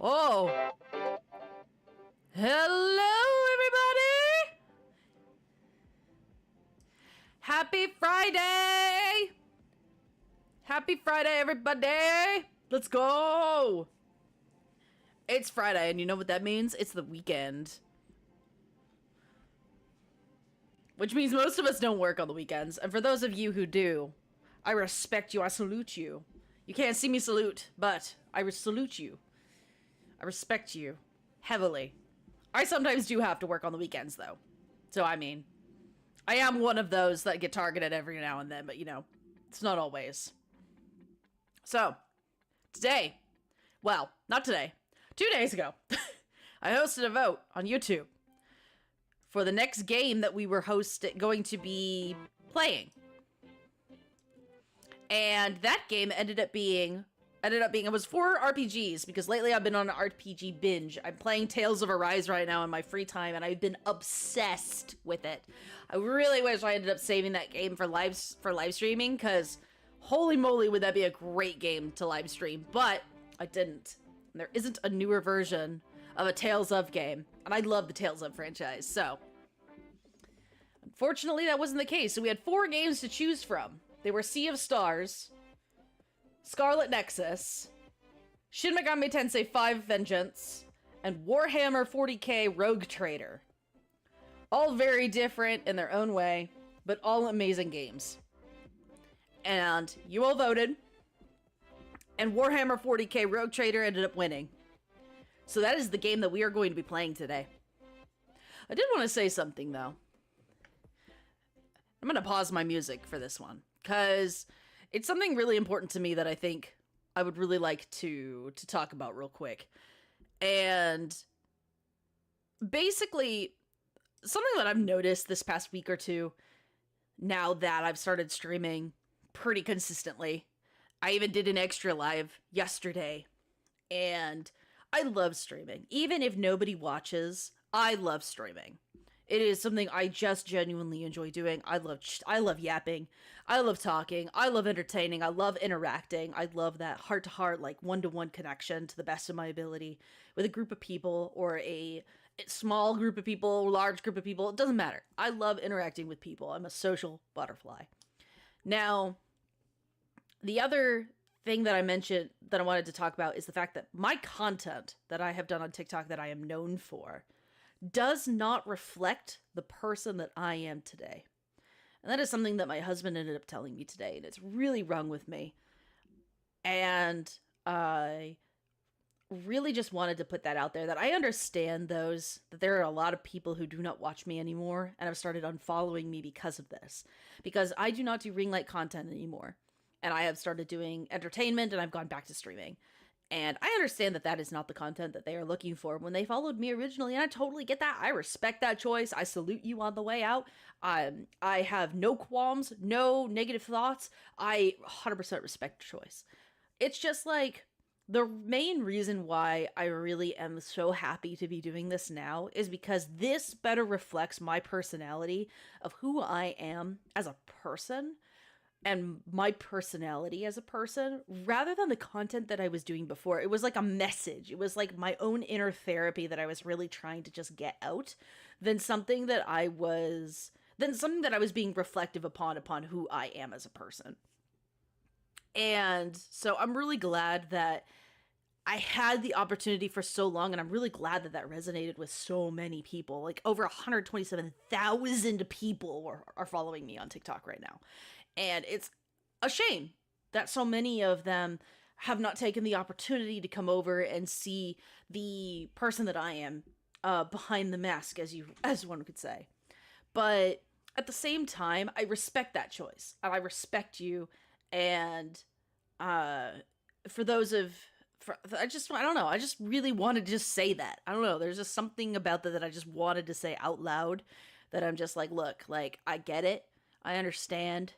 Oh! Hello, everybody! Happy Friday! Happy Friday, everybody! Let's go! It's Friday, and you know what that means? It's the weekend. Which means most of us don't work on the weekends, and for those of you who do, I respect you, I salute you. You can't see me salute, but I salute you. I respect you heavily. I sometimes do have to work on the weekends, though. So, I mean, I am one of those that get targeted every now and then, but, you know, it's not always. So, today, well, not today, 2 days ago, I hosted a vote on YouTube for the next game that we were going to be playing. And that game ended up being, it was 4 RPGs, because lately I've been on an RPG binge. I'm playing Tales of Arise right now in my free time, and I've been obsessed with it. I really wish I ended up saving that game for live streaming, because holy moly would that be a great game to live stream, but I didn't. And there isn't a newer version of a Tales of game, and I love the Tales of franchise, so. Unfortunately, that wasn't the case, so we had 4 games to choose from. They were Sea of Stars, Scarlet Nexus, Shin Megami Tensei 5 Vengeance, and Warhammer 40k Rogue Trader. All very different in their own way, but all amazing games. And you all voted, and Warhammer 40k Rogue Trader ended up winning. So that is the game that we are going to be playing today. I did want to say something, though. I'm going to pause my music for this one, because it's something really important to me that I think I would really like to talk about real quick. And basically, something that I've noticed this past week or two, now that I've started streaming pretty consistently. I even did an extra live yesterday, and I love streaming. Even if nobody watches, I love streaming. It is something I just genuinely enjoy doing. I love yapping. I love talking. I love entertaining. I love interacting. I love that heart-to-heart, like, one-to-one connection to the best of my ability with a group of people, or a small group of people, large group of people. It doesn't matter. I love interacting with people. I'm a social butterfly. Now, the other thing that I mentioned that I wanted to talk about is the fact that my content that I have done on TikTok that I am known for does not reflect the person that I am today. And that is something that my husband ended up telling me today, and it's really rung with me. And I really just wanted to put that out there, that I understand that there are a lot of people who do not watch me anymore and have started unfollowing me because of this. Because I do not do ring light content anymore. and I have started doing entertainment, and I've gone back to streaming. And I understand that that is not the content that they are looking for when they followed me originally, and I totally get that. I respect that choice. I salute you on the way out. I have no qualms, no negative thoughts. I 100% respect the choice. It's just like, the main reason why I really am so happy to be doing this now is because this better reflects my personality of who I am as a person and my personality as a person, rather than the content that I was doing before. It was like a message. It was like my own inner therapy that I was really trying to just get out, than something that I was being reflective upon who I am as a person. And so I'm really glad that I had the opportunity for so long, and I'm really glad that that resonated with so many people. Like, over 127,000 people are following me on TikTok right now. And it's a shame that so many of them have not taken the opportunity to come over and see the person that I am, behind the mask, as one could say. But at the same time, I respect that choice, and I respect you. And for those of, I don't know, I just really wanted to just say that. I don't know, there's just something about that I just wanted to say out loud, that I'm just like, look, like, I get it, I understand,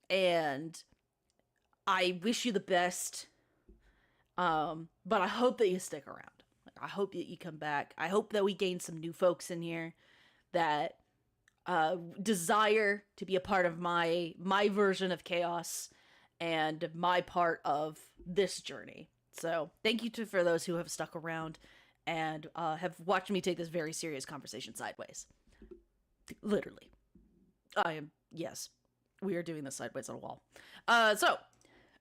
and I wish you the best, but I hope that you stick around. Like, I hope that you come back. I hope that we gain some new folks in here that desire to be a part of my version of chaos and my part of this journey. So thank you for those who have stuck around and have watched me take this very serious conversation sideways. Literally. Yes, we are doing this sideways on a wall. So,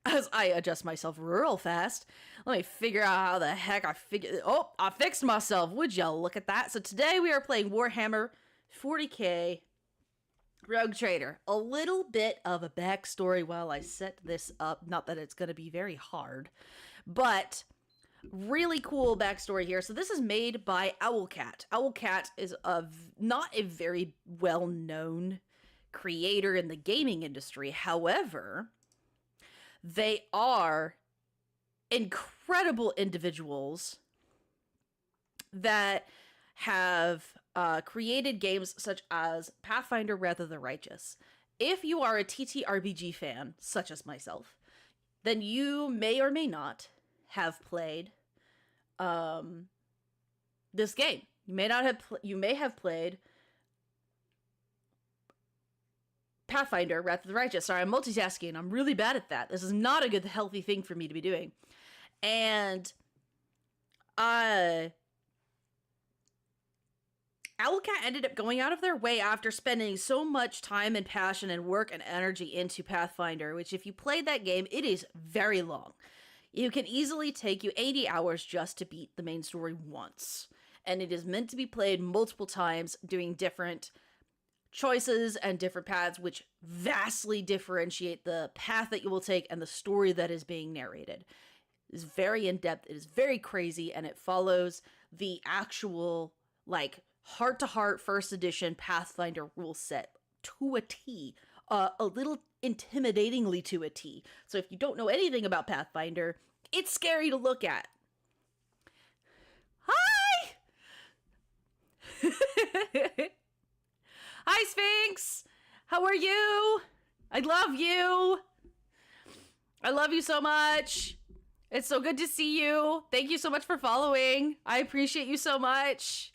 as I adjust myself real fast, let me figure out how the heck I fixed myself. Would y'all look at that? So today we are playing Warhammer 40k Rogue Trader. A little bit of a backstory while I set this up. Not that it's going to be very hard, but really cool backstory here. So this is made by Owlcat. Owlcat is not a very well-known creator in the gaming industry. However, they are incredible individuals that have created games such as Pathfinder: Wrath of the Righteous. If you are a TTRPG fan, such as myself, then you may or may not have played this game. You may have played Pathfinder: Wrath of the Righteous. Sorry, I'm multitasking. I'm really bad at that. This is not a good, healthy thing for me to be doing. And Owlcat ended up going out of their way after spending so much time and passion and work and energy into Pathfinder, which, if you played that game, it is very long. It can easily take you 80 hours just to beat the main story once. And it is meant to be played multiple times, doing different choices and different paths, which vastly differentiate the path that you will take and the story that is being narrated. It is very in-depth, it is very crazy, and it follows the actual, like, heart-to-heart first edition Pathfinder rule set to a T. A little intimidatingly to a T. So if you don't know anything about Pathfinder, it's scary to look at. Hi! Hi, Sphinx! How are you? I love you! I love you so much! It's so good to see you. Thank you so much for following. I appreciate you so much.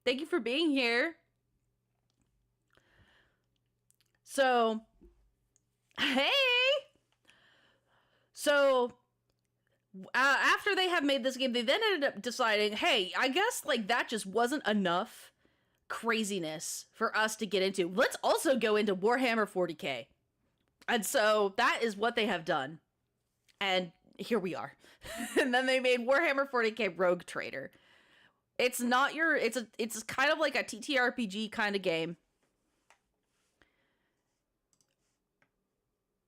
Thank you for being here. So, hey! So, after they have made this game, they then ended up deciding, hey, I guess, like, that just wasn't enough craziness for us to get into. Let's also go into Warhammer 40k. And so, that is what they have done. And here we are. And then they made Warhammer 40k Rogue Trader. It's not your, it's kind of like a TTRPG kind of game.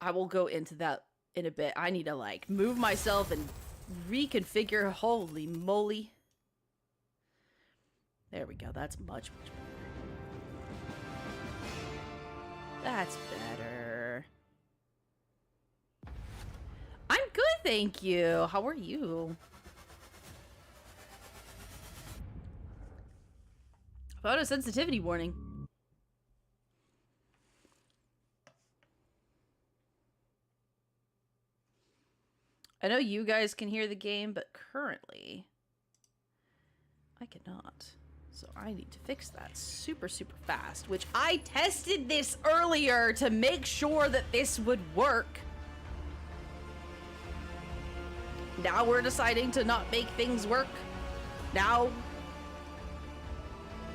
I will go into that in a bit. I need to, like, move myself and reconfigure. Holy moly. There we go. That's much, much better. That's better. thank you. How are you? Photosensitivity warning. I know you guys can hear the game, but currently I cannot. So I need to fix that super, super fast, which I tested this earlier to make sure that this would work. Now we're deciding to not make things work. Now,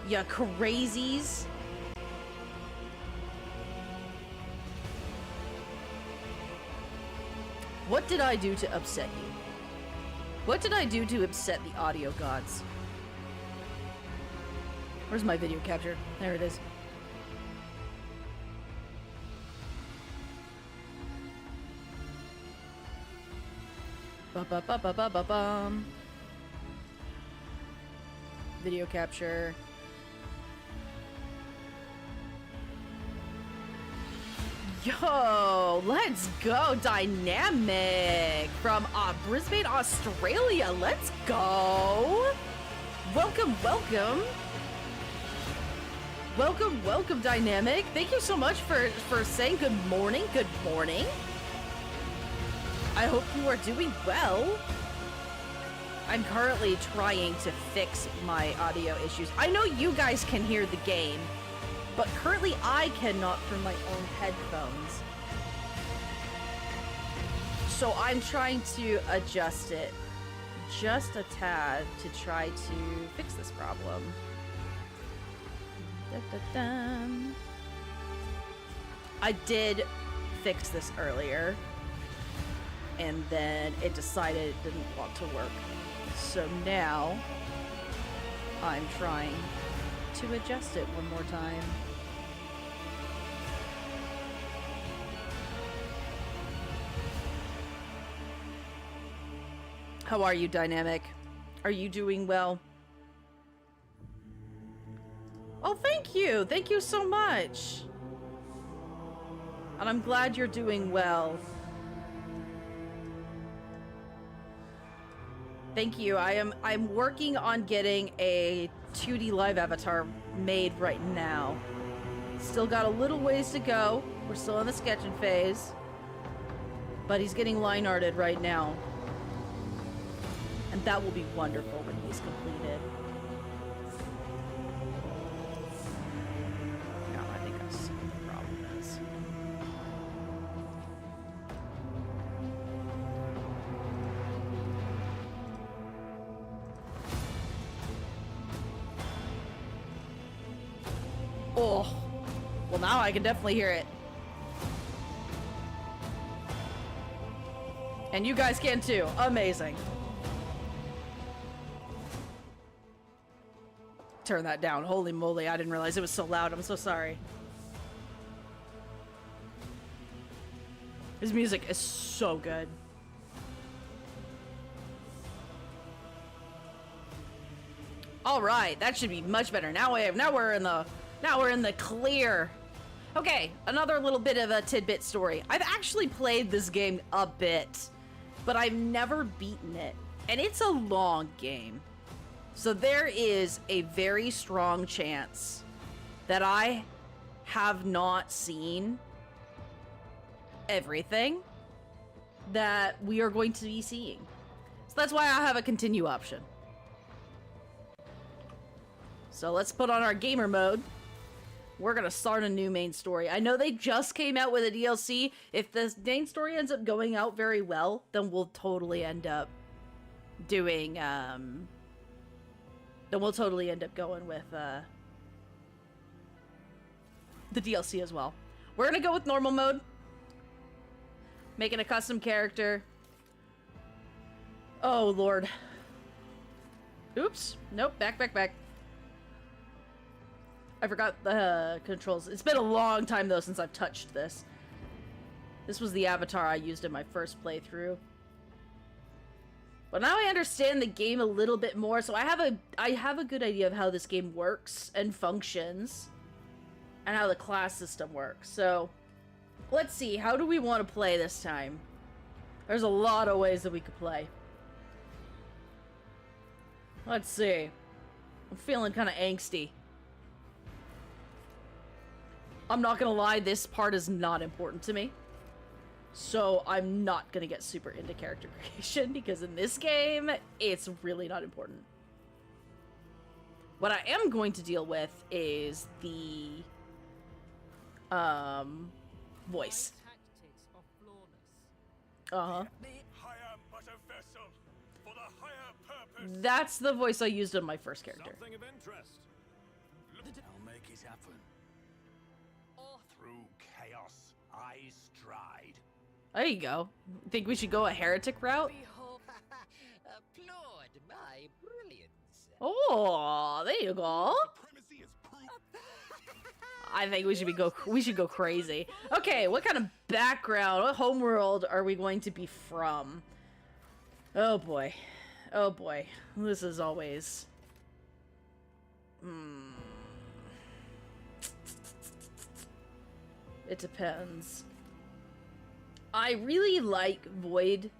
ya crazies. What did I do to upset you? What did I do to upset the audio gods? Where's my video capture? There it is. Ba-ba-ba-ba-ba-ba-bum. Video capture. Yo, let's go, Dynamic from Brisbane, Australia. Let's go. Welcome, welcome. Welcome, welcome, Dynamic. Thank you so much for saying good morning. Good morning. I hope you are doing well. I'm currently trying to fix my audio issues. I know you guys can hear the game, but currently I cannot through my own headphones. So I'm trying to adjust it just a tad to try to fix this problem. Da-da-dum. I did fix this earlier, and then it decided it didn't want to work. So now I'm trying to adjust it one more time. How are you, Dynamic? Are you doing well? Oh, thank you. Thank you so much. And I'm glad you're doing well. Thank you. I'm working on getting a 2D live avatar made right now. Still got a little ways to go. We're still in the sketching phase. But he's getting line arted right now. And that will be wonderful when he's completed. Now I think I see what the problem is. Oh, well now I can definitely hear it. And you guys can too. Amazing. Turn that down. Holy moly, I didn't realize it was so loud. I'm so sorry. His music is so good. All right, that should be much better. Now we're in the clear. Okay, another little bit of a tidbit story. I've actually played this game a bit, but I've never beaten it. And it's a long game. So there is a very strong chance that I have not seen everything that we are going to be seeing. So that's why I have a continue option. So let's put on our gamer mode. We're gonna start a new main story. I know they just came out with a DLC. If this main story ends up going out very well, then we'll totally end up doing, then we'll totally end up going with, the DLC as well. We're gonna go with normal mode. Making a custom character. Oh, Lord. Oops. Nope. Back. I forgot the controls. It's been a long time, though, since I've touched this. This was the avatar I used in my first playthrough. But now I understand the game a little bit more, so I have a good idea of how this game works and functions. And how the class system works. So, let's see. How do we want to play this time? There's a lot of ways that we could play. Let's see. I'm feeling kind of angsty. I'm not gonna lie, this part is not important to me. So I'm not gonna get super into character creation because in this game, it's really not important. What I am going to deal with is the voice. Uh-huh. That's the voice I used on my first character. Something of interest. I'll make it happen. Through chaos, I stride. There you go. Think we should go a heretic route? Applaud my brilliance. Oh, there you go. Supremacy is proof. I think we should go crazy. Okay, what kind of background, what homeworld are we going to be from? Oh boy. Oh boy. This is always... It depends. I really like Void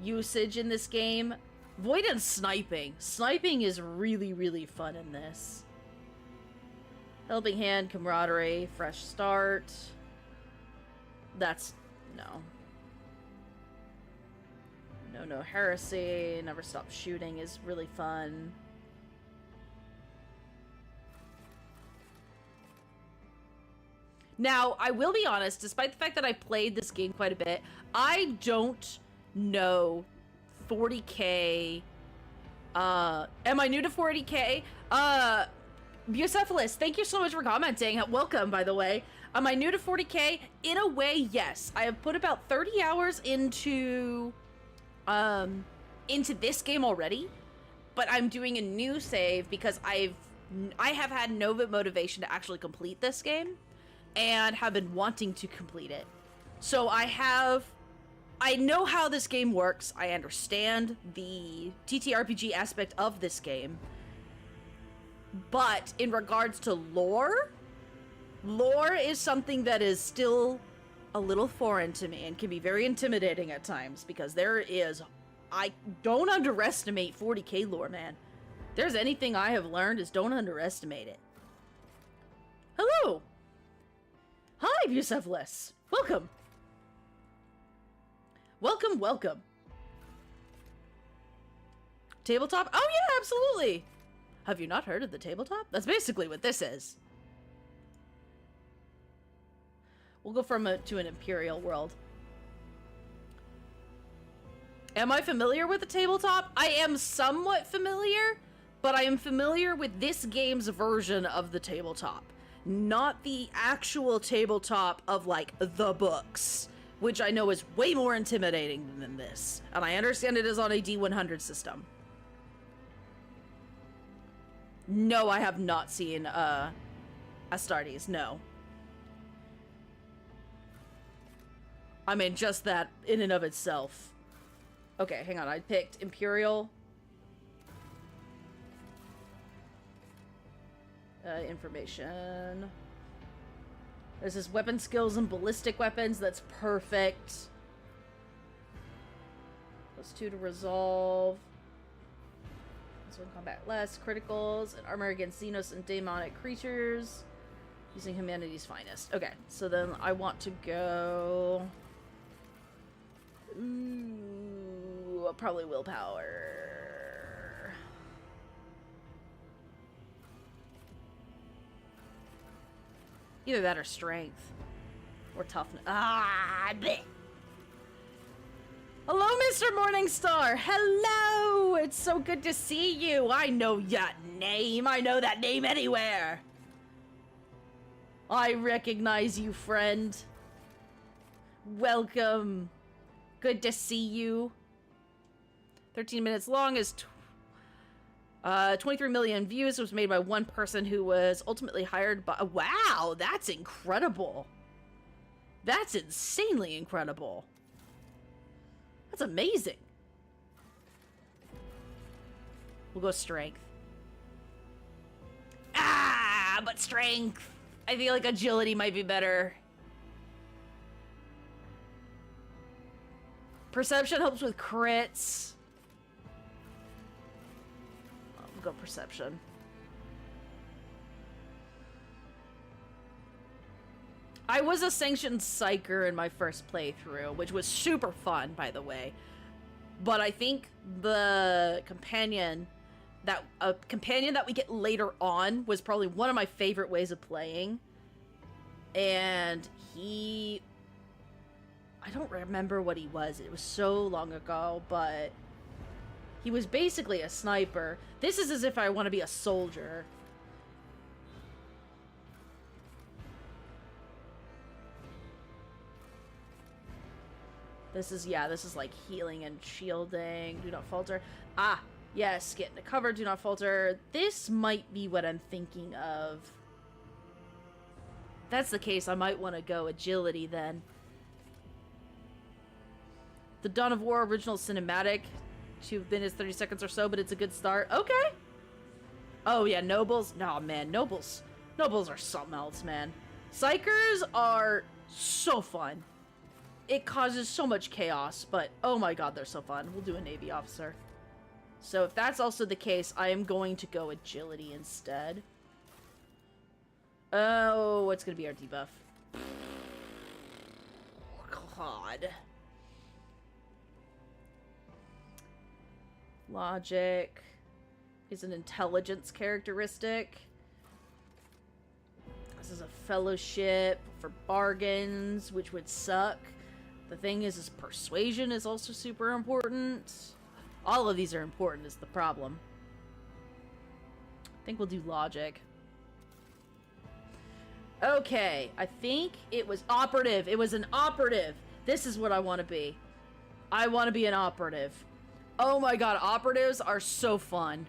usage in this game. Void and sniping. Sniping is really, really fun in this. Helping hand, camaraderie, fresh start. That's... no. No heresy, never stop shooting is really fun. Now, I will be honest, despite the fact that I played this game quite a bit, I don't know 40k. Am I new to 40k? Bucephalus, thank you so much for commenting. Welcome, by the way. Am I new to 40k? In a way, yes. I have put about 30 hours into this game already, but I'm doing a new save because I have had no motivation to actually complete this game and have been wanting to complete it. So I know how this game works. I understand the TTRPG aspect of this game. But in regards to lore is something that is still a little foreign to me and can be very intimidating at times because I don't underestimate 40k lore, man. If there's anything I have learned is don't underestimate it. Hello! Hi, Bucephalus! Welcome! Welcome, welcome. Tabletop? Oh yeah, absolutely! Have you not heard of the tabletop? That's basically what this is. We'll go to an Imperial world. Am I familiar with the tabletop? I am somewhat familiar, but I am familiar with this game's version of the tabletop. Not the actual tabletop of, like, the books, which I know is way more intimidating than this. And I understand it is on a D100 system. No, I have not seen, Astartes, no. I mean, just that in and of itself. Okay, hang on, I picked Imperial. Information. This is weapon skills and ballistic weapons. That's perfect. +2 to resolve. This one combat less. Criticals and armor against Xenos and demonic creatures. Using humanity's finest. Okay, so then I want to go... Ooh, probably willpower. Either that or strength. Or toughness. Ah, bleh. Hello, Mr. Morningstar. Hello. It's so good to see you. I know that name. I know that name anywhere. I recognize you, friend. Welcome. Good to see you. 13 minutes long is 23 million views. It was made by one person who was ultimately hired by... Wow, that's incredible. That's insanely incredible. That's amazing. We'll go strength. Ah, but strength. I feel like agility might be better. Perception helps with crits. Go perception. I was a sanctioned psyker in my first playthrough, which was super fun, by the way. But I think the companion that we get later on was probably one of my favorite ways of playing. And I don't remember what he was. It was so long ago, but he was basically a sniper. This is as if I want to be a soldier. This is like healing and shielding. Do not falter. Ah, yes, get into cover, do not falter. This might be what I'm thinking of. If that's the case, I might want to go agility then. The Dawn of War original cinematic. 2 minutes, 30 seconds or so, but it's a good start. Okay. Oh, yeah, nobles. No, man, nobles are something else, man. Psychers are so fun. It causes so much chaos, but oh my god, they're so fun. We'll do a Navy officer. So if that's also the case, I am going to go agility instead. Oh, what's going to be our debuff? God. Logic is an intelligence characteristic. This is a fellowship for bargains, which would suck. The thing is persuasion is also super important. All of these are important is the problem. I think we'll do logic. Okay, I think it was operative. It was an operative. This is what I want to be. I want to be an operative. Oh my god, operatives are so fun.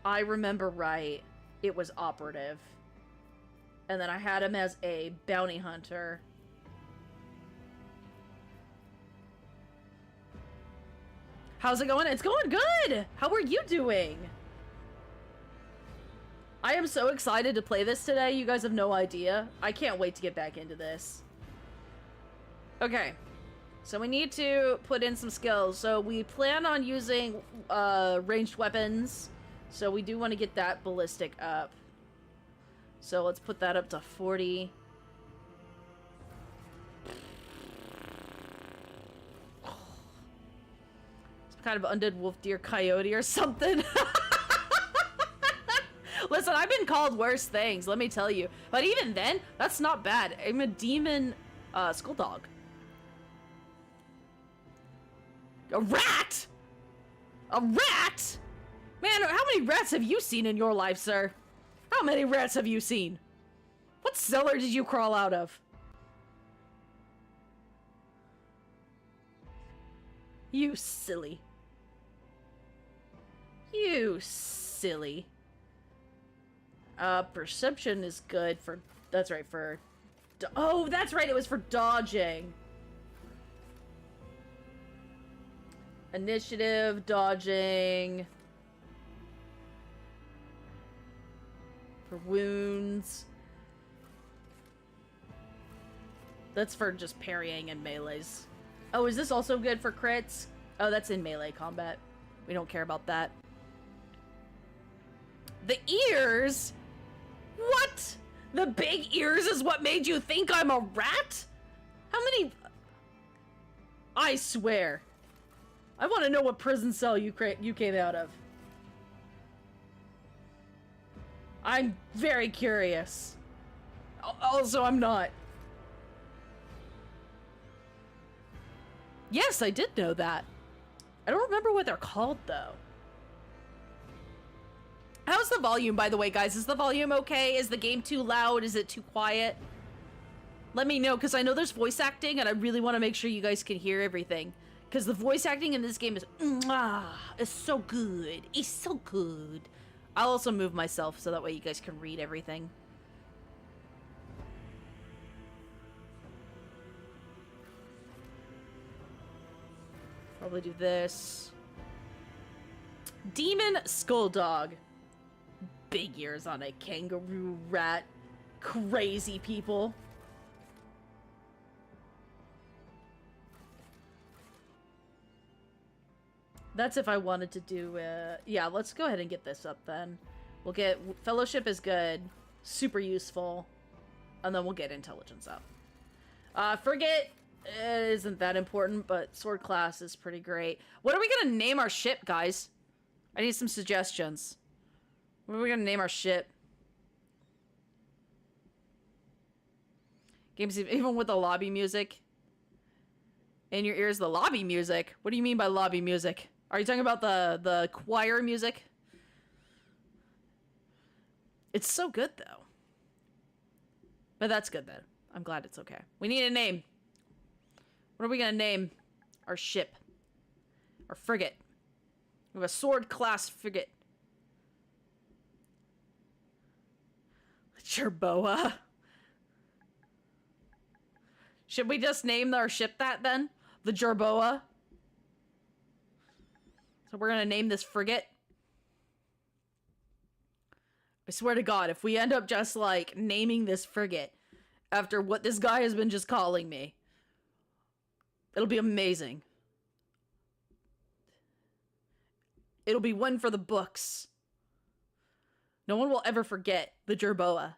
I remember right. It was operative. And then I had him as a bounty hunter. How's it going? It's going good! How are you doing? I am so excited to play this today. You guys have no idea. I can't wait to get back into this. Okay. So we need to put in some skills. So we plan on using ranged weapons. So we do want to get that ballistic up. So let's put that up to 40. Some kind of undead wolf, deer, coyote or something. Listen, I've been called worse things, let me tell you. But even then, that's not bad. I'm a demon skull dog. A rat? A rat? Man, how many rats have you seen in your life, sir? How many rats have you seen? What cellar did you crawl out of? You silly. You silly. Perception is good for... That's right, for... Oh, that's right, it was for dodging. Initiative, dodging... For wounds. That's for just parrying and melees. Oh, is this also good for crits? Oh, that's in melee combat. We don't care about that. The ears? What? The big ears is what made you think I'm a rat? How many... I swear. I want to know what prison cell you came out of. I'm very curious. Also, I'm not. Yes, I did know that. I don't remember what they're called, though. How's the volume, by the way, guys? Is the volume okay? Is the game too loud? Is it too quiet? Let me know, because I know there's voice acting, and I really want to make sure you guys can hear everything. Because the voice acting in this game is... it's so good. It's so good. I'll also move myself so that way you guys can read everything. Probably do this. Demon Skull Dog. Big ears on a kangaroo rat. Crazy people. That's if I wanted to do, yeah, let's go ahead and get this up then. We'll get Fellowship is good, super useful, and then we'll get Intelligence up. Frigate isn't that important, but Sword class is pretty great. What are we gonna name our ship, guys? I need some suggestions. What are we gonna name our ship? Games, even with the lobby music in your ears, the lobby music? What do you mean by lobby music? Are you talking about the choir music? It's so good, though. But that's good, then. I'm glad it's okay. We need a name. What are we gonna name our ship? Our frigate. We have a sword class frigate. Jerboa. Should we just name our ship that, then? The Jerboa? So we're gonna name this frigate. I swear to God, if we end up just, like, naming this frigate after what this guy has been just calling me, it'll be amazing. It'll be one for the books. No one will ever forget the Jerboa.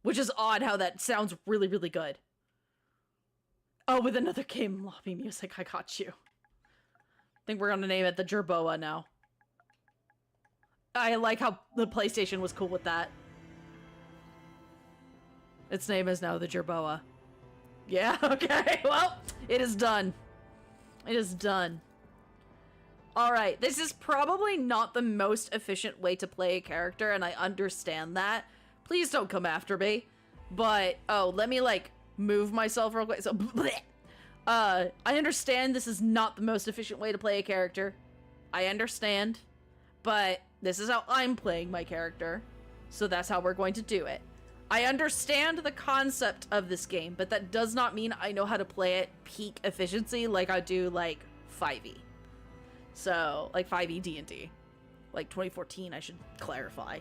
Which is odd how that sounds really, really good. Oh, with another game lobby music, I got you. I think we're gonna name it the Jerboa now. I like how the PlayStation was cool with that. Its name is now the Jerboa. Yeah, okay, well, it is done. It is done. Alright, this is probably not the most efficient way to play a character, and I understand that. Please don't come after me. But, oh, let me, like, move myself real quick. So, bleh. I understand this is not the most efficient way to play a character. I understand. But this is how I'm playing my character. So that's how we're going to do it. I understand the concept of this game, but that does not mean I know how to play it peak efficiency like I do, like, 5e. So, like 5e D&D. Like 2014, I should clarify.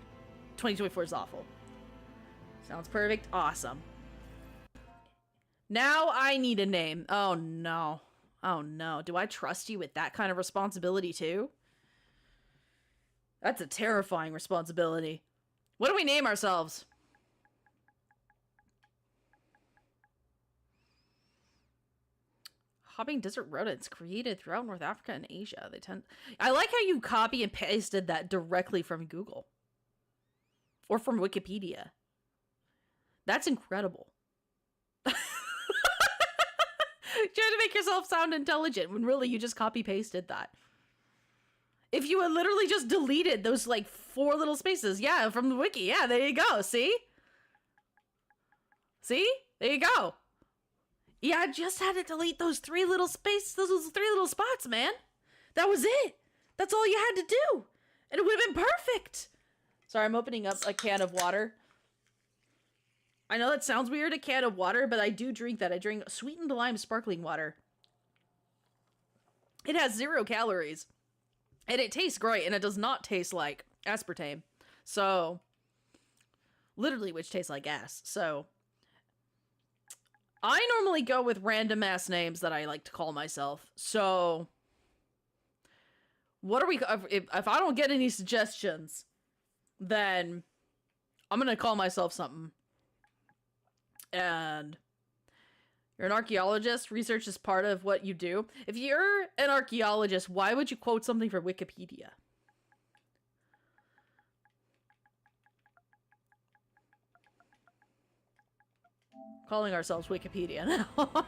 2024 is awful. Sounds perfect. Awesome. Now I need a name. Oh no. Oh no. Do I trust you with that kind of responsibility too? That's a terrifying responsibility. What do we name ourselves? Hopping desert rodents created throughout North Africa and Asia. I like how you copy and pasted that directly from Google. Or from Wikipedia. That's incredible. Trying to make yourself sound intelligent when really you just copy pasted that. If you had literally just deleted those like 4 little spaces, yeah, from the wiki, yeah, there you go, see? See? There you go. Yeah, I just had to delete those 3 little spaces, those 3 little spots, man. That was it. That's all you had to do. And it would have been perfect. Sorry, I'm opening up a can of water. I know that sounds weird, a can of water, but I do drink that. I drink sweetened lime sparkling water. It has 0 calories. And it tastes great, and it does not taste like aspartame. So, literally, which tastes like gas. So, I normally go with random ass names that I like to call myself. So, what are we, if I don't get any suggestions, then I'm gonna call myself something. And you're an archaeologist. Research is part of what you do. If you're an archaeologist, why would you quote something from Wikipedia? Calling ourselves Wikipedia now. Oh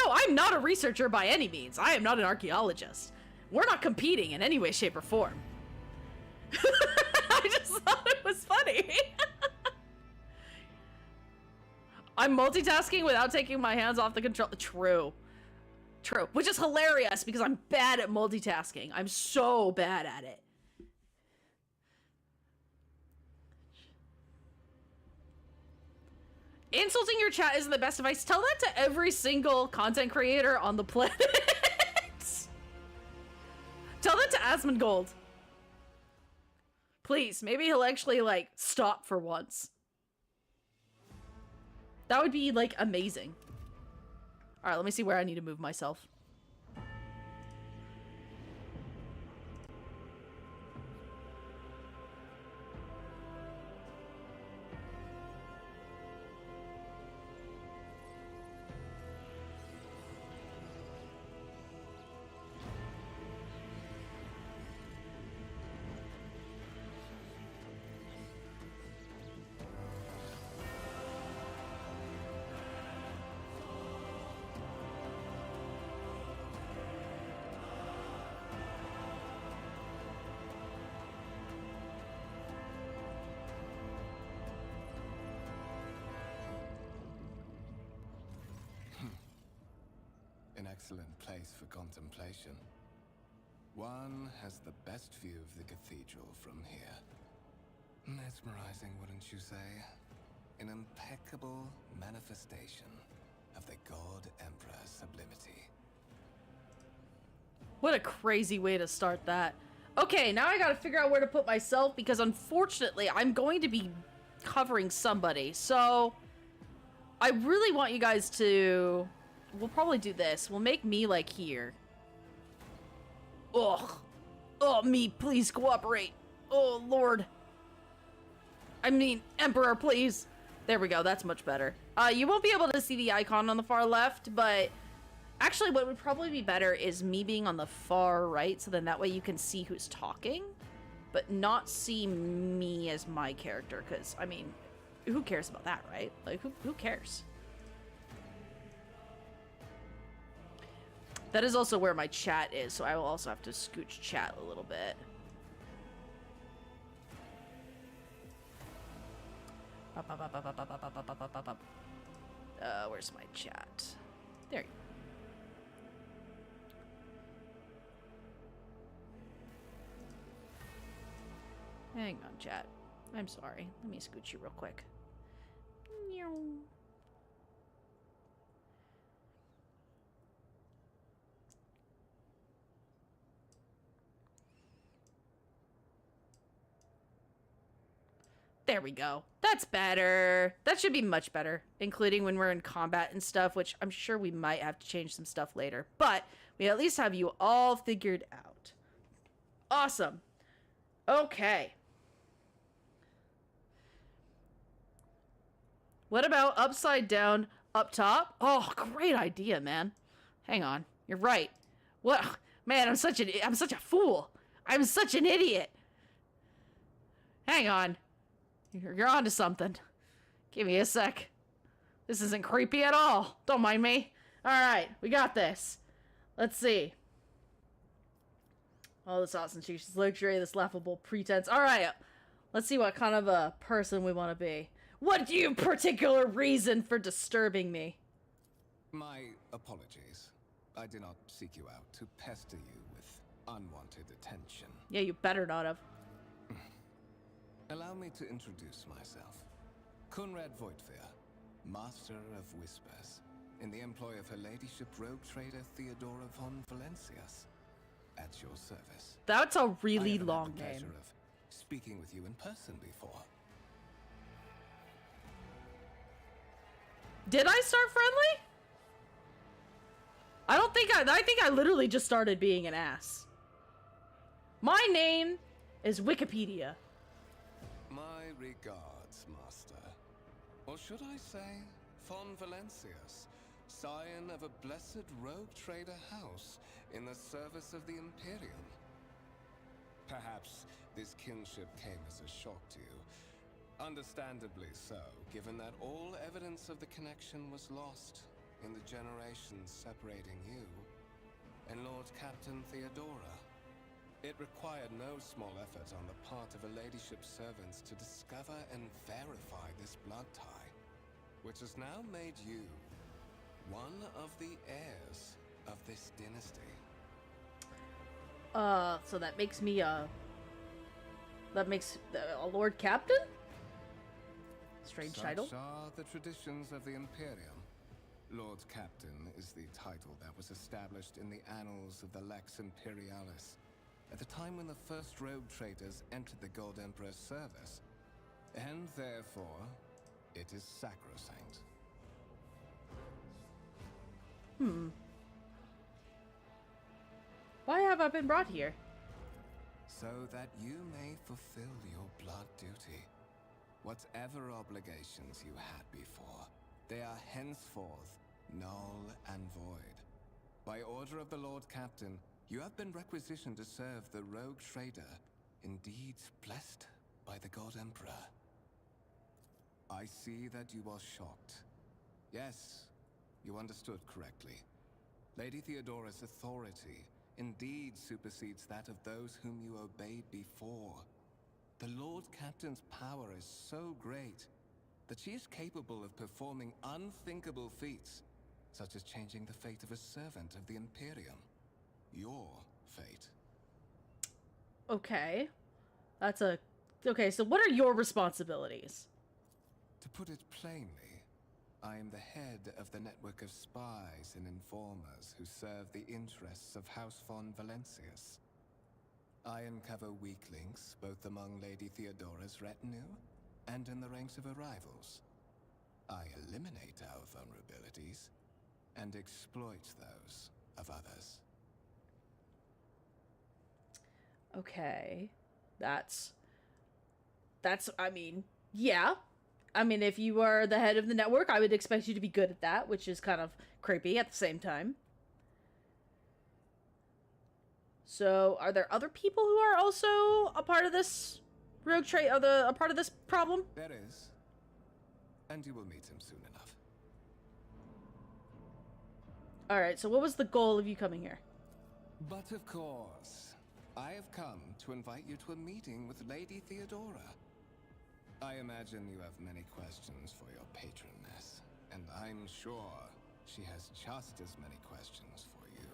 no, I'm not a researcher by any means. I am not an archaeologist. We're not competing in any way, shape, or form. I just thought it was funny. I'm multitasking without taking my hands off the control. True. True. Which is hilarious because I'm bad at multitasking. I'm so bad at it. Insulting your chat isn't the best advice. Tell that to every single content creator on the planet. Tell that to Asmongold. Please, maybe he'll actually, like, stop for once. That would be, like, amazing. Alright, let me see where I need to move myself. An excellent place for contemplation. One has the best view of the cathedral from here. Mesmerizing, wouldn't you say? An impeccable manifestation of the God Emperor's sublimity. What a crazy way to start that. Okay, now I gotta figure out where to put myself because unfortunately I'm going to be covering somebody. So I really want you guys to... We'll probably do this. We'll make me like here. Ugh. Oh, me, please cooperate. Oh, Lord. I mean, Emperor, please. There we go. That's much better. You won't be able to see the icon on the far left, but actually what would probably be better is me being on the far right, so then that way you can see who's talking, but not see me as my character, because, I mean, who cares about that, right? Like, who cares? That is also where my chat is, so I will also have to scooch chat a little bit. Where's my chat? There you go. Hang on, chat. I'm sorry. Let me scooch you real quick. There we go. That's better. That should be much better, including when we're in combat and stuff, which I'm sure we might have to change some stuff later. But we at least have you all figured out. Awesome. Okay. What about upside down up top? Oh, great idea, man. Hang on. You're right. What? Man, I'm such a fool. I'm such an idiot. Hang on. You're onto something. Give me a sec. This isn't creepy at all. Don't mind me. Alright, we got this. Let's see. Oh, this ostentatious luxury, this laughable pretense. Alright, let's see what kind of a person we want to be. What do you particular reason for disturbing me? My apologies. I did not seek you out to pester you with unwanted attention. Yeah, you better not have. Allow me to introduce myself. Conrad Voigtfear, Master of Whispers, in the employ of Her Ladyship Rogue Trader Theodora von Valencius. At your service. That's a really I haven't long had the pleasure name. of speaking with you in person before. Did I start friendly? I think I literally just started being an ass. My name is Wikipedia. My regards, Master. Or should I say, von Valencius, scion of a blessed rogue trader house in the service of the Imperium. Perhaps this kinship came as a shock to you. Understandably so, given that all evidence of the connection was lost in the generations separating you and Lord Captain Theodora. It required no small effort on the part of Her Ladyship's servants to discover and verify this blood tie, which has now made you one of the heirs of this dynasty. So that makes me, a Lord Captain? Strange title. Such are the traditions of the Imperium. Lord Captain is the title that was established in the annals of the Lex Imperialis at the time when the first rogue traders entered the God Emperor's service, and therefore, it is sacrosanct. Why have I been brought here? So that you may fulfill your blood duty. Whatever obligations you had before, they are henceforth null and void. By order of the Lord Captain, you have been requisitioned to serve the rogue trader, indeed blessed by the God Emperor. I see that you are shocked. Yes, you understood correctly. Lady Theodora's authority indeed supersedes that of those whom you obeyed before. The Lord Captain's power is so great that she is capable of performing unthinkable feats, such as changing the fate of a servant of the Imperium. Your fate. Okay. Okay, so what are your responsibilities? To put it plainly, I am the head of the network of spies and informers who serve the interests of House von Valencius. I uncover weak links both among Lady Theodora's retinue and in the ranks of her rivals. I eliminate our vulnerabilities and exploit those of others. Okay. That's, I mean, yeah. I mean, if you are the head of the network, I would expect you to be good at that, which is kind of creepy at the same time. So, are there other people who are also a part of this rogue trade, a part of this problem? There is. And you will meet him soon enough. Alright, so what was the goal of you coming here? But of course, I have come to invite you to a meeting with Lady Theodora. I imagine you have many questions for your patroness, and I'm sure she has just as many questions for you.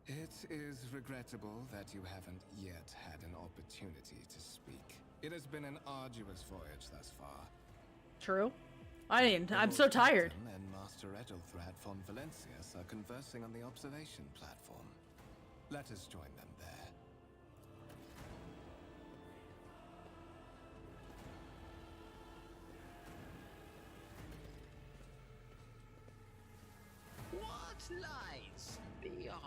It is regrettable that you haven't yet had an opportunity to speak. It has been an arduous voyage thus far. True. I'm so tired. Captain and Master Ethelthrad von Valencius are conversing on the observation platform. Let us join them there. What lies beyond?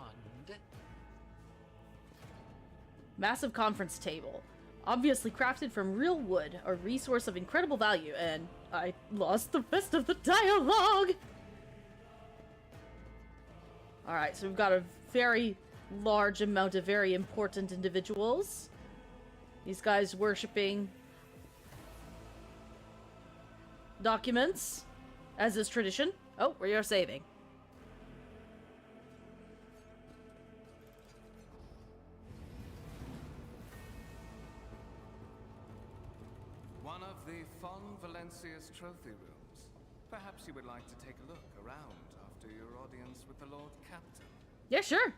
Massive conference table. Obviously crafted from real wood, a resource of incredible value, and I lost the rest of the dialogue! Alright, so we've got a very large amount of very important individuals. These guys worshipping documents, as is tradition. Oh, we are saving. One of the von Valencius trophy rooms. Perhaps you would like to take a look around after your audience with the Lord Captain. Yeah, sure.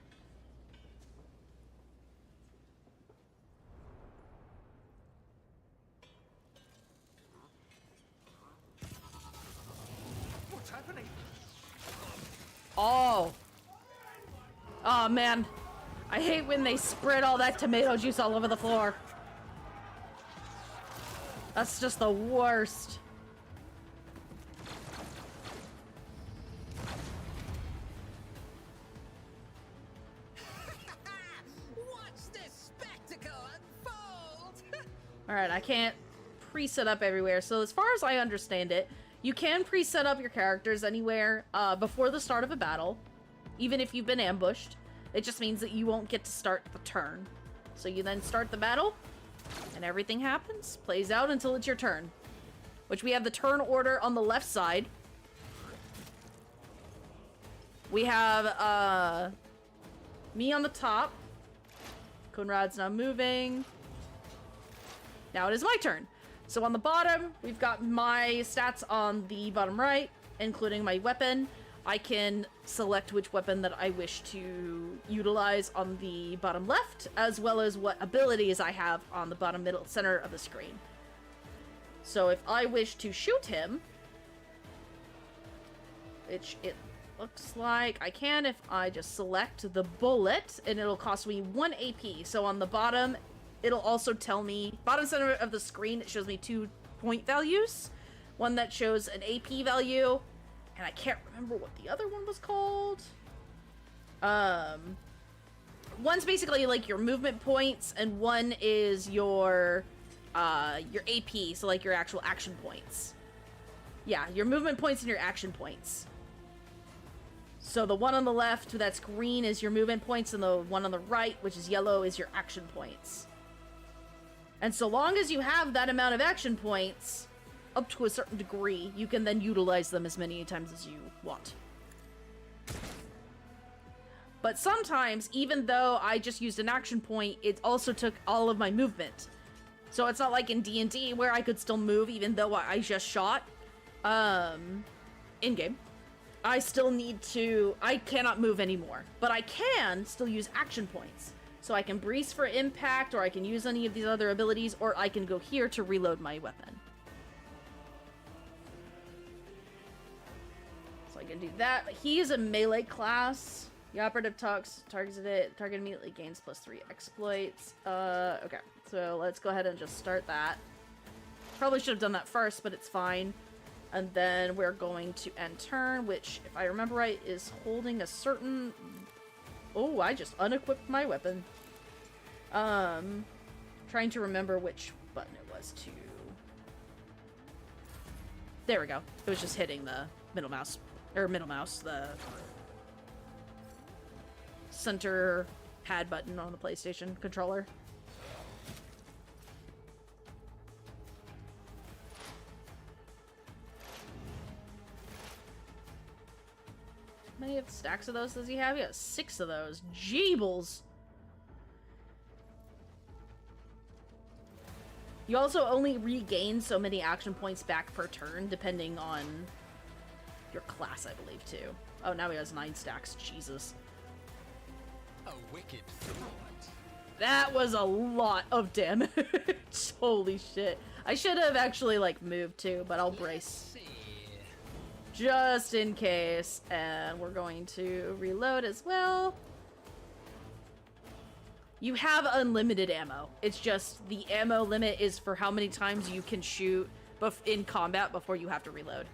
What's happening? Oh. Oh, man. I hate when they spread all that tomato juice all over the floor. That's just the worst. Watch this spectacle unfold! Alright, I can't pre-set up everywhere. So as far as I understand it, you can pre-set up your characters anywhere before the start of a battle. Even if you've been ambushed. It just means that you won't get to start the turn. So you then start the battle, and everything happens. Plays out until it's your turn. Which we have the turn order on the left side. We have me on the top. Conrad's now moving. Now it is my turn. So on the bottom, we've got my stats on the bottom right, including my weapon. I can select which weapon that I wish to utilize on the bottom left, as well as what abilities I have on the bottom middle center of the screen. So if I wish to shoot him, which it looks like I can if I just select the bullet, and it'll cost me 1 AP. So on the bottom, it'll also tell me, bottom center of the screen, it shows me 2 point values. One that shows an AP value, And I can't remember what the other one was called. One's basically like your movement points, and one is your AP, so like your actual action points. Yeah, your movement points and your action points. So the one on the left that's green is your movement points, and the one on the right, which is yellow, is your action points. And so long as you have that amount of action points, up to a certain degree, you can then utilize them as many times as you want. But sometimes, even though I just used an action point, it also took all of my movement. So it's not like in D&D where I could still move even though I just shot. In-game. I still need to... I cannot move anymore. But I can still use action points. So I can brace for impact, or I can use any of these other abilities, or I can go here to reload my weapon. So I can do that. But he is a melee class. The operative targets it. Target immediately gains +3 exploits. Okay. So let's go ahead and just start that. Probably should have done that first, but it's fine. And then we're going to end turn, which, if I remember right, is holding a certain... Oh, I just unequipped my weapon. Trying to remember which button it was to... There we go. It was just hitting the middle mouse. Or middle mouse, the... center pad button on the PlayStation controller. How many stacks of those does he have? He has 6 of those. Jeebles! You also only regain so many action points back per turn, depending on your class, I believe, too. Oh, now he has 9 stacks. Jesus. A wicked thought. That was a lot of damage. Holy shit. I should have actually, like, moved, too, but I'll brace. Just in case. And we're going to reload as well. You have unlimited ammo. It's just the ammo limit is for how many times you can shoot in combat before you have to reload.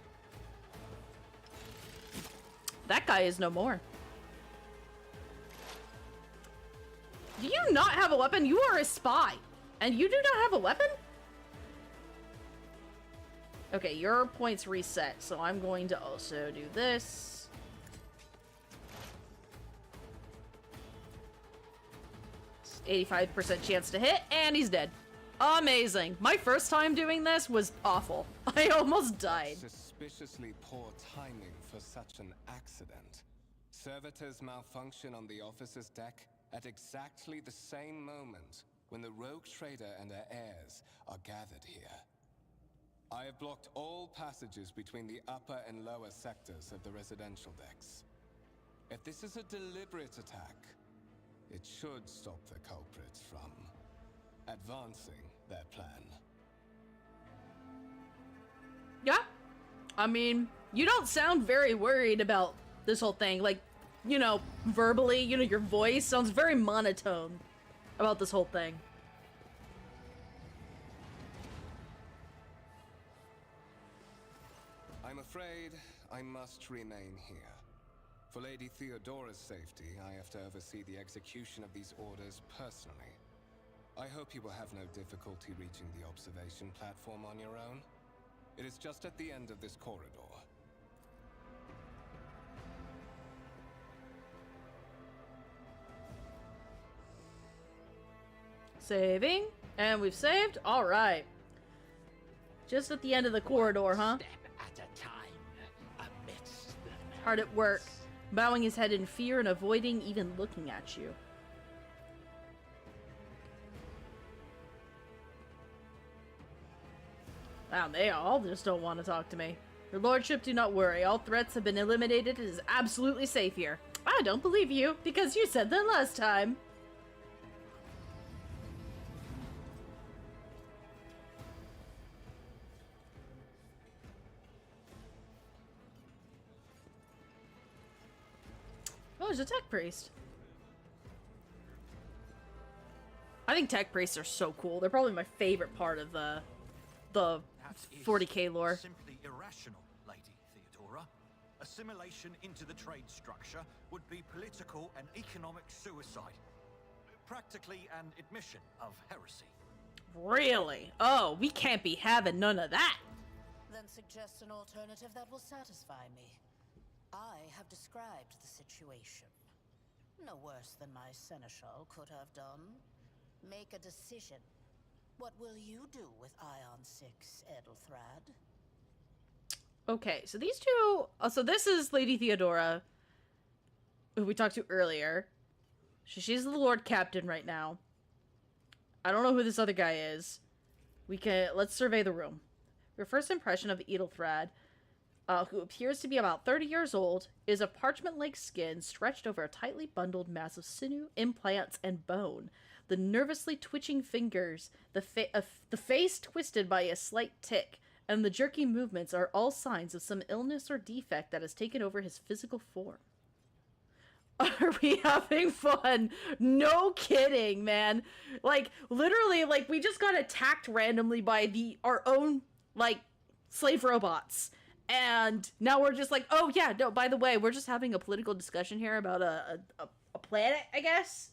That guy is no more. Do you not have a weapon? You are a spy. And you do not have a weapon? Okay, your points reset, so I'm going to also do this. It's 85% chance to hit, and he's dead. Amazing. My first time doing this was awful. I almost died. Suspiciously poor timing for such an accident. Servitors malfunction on the officer's deck at exactly the same moment when the rogue trader and her heirs are gathered here. I have blocked all passages between the upper and lower sectors of the residential decks. If this is a deliberate attack, it should stop the culprits from advancing their plan. Yeah. I mean, you don't sound very worried about this whole thing. Like, you know, verbally, you know, your voice sounds very monotone about this whole thing. I'm afraid I must remain here. For Lady Theodora's safety, I have to oversee the execution of these orders personally. I hope you will have no difficulty reaching the observation platform on your own. It is just at the end of this corridor. Saving. And we've saved. All right. Just at the end of the corridor, huh? Step at a time, amidst the Hard at work, bowing his head in fear and avoiding even looking at you. Wow, they all just don't want to talk to me. Your lordship, do not worry. All threats have been eliminated. It is absolutely safe here. I don't believe you, because you said that last time. Oh, there's a tech priest. I think tech priests are so cool. They're probably my favorite part of the 40k lore. Simply irrational, Lady Theodora. assimilation into the trade structure would be political and economic suicide. Practically an admission of heresy. Really? Oh, we can't be having none of that. Then suggest an alternative that will satisfy me. I have described the situation. No worse than my seneschal could have done. Make a decision. What will you do with Ion 6, Edelthrad? Okay, so these two... so this is Lady Theodora, who we talked to earlier. She's the Lord Captain right now. I don't know who this other guy is. Let's survey the room. Your first impression of Edelthrad, who appears to be about 30 years old, is a parchment-like skin stretched over a tightly bundled mass of sinew, implants, and bone. The nervously twitching fingers, the face twisted by a slight tic, and the jerky movements are all signs of some illness or defect that has taken over his physical form. Are we having fun? No kidding, man. Like, literally, like, we just got attacked randomly by our own, like, slave robots. And now we're just like, oh, yeah, no, by the way, we're just having a political discussion here about a planet, I guess?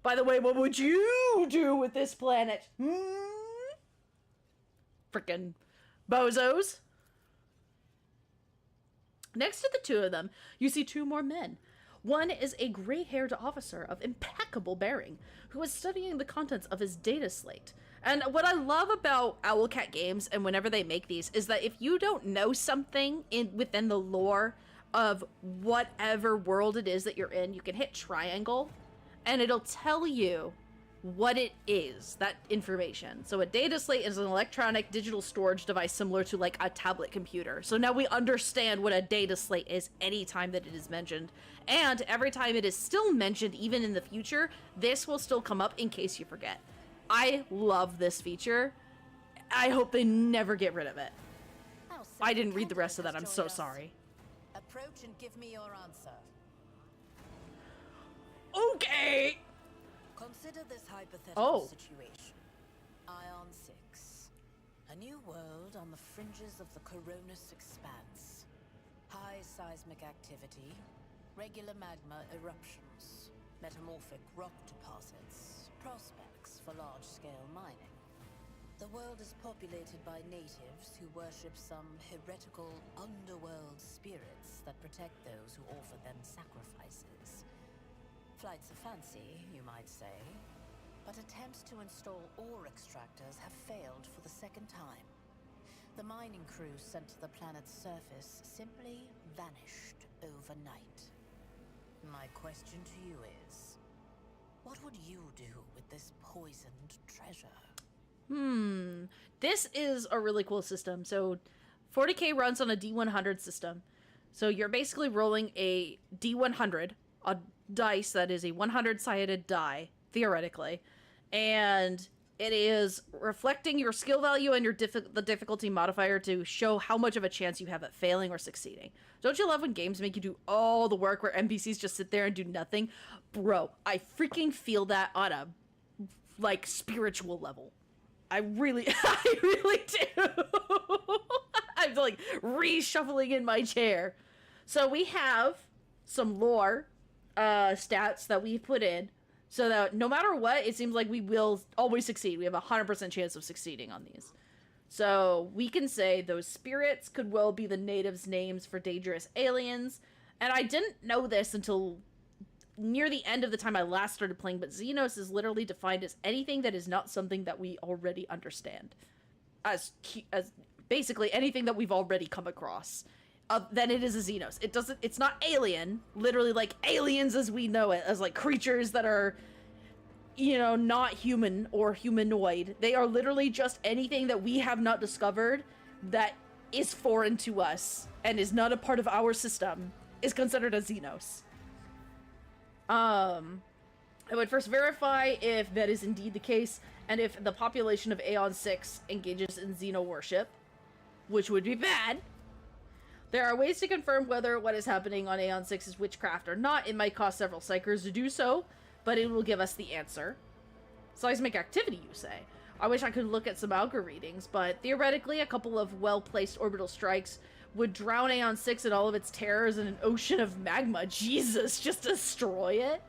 By the way, what would you do with this planet? Frickin' bozos. Next to the two of them, you see two more men. One is a gray-haired officer of impeccable bearing, who is studying the contents of his data slate. And what I love about Owlcat games, and whenever they make these, is that if you don't know something within the lore of whatever world it is that you're in, you can hit triangle, and it'll tell you what it is, that information. So a data slate is an electronic digital storage device similar to like a tablet computer. So now we understand what a data slate is anytime that it is mentioned. And every time it is still mentioned, even in the future, this will still come up in case you forget. I love this feature. I hope they never get rid of it. I didn't read the rest of that, I'm so sorry. Approach and give me your answer. Okay! Consider this hypothetical situation. Ion 6. A new world on the fringes of the Coronis expanse. High seismic activity, regular magma eruptions, metamorphic rock deposits, prospects for large-scale mining. The world is populated by natives who worship some heretical underworld spirits that protect those who offer them sacrifices. Flights of fancy, you might say, but attempts to install ore extractors have failed for the second time. The mining crews sent to the planet's surface simply vanished overnight. My question to you is, what would you do with this poisoned treasure? This is a really cool system. So 40K runs on a D100 system. So you're basically rolling a D100, a dice that is a 100-sided die, theoretically, and it is reflecting your skill value and the difficulty modifier to show how much of a chance you have at failing or succeeding. Don't you love when games make you do all the work where NPCs just sit there and do nothing? Bro, I freaking feel that on a, like, spiritual level. I really do. I'm, like, reshuffling in my chair. So we have some lore stats that we put in so that no matter what, it seems like we will always succeed. We have a 100% chance of succeeding on these. So we can say those spirits could well be the natives' names for dangerous aliens. And I didn't know this until near the end of the time I last started playing, but Xenos is literally defined as anything that is not something that we already understand. As basically anything that we've already come across. Then it is a Xenos. It's not alien, literally like aliens as we know it, as like creatures that are, you know, not human or humanoid. They are literally just anything that we have not discovered that is foreign to us and is not a part of our system is considered a Xenos. I would first verify if that is indeed the case and if the population of Aeon 6 engages in Xeno worship, which would be bad. There are ways to confirm whether what is happening on Aeon 6 is witchcraft or not. It might cost several psychers to do so, but it will give us the answer. Seismic activity, you say? I wish I could look at some algo readings, but theoretically a couple of well-placed orbital strikes Would drown Aeon 6 and all of its terrors in an ocean of magma. Jesus, just destroy it?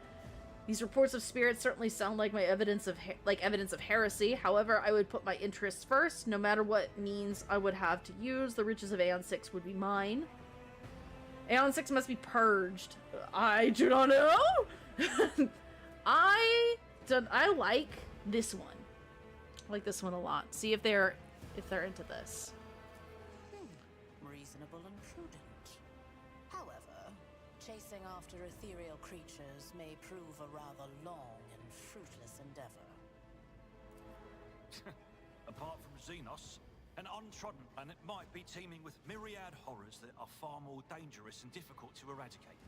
These reports of spirits certainly sound like my evidence of heresy. However, I would put my interests first. No matter what means I would have to use, the riches of Aeon 6 would be mine. Aeon 6 must be purged. I do not know. I like this one. I like this one a lot. See if they're into this. Reasonable and prudent. However, chasing after ethereal creatures may prove a rather long and fruitless endeavor. Apart from Xenos, an untrodden planet might be teeming with myriad horrors that are far more dangerous and difficult to eradicate.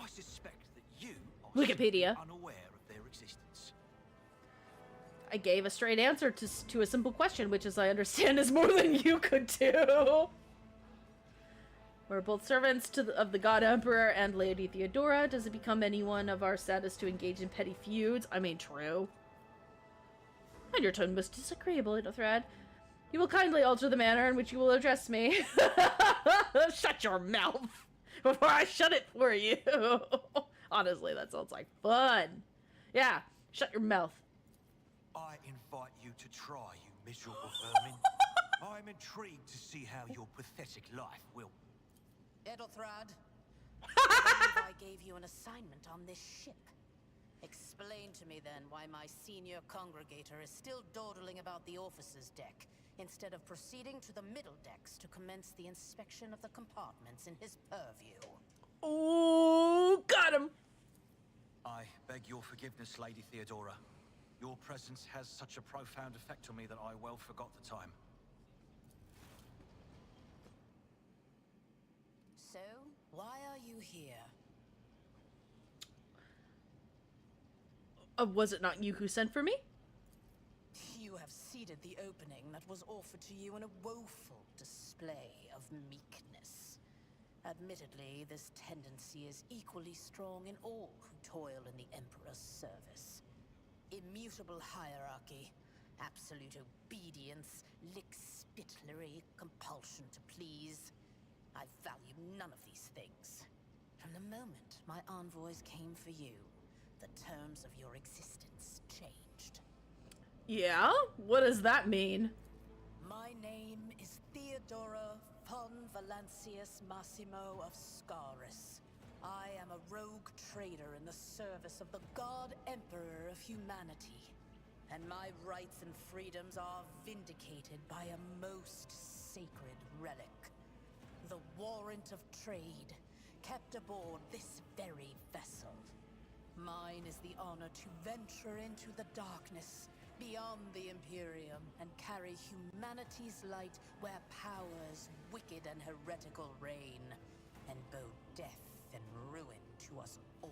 I suspect that you are Wikipedia. unaware of their existence. I gave a straight answer to a simple question, which, as I understand, is more than you could do. We're both servants of the God Emperor and Lady Theodora. Does it become anyone of our status to engage in petty feuds? I mean, true. And your tone was disagreeable, Idothrad. You will kindly alter the manner in which you will address me. Shut your mouth before I shut it for you. Honestly, that sounds like fun. Yeah, shut your mouth. I invite you to try, you miserable vermin. I'm intrigued to see how your pathetic life will... Idothrad, I gave you an assignment on this ship. Explain to me then why my senior congregator is still dawdling about the officer's deck, instead of proceeding to the middle decks to commence the inspection of the compartments in his purview. Oh, got him! I beg your forgiveness, Lady Theodora. Your presence has such a profound effect on me that I well forgot the time. So, why are you here? Was it not you who sent for me? You have ceded the opening that was offered to you in a woeful display of meekness. Admittedly, this tendency is equally strong in all who toil in the Emperor's service. Immutable hierarchy, absolute obedience, lickspittlery, compulsion to please. I value none of these things. From the moment my envoys came for you, the terms of your existence changed. Yeah? What does that mean? My name is Theodora von Valancius Massimo of Scaris. I am a rogue trader in the service of the God Emperor of humanity, and my rights and freedoms are vindicated by a most sacred relic. The warrant of trade, kept aboard this very vessel. Mine is the honor to venture into the darkness, beyond the Imperium, and carry humanity's light where powers wicked and heretical reign, and bow death and ruin to us all.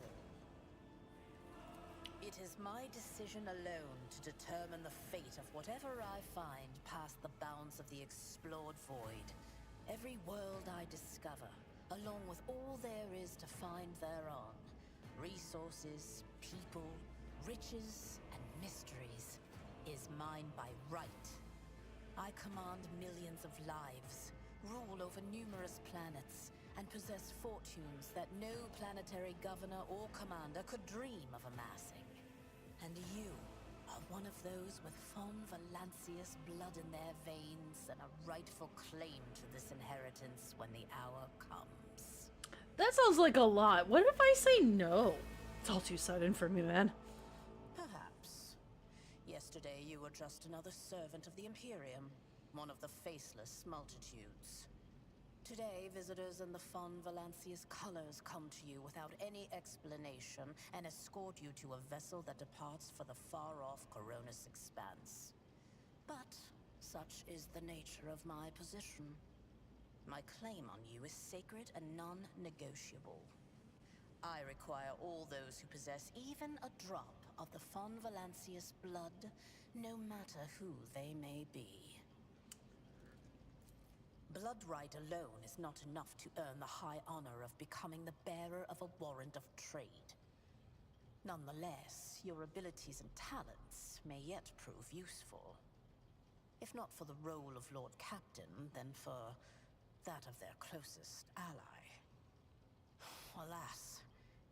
It is my decision alone to determine the fate of whatever I find past the bounds of the explored void. Every world I discover, along with all there is to find thereon, resources, people, riches, and mysteries, is mine by right. I command millions of lives, rule over numerous planets, and possess fortunes that no planetary governor or commander could dream of amassing. And you are one of those with von Valancius blood in their veins and a rightful claim to this inheritance when the hour comes. That sounds like a lot. What if I say no? It's all too sudden for me, man. Perhaps. Yesterday you were just another servant of the Imperium, one of the faceless multitudes. Today, visitors in the von Valancius colors come to you without any explanation and escort you to a vessel that departs for the far-off Coronis expanse. But such is the nature of my position. My claim on you is sacred and non-negotiable. I require all those who possess even a drop of the von Valancius blood, no matter who they may be. Blood right alone is not enough to earn the high honor of becoming the bearer of a warrant of trade. Nonetheless, your abilities and talents may yet prove useful. If not for the role of Lord Captain, then for that of their closest ally. Alas,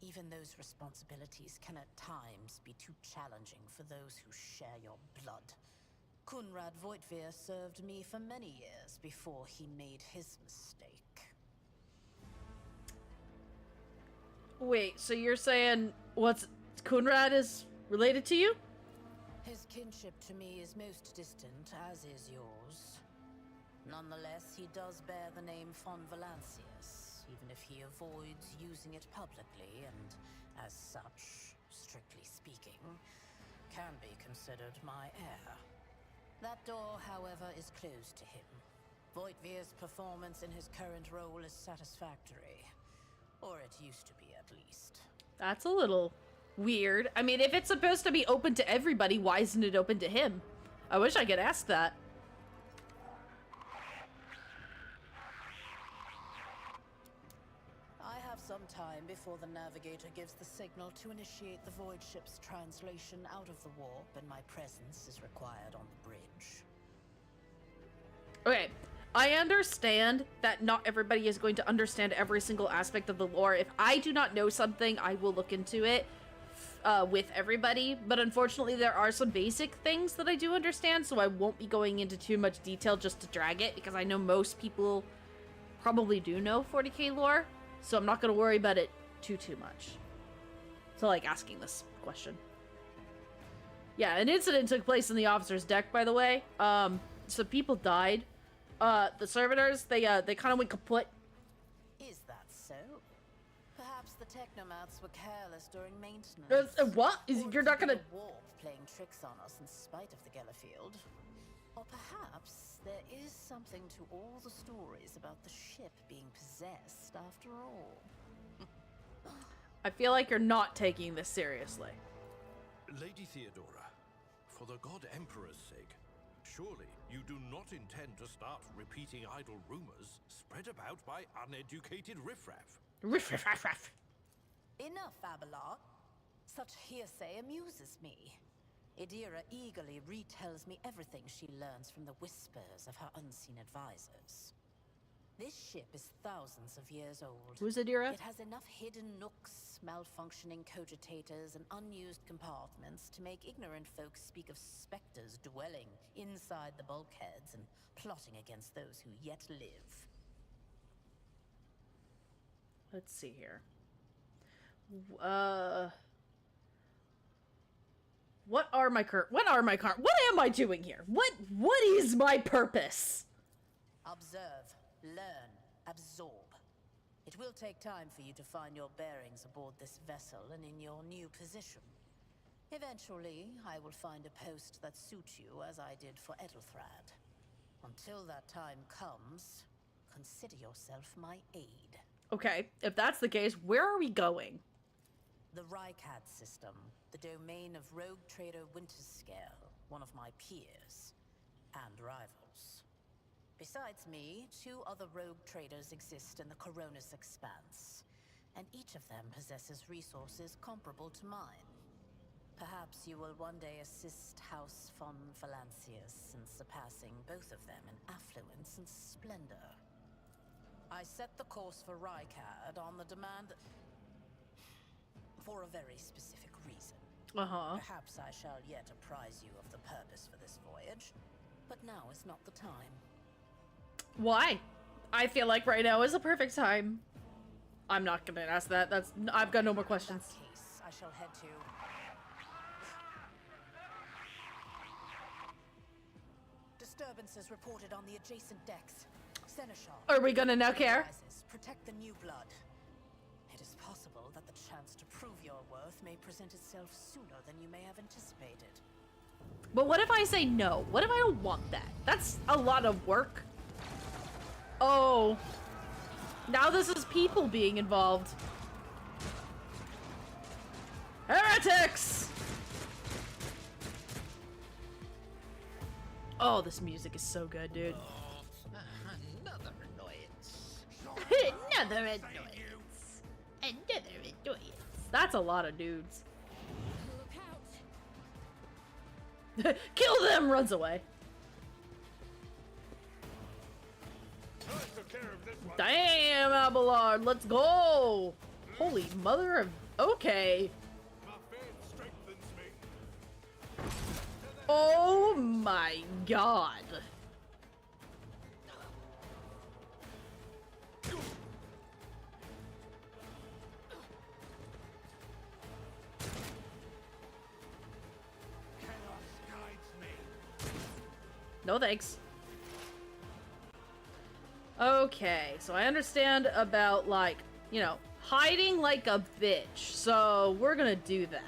even those responsibilities can at times be too challenging for those who share your blood. Kunrad Voitvir served me for many years before he made his mistake. Wait, so you're saying Kunrad is related to you? His kinship to me is most distant, as is yours. Nonetheless, he does bear the name von Valancius, even if he avoids using it publicly, and as such, strictly speaking, can be considered my heir. That door, however, is closed to him. Voitvir's performance in his current role is satisfactory. Or it used to be, at least. That's a little weird. I mean, if it's supposed to be open to everybody, why isn't it open to him? I wish I could ask that. I have some time before the navigator gives the signal to initiate the void ship's translation out of the warp, and my presence is required on the bridge. Okay, I understand that not everybody is going to understand every single aspect of the lore. If I do not know something, I will look into it with everybody. But unfortunately, there are some basic things that I do understand, so I won't be going into too much detail just to drag it, because I know most people probably do know 40k lore, so I'm not going to worry about it too much. So, like, asking this question. Yeah, an incident took place in the officer's deck, by the way. So people died. The servitors, they kind of went kaput. Is that so? Perhaps the technomats were careless during maintenance. What? You're not gonna... The warp playing tricks on us in spite of the Gellerfield. Or perhaps there is something to all the stories about the ship being possessed after all. I feel like you're not taking this seriously. Lady Theodora, for the God Emperor's sake, surely you do not intend to start repeating idle rumors spread about by uneducated riffraff. Riff. Enough, Abelard. Such hearsay amuses me. Idira eagerly retells me everything she learns from the whispers of her unseen advisors. This ship is thousands of years old. Who's Idira? It has enough hidden nooks, malfunctioning cogitators, and unused compartments to make ignorant folks speak of specters dwelling inside the bulkheads and plotting against those who yet live. Let's see here. What am I doing here? What is my purpose? Observe, learn, absorb. It will take time for you to find your bearings aboard this vessel and in your new position. Eventually, I will find a post that suits you as I did for Edelthrad. Until that time comes, consider yourself my aid. Okay, if that's the case, where are we going? The Rykad system, the domain of rogue trader Winterscale, one of my peers, and rivals. Besides me, 2 other rogue traders exist in the Coronis Expanse, and each of them possesses resources comparable to mine. Perhaps you will one day assist House von Valancius in surpassing both of them in affluence and splendor. I set the course for Rykad on the demand for a very specific reason. Perhaps I shall yet apprise you of the purpose for this voyage, but now is not the time. Why? I feel like right now is the perfect time. I'm not gonna ask that. I've got no more questions. In that case, I shall head to... Disturbances reported on the adjacent decks. Seneschal. Are we gonna now care? Protect the new blood. It is possible that the chance to prove your worth may present itself sooner than you may have anticipated. But what if I say no? What if I don't want that? That's a lot of work. Oh. Now this is people being involved. Heretics! Oh, this music is so good, dude. Another annoyance. Another annoyance. Another annoyance. That's a lot of dudes. Look out! Kill them! Runs away. Time to care of this one. Damn, Abelard, let's go! Holy mother of... Okay. My faith strengthens me. Oh my god. Chaos guides me. No thanks. Okay, so I understand about, like, you know, hiding like a bitch. So we're gonna do that.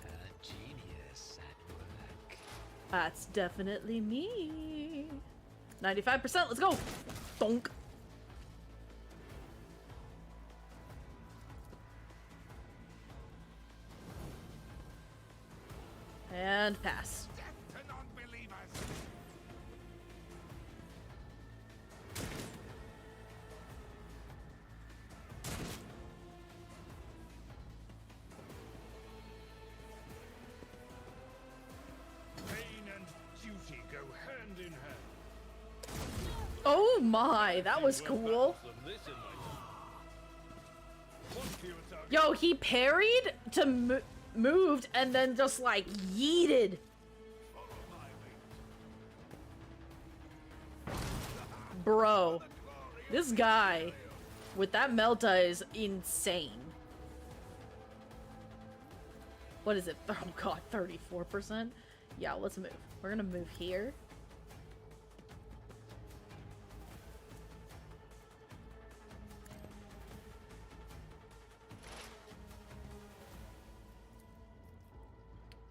A genius at work. That's definitely me. 95%, let's go! Donk. And pass. Death to non-believers. Pain and duty go hand in hand. Oh my, that was cool. Yo, he parried to moved and then just like yeeted. Bro, this guy with that Melta is insane. What is it? Oh god, 34%? Yeah, let's move. We're gonna move here.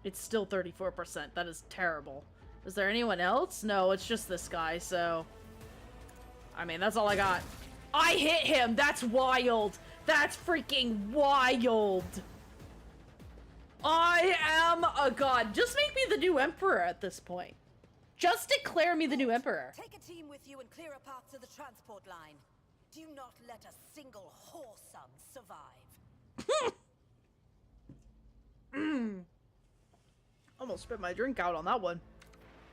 It's still 34%. That is terrible. Is there anyone else? No, it's just this guy, so... I mean, that's all I got. I hit him! That's wild! That's freaking wild! I am a god. Just make me the new emperor at this point. Just declare me the new emperor. Take a team with you and clear a path to the transport line. Do not let a single whoreson survive. Almost spit my drink out on that one.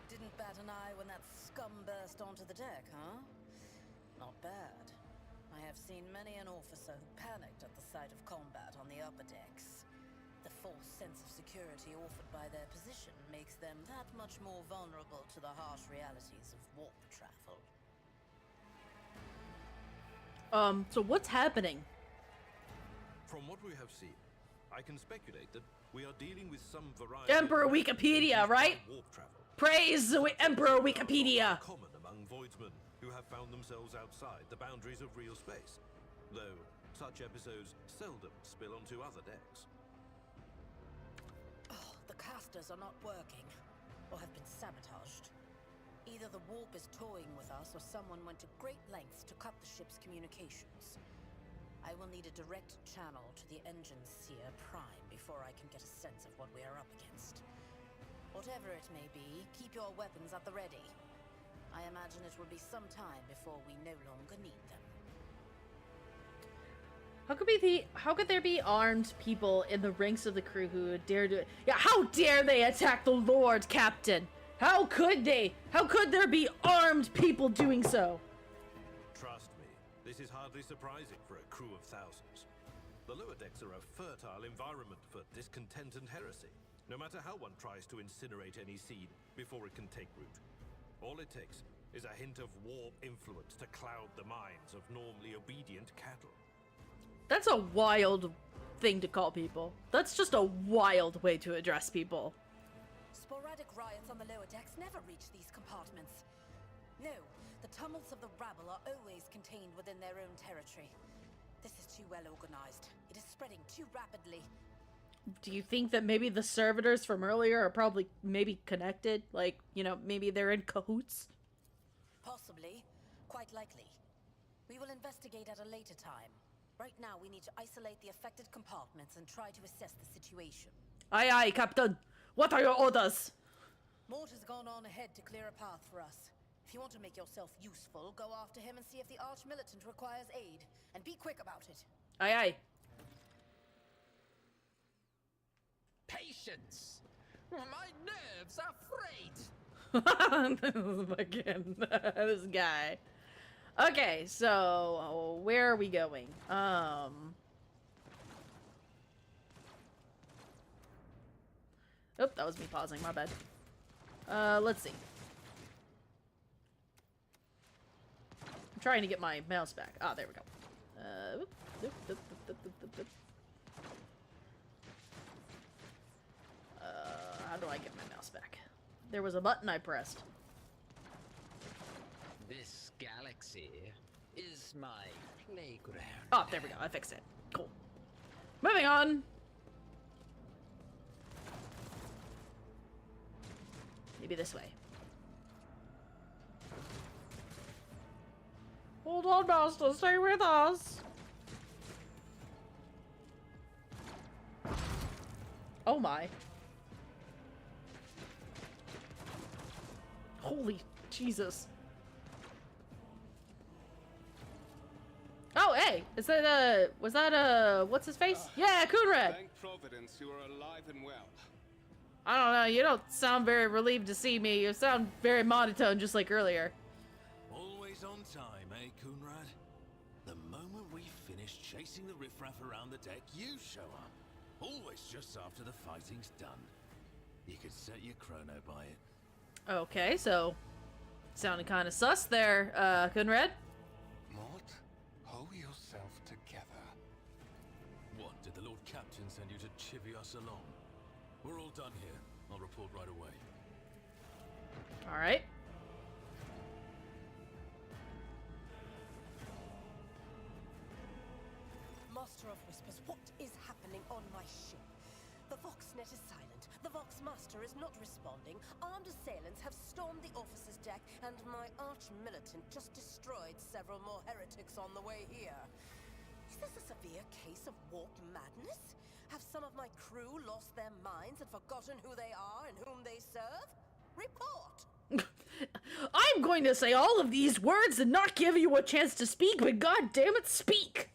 Didn't bat an eye when that scum burst onto the deck, huh? Not bad. I have seen many an officer who panicked at the sight of combat on the upper decks. The false sense of security offered by their position makes them that much more vulnerable to the harsh realities of warp travel. So what's happening? From what we have seen, I can speculate that we are dealing with some variety Emperor of Wikipedia, right? warp travel. Praise Emperor Wikipedia! Common among voidsmen who have found themselves outside the boundaries of real space, though such episodes seldom spill onto other decks. Oh, the casters are not working, or have been sabotaged. Either the warp is toying with us, or someone went to great lengths to cut the ship's communications. I will need a direct channel to the engine seer Prime before I can get a sense of what we are up against. Whatever it may be, keep your weapons at the ready. I imagine it will be some time before we no longer need them. How could there be armed people in the ranks of the crew who would dare to... Yeah, how dare they attack the Lord, Captain? How could they? How could there be armed people doing so? Trust me, this is hardly surprising for a crew of thousands. The lower decks are a fertile environment for discontent and heresy, no matter how one tries to incinerate any seed before it can take root. All it takes is a hint of warp influence to cloud the minds of normally obedient cattle. That's a wild thing to call people. That's just a wild way to address people. Sporadic riots on the lower decks never reach these compartments. No, the tumults of the rabble are always contained within their own territory. This is too well organized. It is spreading too rapidly. Do you think that maybe the servitors from earlier are probably maybe connected? Like, you know, maybe they're in cahoots? Possibly. Quite likely. We will investigate at a later time. Right now, we need to isolate the affected compartments and try to assess the situation. Aye, aye, Captain. What are your orders? Mort has gone on ahead to clear a path for us. If you want to make yourself useful, go after him and see if the Arch-Militant requires aid. And be quick about it. Aye, aye. Patience! My nerves are frayed! Fucking this guy. Okay, so where are we going? Oh, that was me pausing, my bad. Let's see. I'm trying to get my mouse back. Ah, there we go. How do I get my mouse back? There was a button I pressed. This galaxy is my playground. Oh, there we go. I fixed it. Cool. Moving on. Maybe this way. Hold on, Master. Stay with us. Oh my. Holy Jesus. Oh, hey! Is that, was that, what's his face? Yeah, Coonrad! Thank Providence you are alive and well. I don't know, you don't sound very relieved to see me. You sound very monotone, just like earlier. Always on time, eh, Coonrad? The moment we finish chasing the riffraff around the deck, you show up. Always just after the fighting's done. You could set your chrono by it. Okay, so... sounding kind of sus there, Coonrad. Mort, hold yourself together. What, did the Lord Captain send you to chivvy us along? We're all done here. I'll report right away. Alright. Master of Whispers, what is happening on my ship? The Voxnet is silent. The Vox Master is not responding. Armed assailants have stormed the officer's deck, and my arch-militant just destroyed several more heretics on the way here. Is this a severe case of warp madness? Have some of my crew lost their minds and forgotten who they are and whom they serve? Report! I'm going to say all of these words and not give you a chance to speak, but god damn it, speak!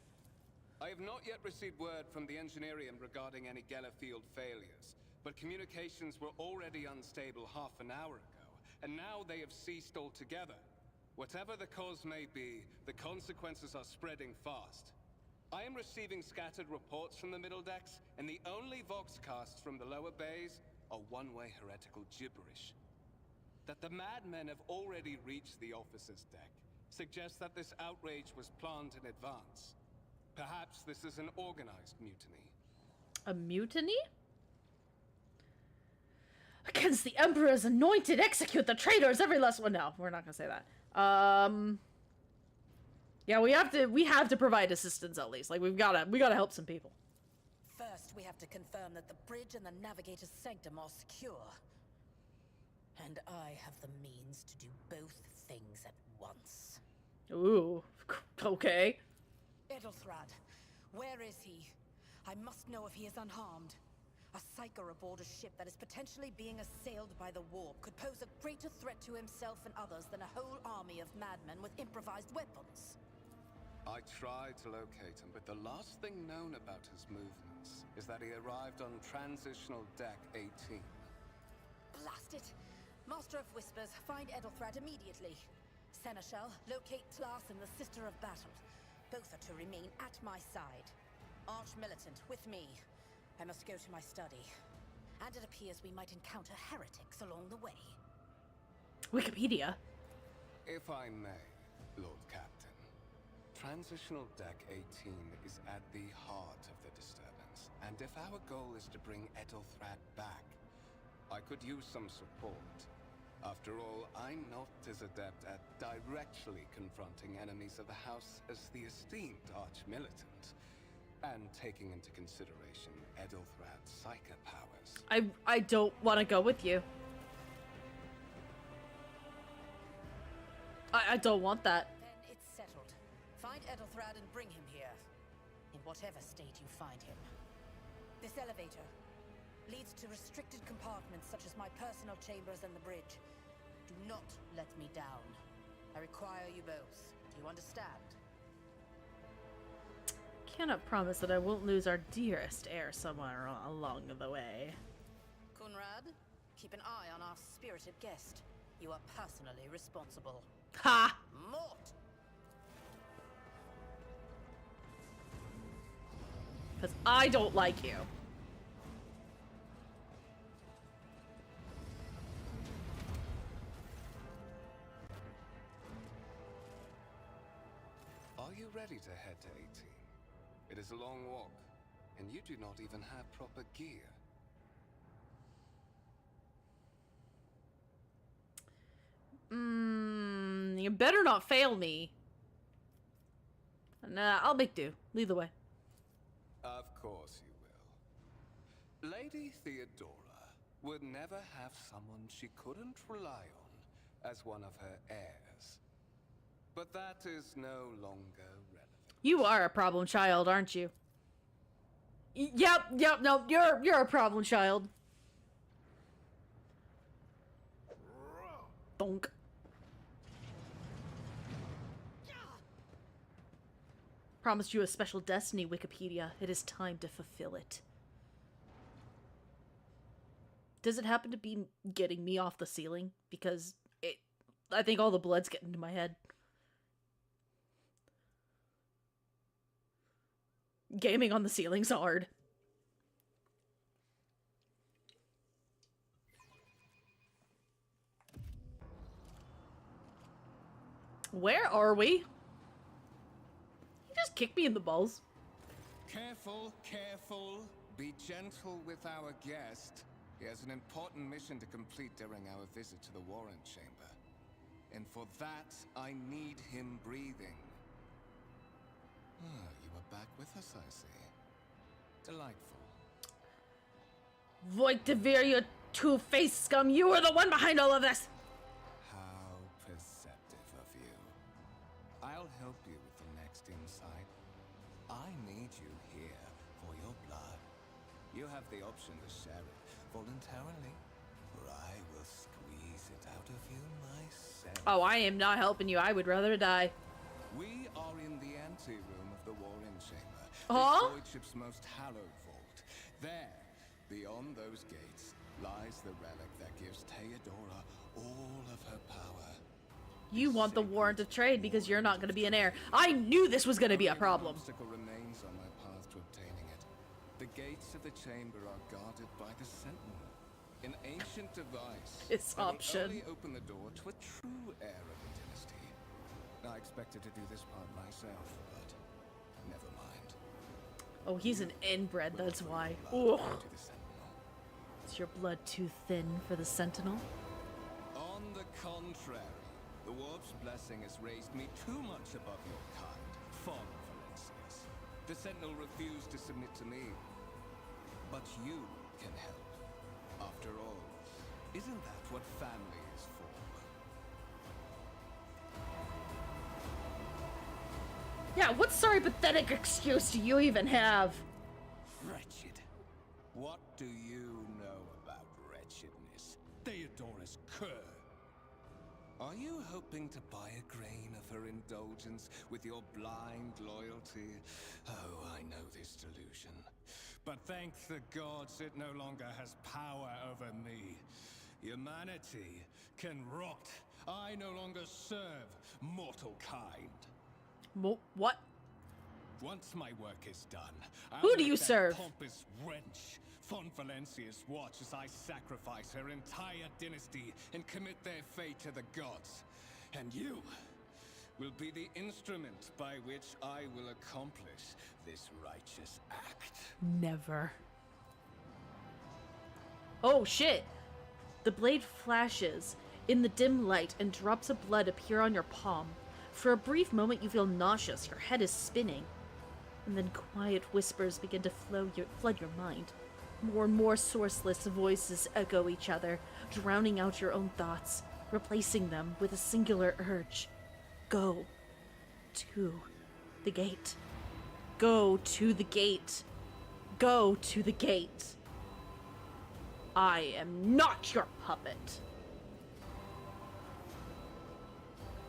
I have not yet received word from the Engineerium regarding any Gellerfield failures, but communications were already unstable half an hour ago, and now they have ceased altogether. Whatever the cause may be, the consequences are spreading fast. I am receiving scattered reports from the middle decks, and the only voxcasts from the lower bays are one-way heretical gibberish. That the madmen have already reached the officer's deck suggests that this outrage was planned in advance. Perhaps this is an organized mutiny. A mutiny? Against the Emperor's anointed, execute the traitors, every last one. No, we're not gonna say that. Yeah, we have to provide assistance at least. Like, we gotta help some people. First, we have to confirm that the bridge and the navigator's sanctum are secure. And I have the means to do both things at once. Ooh, okay. Edelthrad, where is he? I must know if he is unharmed. A psyker aboard a ship that is potentially being assailed by the warp could pose a greater threat to himself and others than a whole army of madmen with improvised weapons. I tried to locate him, but the last thing known about his movements is that he arrived on transitional deck 18. Blast it! Master of Whispers, find Edelthrad immediately. Seneschal, locate Tlas and the Sister of Battle. Both are to remain at my side. Arch-militant, with me. I must go to my study. And it appears we might encounter heretics along the way. Wikipedia. If I may, Lord Captain. Transitional Deck 18 is at the heart of the disturbance, and if our goal is to bring Edelthrad back, I could use some support. After all, I'm not as adept at directly confronting enemies of the House as the esteemed Arch-Militant, and taking into consideration Edelthrad's psychic powers. I don't want to go with you. I don't want that. Then it's settled. Find Edelthrad and bring him here. In whatever state you find him. This elevator leads to restricted compartments such as my personal chambers and the bridge. Do not let me down. I require you both. Do you understand? Cannot promise that I won't lose our dearest heir somewhere along the way. Conrad, keep an eye on our spirited guest. You are personally responsible. Ha! Mort! Because I don't like you. Are you ready to head to 18? It is a long walk, and you do not even have proper gear. You better not fail me. Nah, I'll make do. Lead the way. Of course you will. Lady Theodora would never have someone she couldn't rely on as one of her heirs. But that is no longer relevant. You are a problem child, aren't you? Yep, no, you're a problem child. Donk. Promised you a special destiny, Wikipedia. It is time to fulfill it. Does it happen to be getting me off the ceiling? Because I think all the blood's getting to my head. Gaming on the ceiling's hard. Where are we? You just kicked me in the balls. Careful, careful. Be gentle with our guest. He has an important mission to complete during our visit to the Warrant Chamber. And for that, I need him breathing. Ah, you are back with us, I see. Delightful. Void Devere, you two-faced scum, you were the one behind all of this! How perceptive of you. I'll help you with the next insight. I need you here for your blood. You have the option to share it voluntarily, or I will squeeze it out of you myself. Oh, I am not helping you. I would rather die. We are in the anteroom of the Warrant Chamber. Huh? This void ship's most hallowed vault. There, beyond those gates, lies the relic that gives Theodora all of her power. You want the warrant of trade because you're not going to be an heir. I knew this was going to be a problem. An obstacle remains on my path to obtaining it. The gates of the chamber are guarded by the Sentinel, an ancient device This that will option. only open the door to a true heir of the dynasty. I expected to do this part myself, but never mind. Oh, he's an inbred, that's why. Blood Ugh. to the Sentinel. Is your blood too thin for the Sentinel? On the contrary, the Warp's blessing has raised me too much above your kind, Fon Valencius. The Sentinel refused to submit to me. But you can help. After all, isn't that what family is for? Yeah, what sorry pathetic excuse do you even have? Wretched. What do you know about wretchedness? Theodora's cur. Are you hoping to buy a grain of her indulgence with your blind loyalty? Oh, I know this delusion. But thank the gods it no longer has power over me. Humanity can rot. I no longer serve mortal kind. What? Once my work is done, I'll Who do let you that serve? Pompous wench, Fon Valencius, watch as I sacrifice her entire dynasty and commit their fate to the gods. And you will be the instrument by which I will accomplish this righteous act. Never. Oh shit! The blade flashes in the dim light and drops of blood appear on your palm. For a brief moment you feel nauseous, your head is spinning. And then quiet whispers begin to flood your mind. More and more sourceless voices echo each other, drowning out your own thoughts, replacing them with a singular urge. Go to the gate. Go to the gate. Go to the gate. I am not your puppet.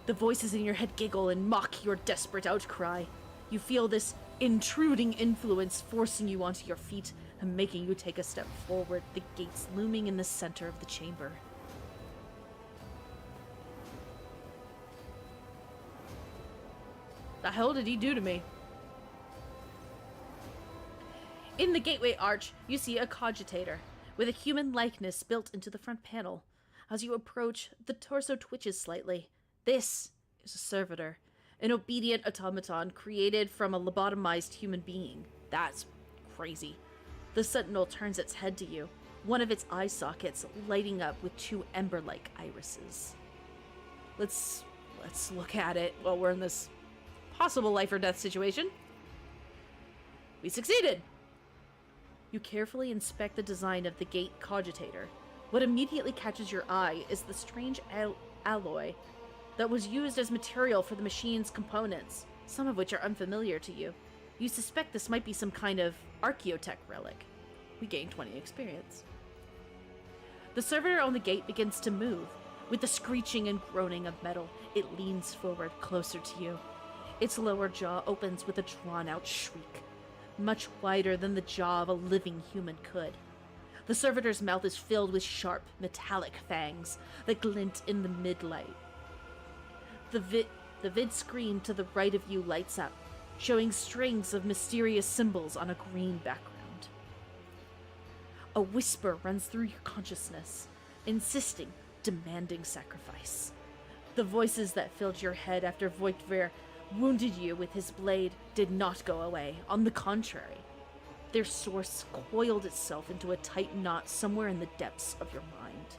The voices in your head giggle and mock your desperate outcry. You feel this intruding influence forcing you onto your feet and making you take a step forward, the gates looming in the center of the chamber. The hell did he do to me? In the gateway arch, you see a cogitator, with a human likeness built into the front panel. As you approach, the torso twitches slightly. This is a servitor, an obedient automaton created from a lobotomized human being. That's crazy. The sentinel turns its head to you, one of its eye sockets lighting up with two ember-like irises. Let's look at it while we're in this possible life or death situation. We succeeded! You carefully inspect the design of the gate cogitator. What immediately catches your eye is the strange alloy that was used as material for the machine's components, some of which are unfamiliar to you. You suspect this might be some kind of archaeotech relic. We gain 20 experience. The servitor on the gate begins to move. With the screeching and groaning of metal, it leans forward closer to you. Its lower jaw opens with a drawn-out shriek, much wider than the jaw of a living human could. The servitor's mouth is filled with sharp, metallic fangs that glint in the mid-light. The vid screen to the right of you lights up, showing strings of mysterious symbols on a green background. A whisper runs through your consciousness, insisting, demanding sacrifice. The voices that filled your head after Voigtver wounded you with his blade did not go away. On the contrary, their source coiled itself into a tight knot somewhere in the depths of your mind.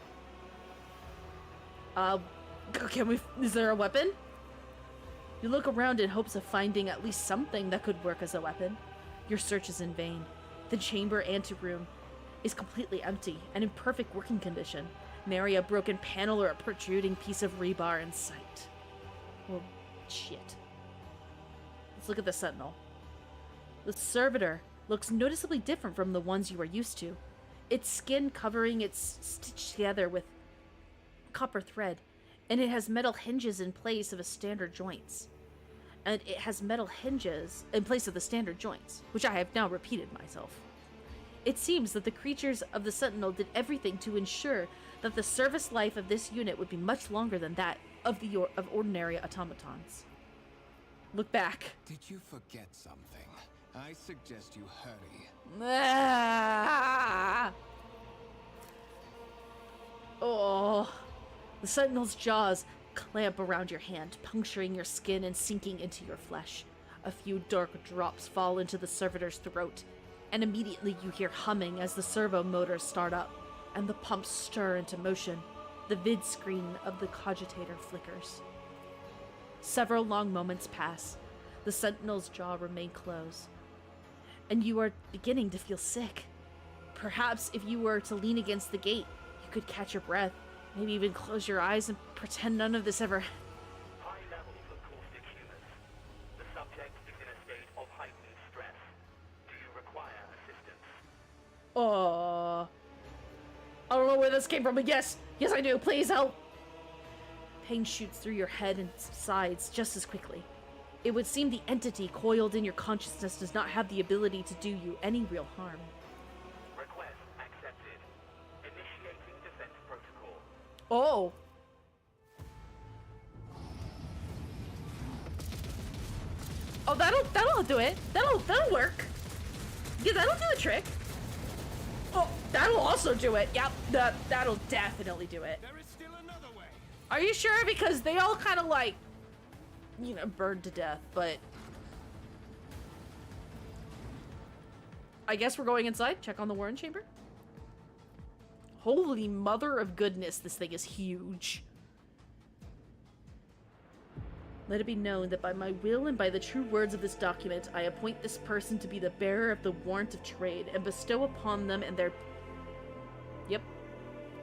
Is there a weapon? You look around in hopes of finding at least something that could work as a weapon. Your search is in vain. The chamber anteroom is completely empty and in perfect working condition. Nary a broken panel or a protruding piece of rebar in sight. Well, shit. Let's look at the sentinel. The servitor looks noticeably different from the ones you are used to. Its skin covering it's stitched together with copper thread, and it has metal hinges in place of a standard joints. And it has metal hinges in place of the standard joints, which I have now repeated myself. It seems that the creatures of the Sentinel did everything to ensure that the service life of this unit would be much longer than that of ordinary automatons. Look back. Did you forget something? I suggest you hurry. Ah! Oh. The Sentinel's jaws clamp around your hand, puncturing your skin and sinking into your flesh. A few dark drops fall into the servitor's throat, and immediately you hear humming as the servo motors start up, and the pumps stir into motion. The vid screen of the cogitator flickers. Several long moments pass. The Sentinel's jaw remains closed, and you are beginning to feel sick. Perhaps if you were to lean against the gate, you could catch your breath, maybe even close your eyes and pretend none of this ever... High levels of caustic humus. The subject is in a state of heightened stress. Do you require assistance? I don't know where this came from, but yes, I do. Please help. Pain shoots through your head and subsides just as quickly. It would seem the entity coiled in your consciousness does not have the ability to do you any real harm. Request accepted. Initiating defense protocol. Oh. Oh, that'll do it. That'll work. Yeah, that'll do the trick. Oh, that'll also do it. Yep, that'll definitely do it. There is still another way. Are you sure? Because they all kind of like, burned to death, but I guess we're going inside. Check on the Warren chamber. Holy mother of goodness, this thing is huge. Let it be known that by my will and by the true words of this document, I appoint this person to be the bearer of the warrant of trade and bestow upon them and their... Yep.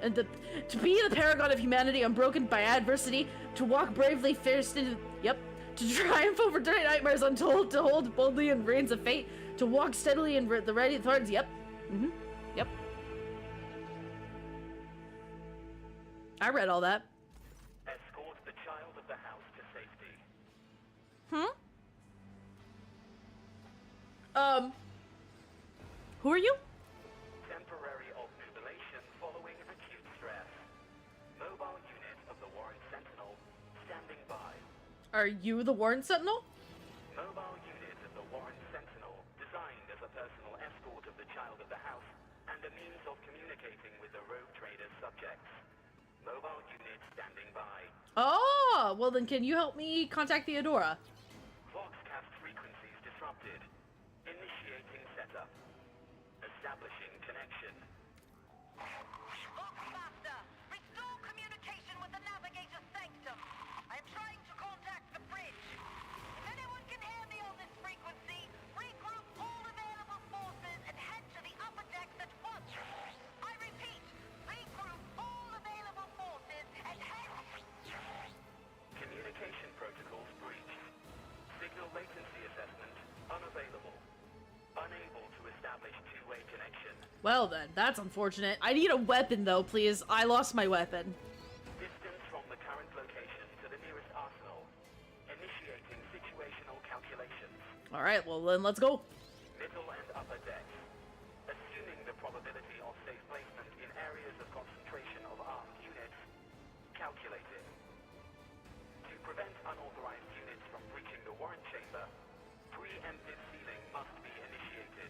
And to be the paragon of humanity unbroken by adversity, to walk bravely first into... Yep. To triumph over dirty nightmares untold, to hold boldly in reins of fate, to walk steadily in the ready thorns. Yep. Yep. I read all that. Escort the child of the house to safety. Who are you? Temporary obnubilation following acute stress. Mobile unit of the Warren Sentinel standing by. Are you the Warren Sentinel? Oh, well then can you help me contact Theodora? Voxcast frequencies disrupted. Initiating setup. Establishing connection. Master, restore communication with the navigator's sanctum. I am trying to contact the bridge. If anyone can hear me on this frequency, regroup all available forces and head to the upper decks at once. I repeat, regroup all available forces and head... Communication protocols breached. Signal latency assessment unavailable. Unable to establish two-way connection. Well then, that's unfortunate. I need a weapon though, please. I lost my weapon. Distance from the current location to the nearest arsenal. Initiating situational calculations. Alright, well then let's go. Middle and upper decks. Assuming the probability of safe placement in areas of concentration of armed units. Calculating. To prevent unauthorized units from breaching the warrant chamber, preemptive sealing must be initiated.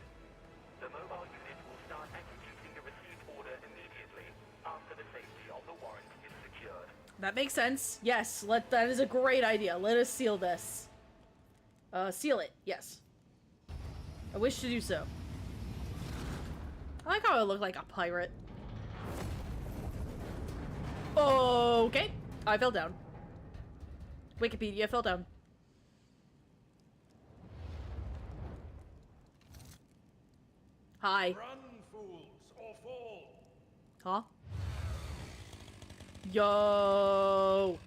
The mobile unit will start executing the received order immediately after the safety of the warrant is secured. That makes sense. Yes, that is a great idea. Let us seal this. Seal it. Yes. I wish to do so. I like how I look like a pirate. Okay. I fell down. Wikipedia fell down. Hi. Run, fools, or fall. Huh? Yo.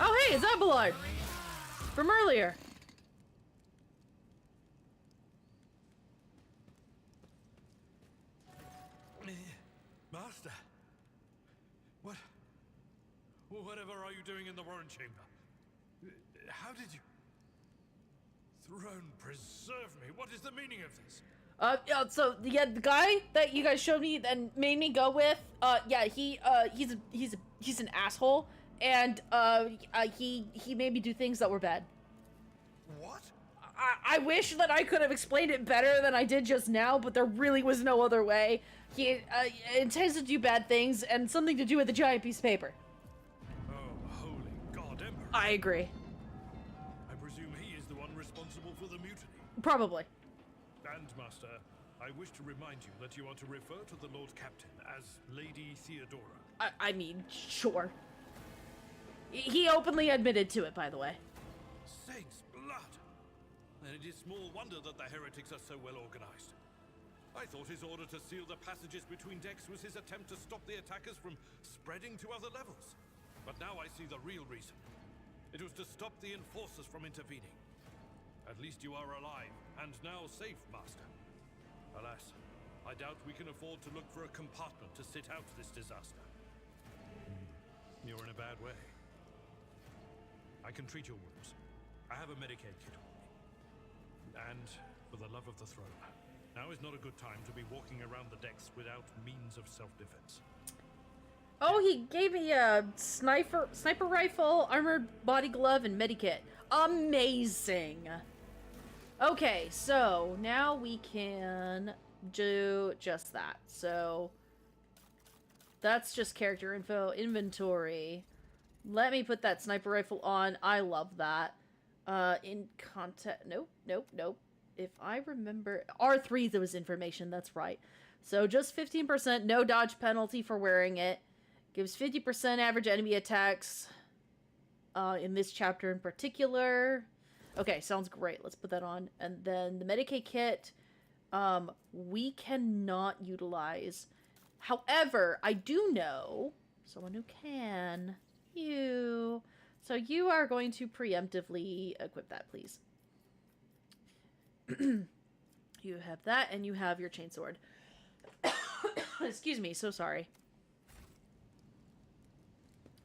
Oh, hey, it's Abelard. From earlier. Master. Whatever are you doing in the warrant chamber? How did you... Throne preserve me. What is the meaning of this? Yeah, so the guy that you guys showed me and made me go with, yeah, he's an asshole, and he made me do things that were bad. What? I wish that I could have explained it better than I did just now, but there really was no other way. He intends to do bad things and something to do with a giant piece of paper. Oh, holy God, Emperor. I agree. I presume he is the one responsible for the mutiny. Probably. And, Master, I wish to remind you that you are to refer to the Lord Captain as Lady Theodora. I mean, sure. He openly admitted to it, by the way. Saints' blood! And it is small wonder that the heretics are so well organized. I thought his order to seal the passages between decks was his attempt to stop the attackers from spreading to other levels. But now I see the real reason. It was to stop the enforcers from intervening. At least you are alive, and now safe, Master. Alas, I doubt we can afford to look for a compartment to sit out this disaster. You're in a bad way. I can treat your wounds. I have a Medicaid kit on me. And, for the love of the throne, now is not a good time to be walking around the decks without means of self-defense. Oh, he gave me a sniper rifle, armored body glove, and medikit. Amazing! Okay, so now we can do just that. So that's just character info, inventory. Let me put that sniper rifle on. I love that. In content, nope. If I remember, R3 there was information, that's right. So just 15%, no dodge penalty for wearing it. Gives 50% average enemy attacks. In this chapter in particular. Okay, sounds great. Let's put that on. And then the Medicaid kit, we cannot utilize. However, I do know someone who can. You. So you are going to preemptively equip that, please. You have that, and you have your chainsword. Excuse me, so sorry.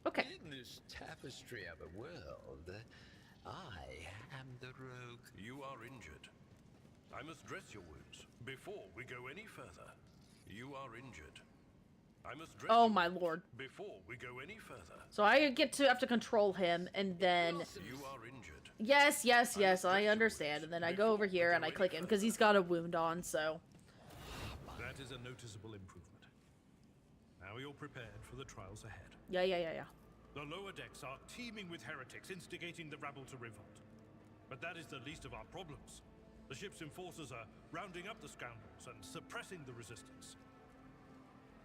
Okay. In this tapestry of a world, I am the rogue. You are injured. I must dress your wounds before we go any further. You are injured. I must dress Oh my lord. before we go any further. So I have to control him, and then... You are injured. Yes, I understand. And then I go over here and I click him, because he's got a wound on, so... That is a noticeable improvement. Now you're prepared for the trials ahead. Yeah. The lower decks are teeming with heretics, instigating the rabble to revolt. But that is the least of our problems. The ship's enforcers are rounding up the scoundrels and suppressing the resistance.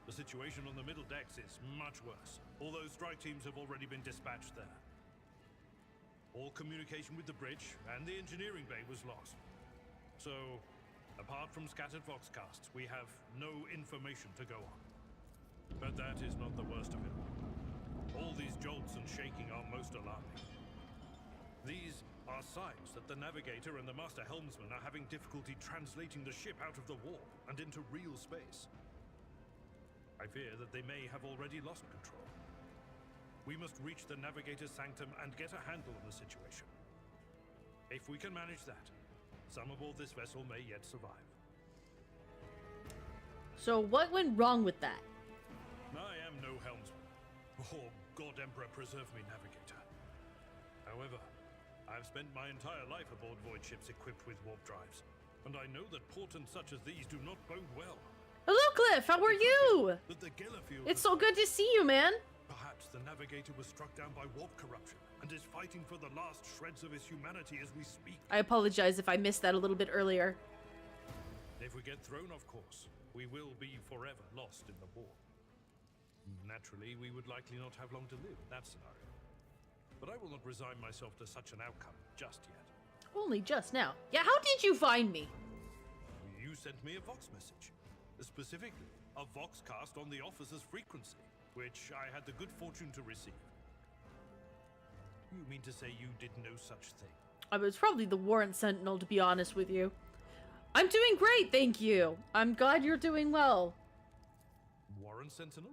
The situation on the middle decks is much worse, although strike teams have already been dispatched there. All communication with the bridge and the engineering bay was lost. So, apart from scattered voxcasts, we have no information to go on. But that is not the worst of it all. All these jolts and shaking are most alarming. These are signs that the navigator and the master helmsman are having difficulty translating the ship out of the warp and into real space. I fear that they may have already lost control. We must reach the navigator's sanctum and get a handle on the situation. If we can manage that, some aboard this vessel may yet survive. So what went wrong with that? I am no helmsman. Oh, God Emperor preserve me, navigator. However, I've spent my entire life aboard void ships equipped with warp drives, and I know that portents such as these do not bode well. Hello, Cliff. How are you? That the Gellerfield It's so good to see you, man. Perhaps the navigator was struck down by warp corruption and is fighting for the last shreds of his humanity as we speak. I apologize if I missed that a little bit earlier. If we get thrown off course, we will be forever lost in the warp. Naturally, we would likely not have long to live in that scenario. But I will not resign myself to such an outcome just yet. Only just now. Yeah, how did you find me? You sent me a Vox message. Specifically, a Voxcast on the officer's frequency, which I had the good fortune to receive. You mean to say you did no such thing? I was probably the Warrant Sentinel, to be honest with you. I'm doing great, thank you. I'm glad you're doing well. Warren Sentinel?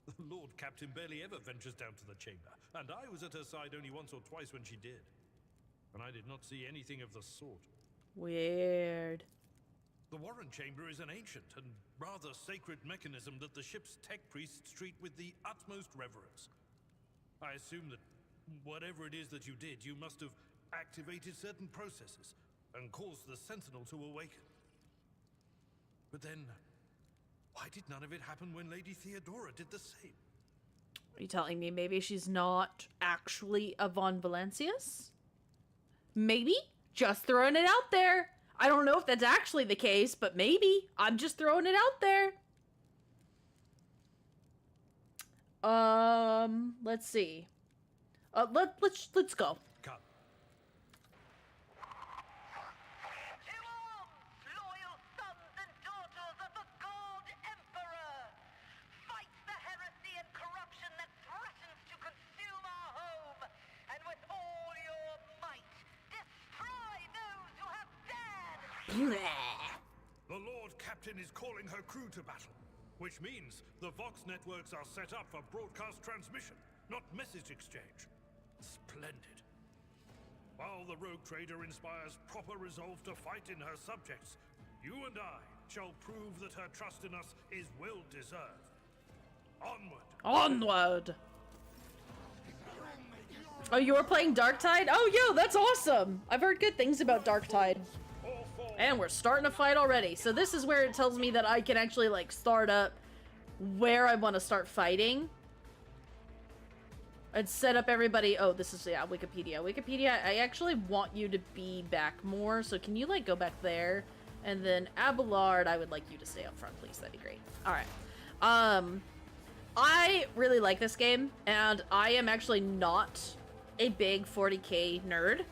The Lord Captain barely ever ventures down to the chamber, and I was at her side only once or twice when she did. And I did not see anything of the sort. Weird. The Warren Chamber is an ancient and rather sacred mechanism that the ship's tech priests treat with the utmost reverence. I assume that whatever it is that you did, you must have activated certain processes and caused the Sentinel to awaken. But then, why did none of it happen when Lady Theodora did the same? Are you telling me maybe she's not actually a Von Valancius? Maybe? Just throwing it out there. I don't know if that's actually the case, but maybe. I'm just throwing it out there. Let's see. Let's go. Come. To arms, loyal sons and daughters of the God Emperor! Fight the heresy and corruption that threatens to consume our home, and with all your might, destroy those who have dared! The Lord Captain is calling her crew to battle, which means the Vox networks are set up for broadcast transmission, not message exchange. Splendid. While the rogue trader inspires proper resolve to fight in her subjects, you and I shall prove that her trust in us is well deserved. Onward! Onward! Oh, you were playing Darktide? Oh, yo, that's awesome! I've heard good things about Darktide. And we're starting a fight already. So this is where it tells me that I can actually, like, start up where I want to start fighting. And set up everybody. Oh, this is, yeah, Wikipedia. Wikipedia, I actually want you to be back more. So can you, like, go back there? And then Abelard, I would like you to stay up front, please. That'd be great. All right. I really like this game. And I am actually not a big 40k nerd.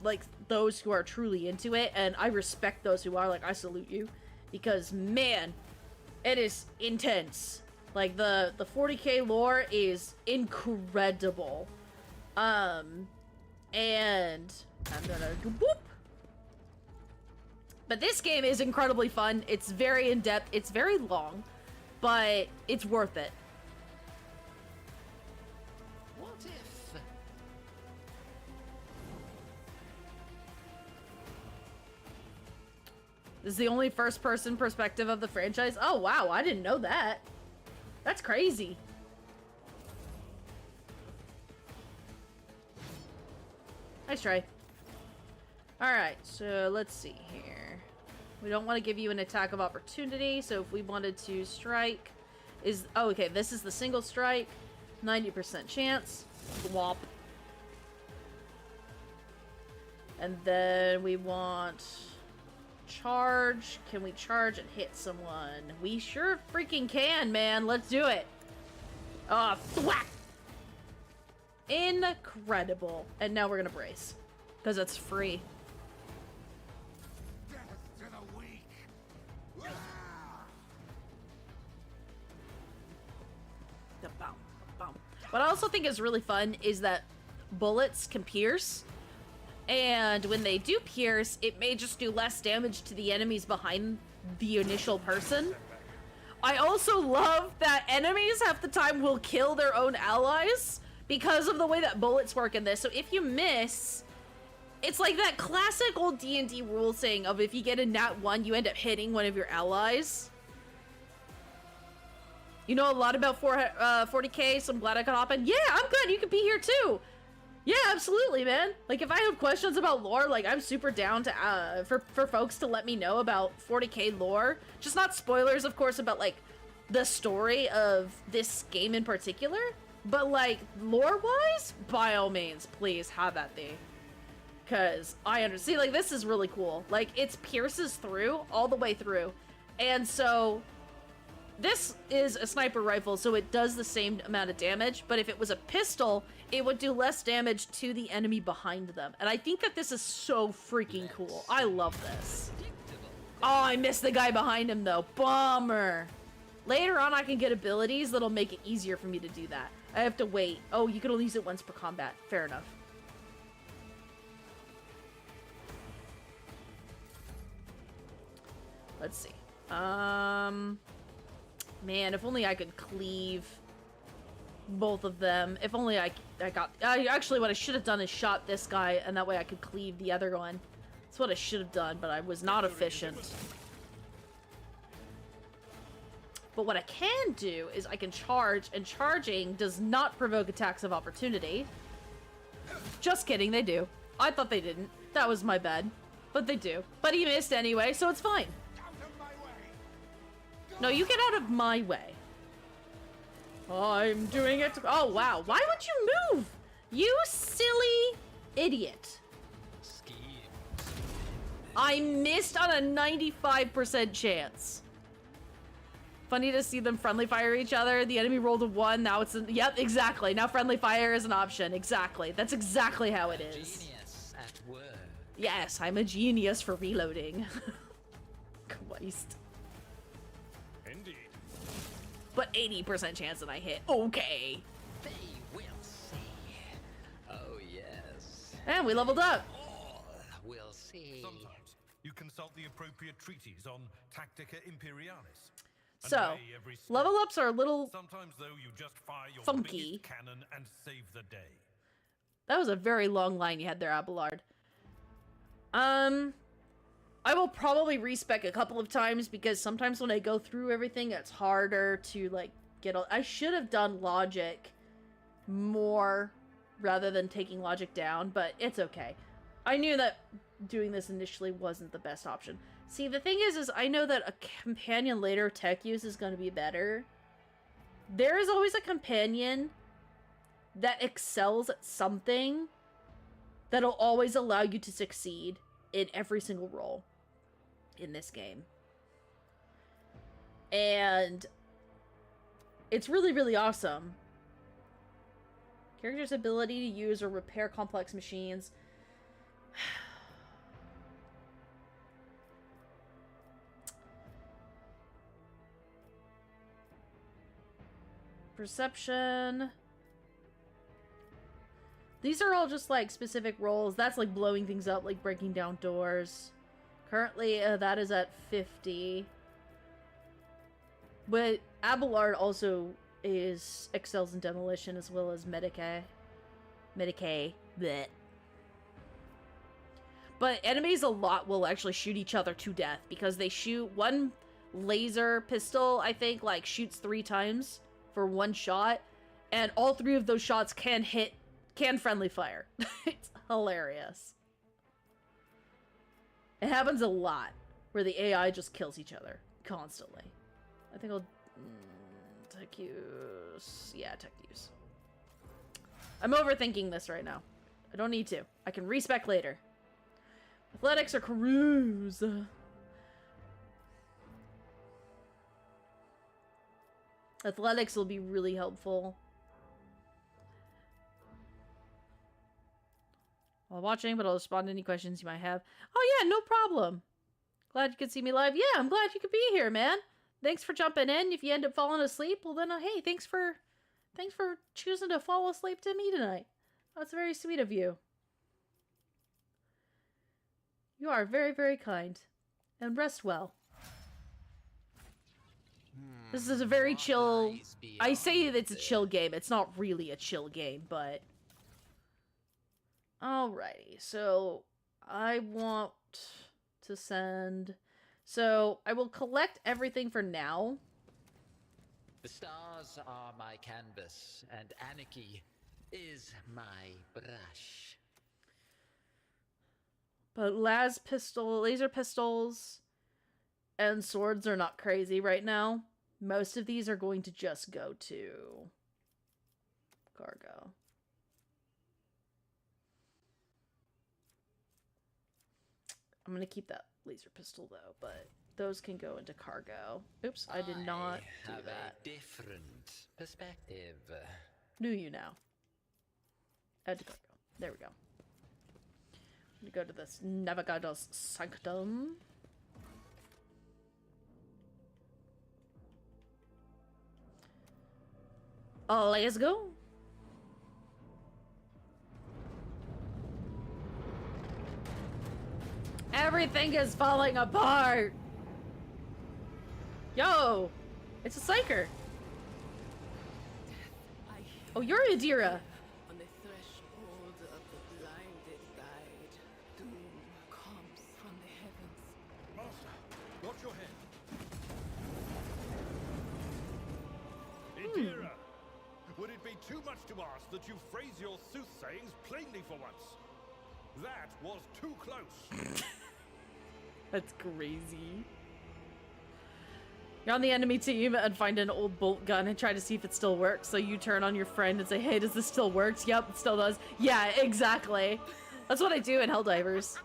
Like those who are truly into it, and I respect those who are. Like, I salute you, because man, it is intense. Like, the 40k lore is incredible. And I'm gonna go boop. But this game is incredibly fun. It's very in-depth. It's very long, but it's worth it. What if... This is the only first-person perspective of the franchise. Oh, wow, I didn't know that. That's crazy. Nice try. Alright, so let's see here. We don't want to give you an attack of opportunity, so if we wanted to strike is... Oh, okay, this is the single strike. 90% chance. Womp. And then we want... Charge. Can we charge and hit someone? We sure freaking can, man. Let's do it. Thwack! Incredible. And now we're gonna brace. Because it's free. What I also think is really fun is that bullets can pierce, and when they do pierce, it may just do less damage to the enemies behind the initial person. I also love that enemies half the time will kill their own allies because of the way that bullets work in this. So if you miss, it's like that classic old D&D rule saying of if you get a nat 1, you end up hitting one of your allies. You know a lot about 40k, so I'm glad I could hop in. Yeah, I'm good. You can be here too. Yeah, absolutely, man. Like, if I have questions about lore, like, I'm super down to, for folks to let me know about 40k lore. Just not spoilers, of course, about, like, the story of this game in particular. But, like, lore-wise, by all means, please have at thee. Because I understand. See, like, this is really cool. Like, it pierces through, all the way through. And so... This is a sniper rifle, so it does the same amount of damage, but if it was a pistol, it would do less damage to the enemy behind them. And I think that this is so freaking cool. I love this. Oh, I missed the guy behind him, though. Bummer. Later on, I can get abilities that'll make it easier for me to do that. I have to wait. Oh, you can only use it once per combat. Fair enough. Let's see. Man, if only I could cleave both of them. If only I got... actually, what I should have done is shot this guy, and that way I could cleave the other one. That's what I should have done, but I was not efficient. But what I can do is I can charge, and charging does not provoke attacks of opportunity. Just kidding, they do. I thought they didn't. That was my bad. But they do. But he missed anyway, so it's fine. No, you get out of my way. I'm doing it. Oh, wow. Why would you move? You silly idiot. I missed on a 95% chance. Funny to see them friendly fire each other. The enemy rolled a 1. Now it's a... Yep, exactly. Now friendly fire is an option. Exactly. That's exactly how it is. Genius at work. Yes, I'm a genius for reloading. Christ. But 80% chance that I hit. Okay. They will see. Oh, yes. And we leveled up. All will see. Sometimes you consult the appropriate treaties on Tactica Imperialis. So, level ups are a little Sometimes, though, you just fire your funky. biggest cannon and save the day. That was a very long line you had there, Abelard. I will probably respec a couple of times because sometimes when I go through everything, it's harder to, like, get all... I should have done logic more rather than taking logic down, but it's okay. I knew that doing this initially wasn't the best option. See, the thing is I know that a companion later tech use is going to be better. There is always a companion that excels at something that'll always allow you to succeed in every single role in this game. And it's really, really awesome. Character's ability to use or repair complex machines. Perception. These are all just like specific roles. That's like blowing things up, like breaking down doors. Currently, that is at 50. But Abelard also excels in demolition as well as Medicae. Bleh. But enemies a lot will actually shoot each other to death because they shoot one laser pistol, I think, like shoots 3 times for one shot, and all 3 of those shots can friendly fire. It's hilarious. It happens a lot. where the AI just kills each other constantly. I think I'll tech use. Yeah, tech use. I'm overthinking this right now. I don't need to. I can respec later. Athletics or cruise? Athletics will be really helpful. While watching, but I'll respond to any questions you might have. Oh yeah, no problem. Glad you could see me live. Yeah, I'm glad you could be here, man. Thanks for jumping in. If you end up falling asleep, well then, hey, thanks for choosing to fall asleep to me tonight. That's very sweet of you. You are very, very kind. And rest well. This is a very chill... I say that it's a chill game. It's not really a chill game, but... Alrighty, so I want to send... So I will collect everything for now. The stars are my canvas, and anarchy is my brush. But laser pistols, and swords are not crazy right now. Most of these are going to just go to cargo. I'm going to keep that laser pistol though, but those can go into cargo. Oops, I did not do that. A different perspective. Knew you now. Add to cargo. There we go. I'm gonna go to this Navigator's Sanctum. Let's go. Everything is falling apart. Yo, it's a psyker. Oh, you're Adira. On the threshold of the blinded guide, doom comes from the heavens. Master, watch your head. Adira, would it be too much to ask that you phrase your soothsayings plainly for once? That was too close. That's crazy. You're on the enemy team and find an old bolt gun and try to see if it still works. So you turn on your friend and say, hey, does this still work? Yep, it still does. Yeah, exactly. That's what I do in Helldivers.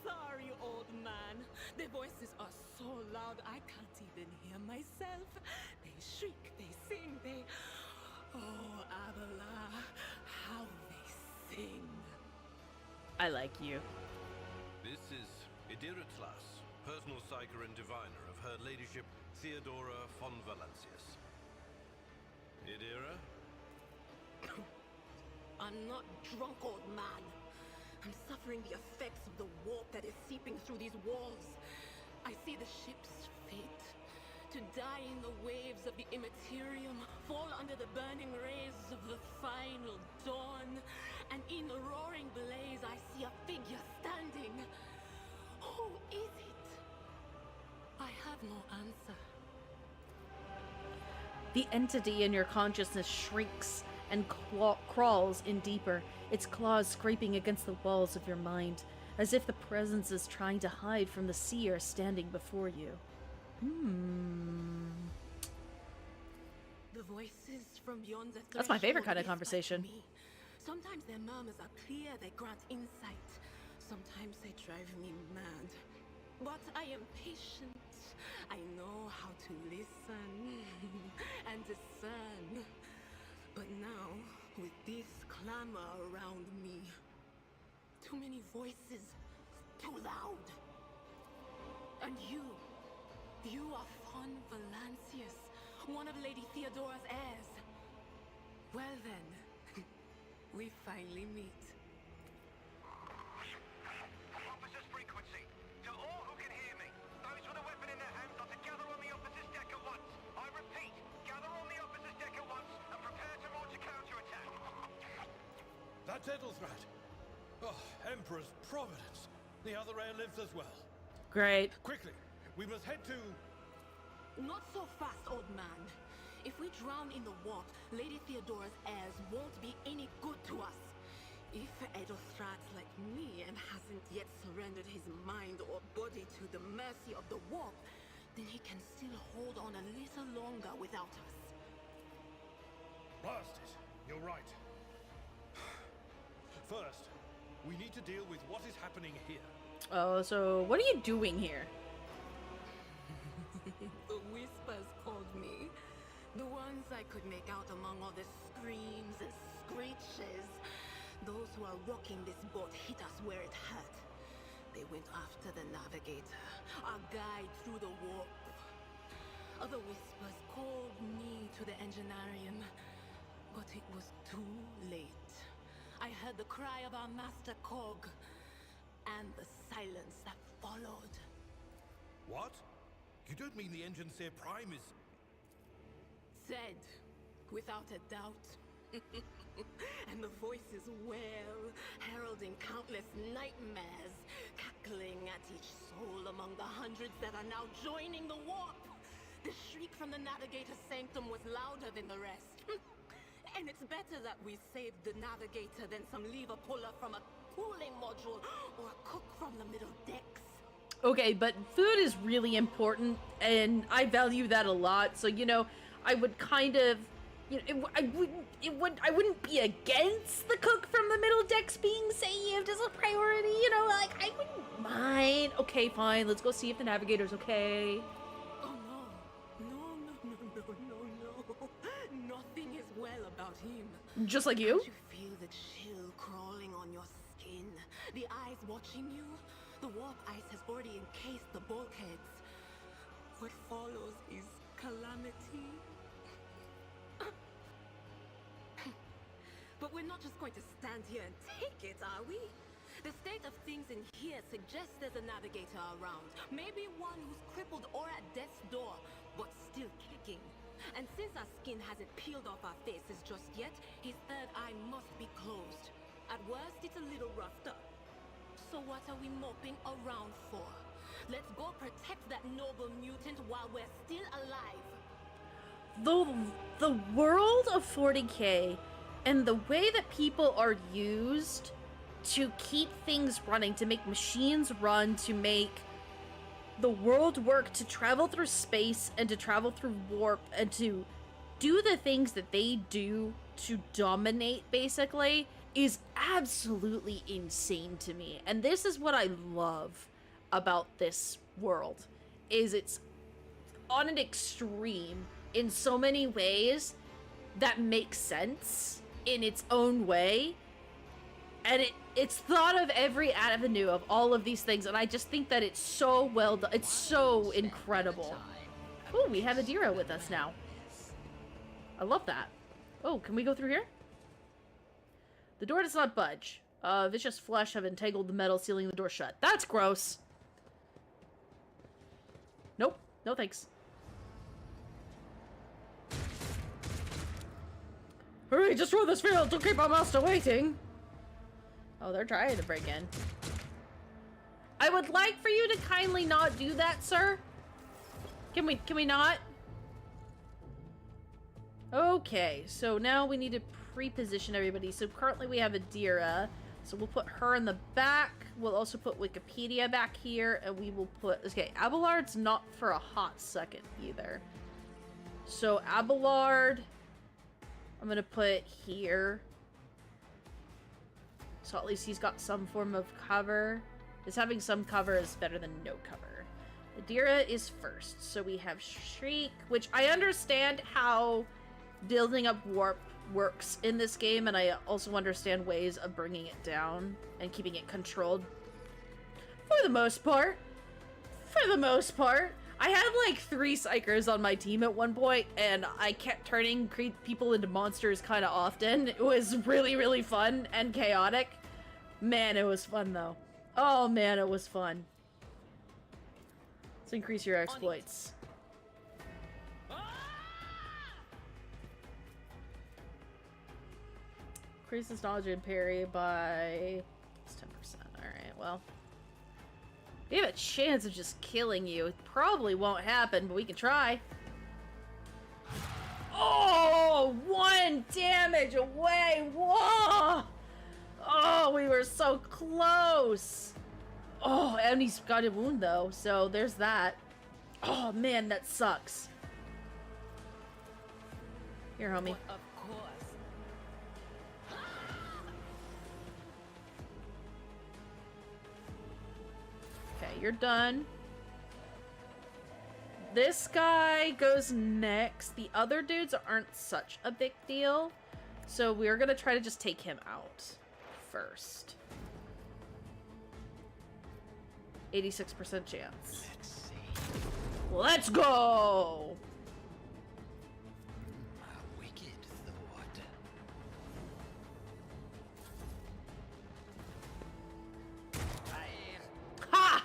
Sorry, old man. Their voices are so loud I can't even hear myself. They shriek, they sing, they... Oh, Abela, how they sing. I like you. This is Adira Tlas, personal psyker and diviner of Her Ladyship Theodora von Valancius. Adira? I'm not drunk, old man. I'm suffering the effects of the warp that is seeping through these walls. I see the ship's fate. To die in the waves of the immaterium, fall under the burning rays of the final dawn. And in the roaring blaze, I see a figure standing. Who is it? I have no answer. The entity in your consciousness shrinks and crawls in deeper, its claws scraping against the walls of your mind, as if the presence is trying to hide from the seer standing before you. The voices from beyond the That's my favorite kind of threshold conversation. whisper to me. Sometimes their murmurs are clear, they grant insight. Sometimes they drive me mad. But I am patient. I know how to listen and discern. But now, with this clamor around me, too many voices, too loud. And you are von Valancius, one of Lady Theodora's heirs. Well then, we finally meet. Officers frequency. To all who can hear me, those with a weapon in their hands are to gather on the officers' deck at once. I repeat, gather on the officers' deck at once and prepare to launch a counterattack. That's Edelthrat. Oh, Emperor's Providence. The other heir lives as well. Great. Quickly, we must head to... Not so fast, old man. If we drown in the warp, Lady Theodora's heirs won't be any good to us. If Edelstraat's like me and hasn't yet surrendered his mind or body to the mercy of the warp, then he can still hold on a little longer without us. Blast it! You're right. First, we need to deal with what is happening here. Oh, so what are you doing here? The whispers called me. The ones I could make out among all the screams and screeches. Those who are rocking this boat hit us where it hurt. They went after the navigator, our guide through the warp. Other whispers called me to the enginarium, but it was too late. I heard the cry of our master Cog, and the silence that followed. What? You don't mean the Engine Seer Prime is... Said, without a doubt. And the voices wail, heralding countless nightmares, cackling at each soul among the hundreds that are now joining the warp. The shriek from the navigator's sanctum was louder than the rest. And it's better that we saved the navigator than some lever puller from a cooling module or a cook from the middle decks. Okay, but food is really important, and I value that a lot. So, you know, I would kind of, you know, I wouldn't be against the cook from the middle decks being saved as a priority. You know, like I wouldn't mind. Okay, fine. Let's go see if the navigator's okay. Oh no, nothing is well about him. Just like you. Can't you feel the chill crawling on your skin? The eyes watching you. The warp ice has already encased the bulkheads. What follows is calamity. But we're not just going to stand here and take it, are we? The state of things in here suggests there's a navigator around. Maybe one who's crippled or at death's door, but still kicking. And since our skin hasn't peeled off our faces just yet, his third eye must be closed. At worst, it's a little roughed up. So what are we moping around for? Let's go protect that noble mutant while we're still alive. The world of 40K and the way that people are used to keep things running, to make machines run, to make the world work, to travel through space and to travel through warp and to do the things that they do to dominate, basically, is absolutely insane to me. And this is what I love about this world, is it's on an extreme in so many ways that makes sense in its own way, and it's thought of every avenue of all of these things, and I just think that it's so well done. It's so incredible. Oh, we have Adira with us now. I love that. Oh, can we go through here? The door does not budge. Vicious flesh have entangled the metal, sealing the door shut. That's gross. Nope. No thanks. Hurry, destroy this field! Don't keep our master waiting! Oh, they're trying to break in. I would like for you to kindly not do that, sir. Can we not? Okay, so now we need to pre-position everybody. So currently we have Adira. So we'll put her in the back. We'll also put Wikipedia back here. And we will put... Okay, Abelard's not for a hot second either. So Abelard... I'm gonna put here. So at least he's got some form of cover. Because having some cover is better than no cover. Adira is first. So we have Shriek, which I understand how building up warp works in this game, and I also understand ways of bringing it down and keeping it controlled. For the most part. For the most part. I had like 3 psychers on my team at one point, and I kept turning people into monsters kind of often. It was really, really fun and chaotic. Man, it was fun though. Oh man, it was fun. Let's increase your exploits. Increases knowledge and parry by 10%. Alright, well. We have a chance of just killing you. It probably won't happen, but we can try. Oh, 1 damage away. Whoa. Oh, we were so close. Oh, and he's got a wound though, so there's that. Oh man, that sucks. Here, homie. Of course. Okay, you're done. This guy goes next. The other dudes aren't such a big deal, so we're gonna try to just take him out first. 86% chance. Let's see. Let's go! A wicked thought. Ha!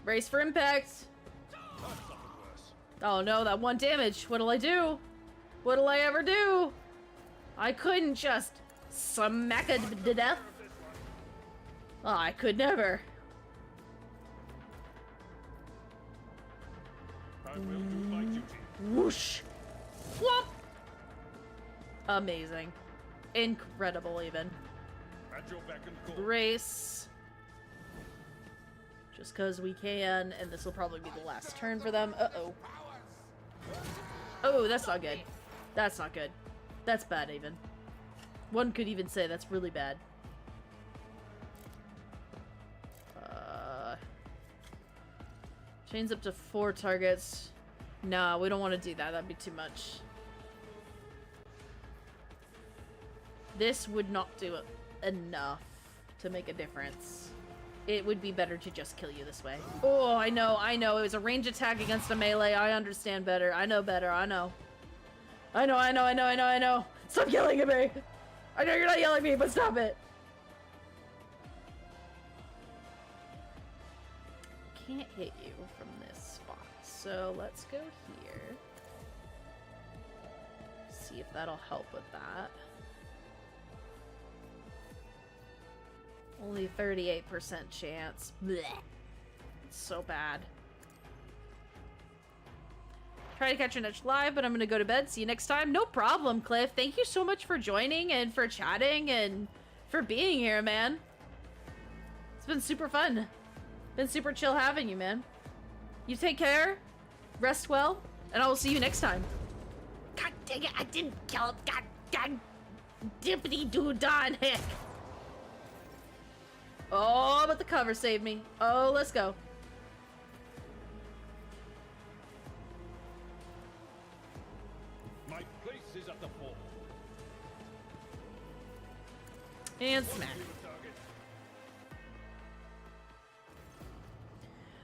Brace for impact. Oh no, that one damage. What'll I do? What'll I ever do? I couldn't just smack it to death. Oh, I could never. I will do my duty. Whoosh. Whoop. Amazing. Incredible, even. At your beck and call. Brace. Just because we can, and this will probably be the last turn for them. Uh-oh. Oh, that's not good. That's not good. That's bad, even. One could even say that's really bad. Chains up to 4 targets. Nah, we don't want to do that. That'd be too much. This would not do enough to make a difference. It would be better to just kill you this way. Oh, I know. It was a range attack against a melee. I understand better. I know better. I know. Stop yelling at me! I know you're not yelling at me, but stop it! Can't hit you from this spot. So let's go here. See if that'll help with that. Only 38% chance. Blech. It's so bad. Try to catch your next live, but I'm gonna go to bed. See you next time. No problem, Cliff. Thank you so much for joining and for chatting and for being here, man. It's been super fun. Been super chill having you, man. You take care, rest well, and I will see you next time. God dang it, I didn't kill him. God dang dippity doo don heck. Oh, but the cover saved me. Oh, let's go. My place is at the fort. And smack.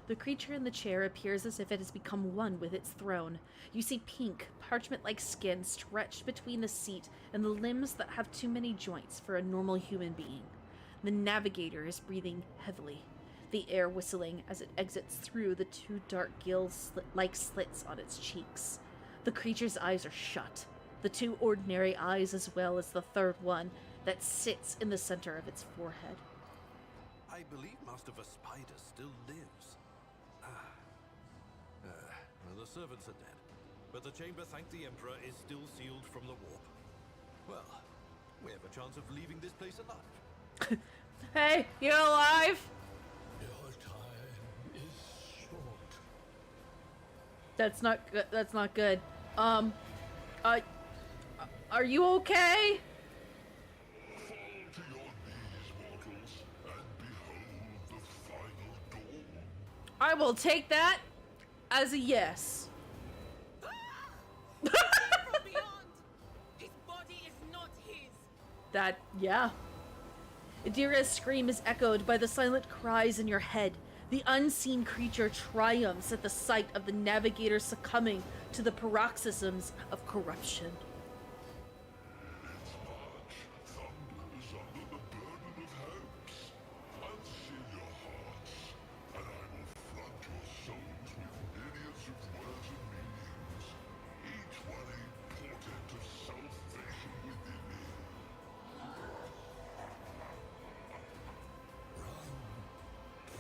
The creature in the chair appears as if it has become one with its throne. You see pink, parchment-like skin stretched between the seat and the limbs that have too many joints for a normal human being. The navigator is breathing heavily, the air whistling as it exits through the 2 dark gills like slits on its cheeks. The creature's eyes are shut, the 2 ordinary eyes as well as the 3rd one that sits in the center of its forehead. I believe Master Vespider still lives. Well, the servants are dead, but the chamber, thank the Emperor, is still sealed from the warp. Well, we have a chance of leaving this place alive. Hey, you alive? Your time is short. That's not good. That's not good. Are you okay? Fall to your knees, mortals, and behold the final dawn. I will take that as a yes. From beyond! His body is not his! That, yeah. Adira's scream is echoed by the silent cries in your head. The unseen creature triumphs at the sight of the navigator succumbing to the paroxysms of corruption. Its march thunders under the burden of hopes. I'll seal your hearts, and I will flood your souls with myriads of words and meanings, each one a portent of salvation within me. Run.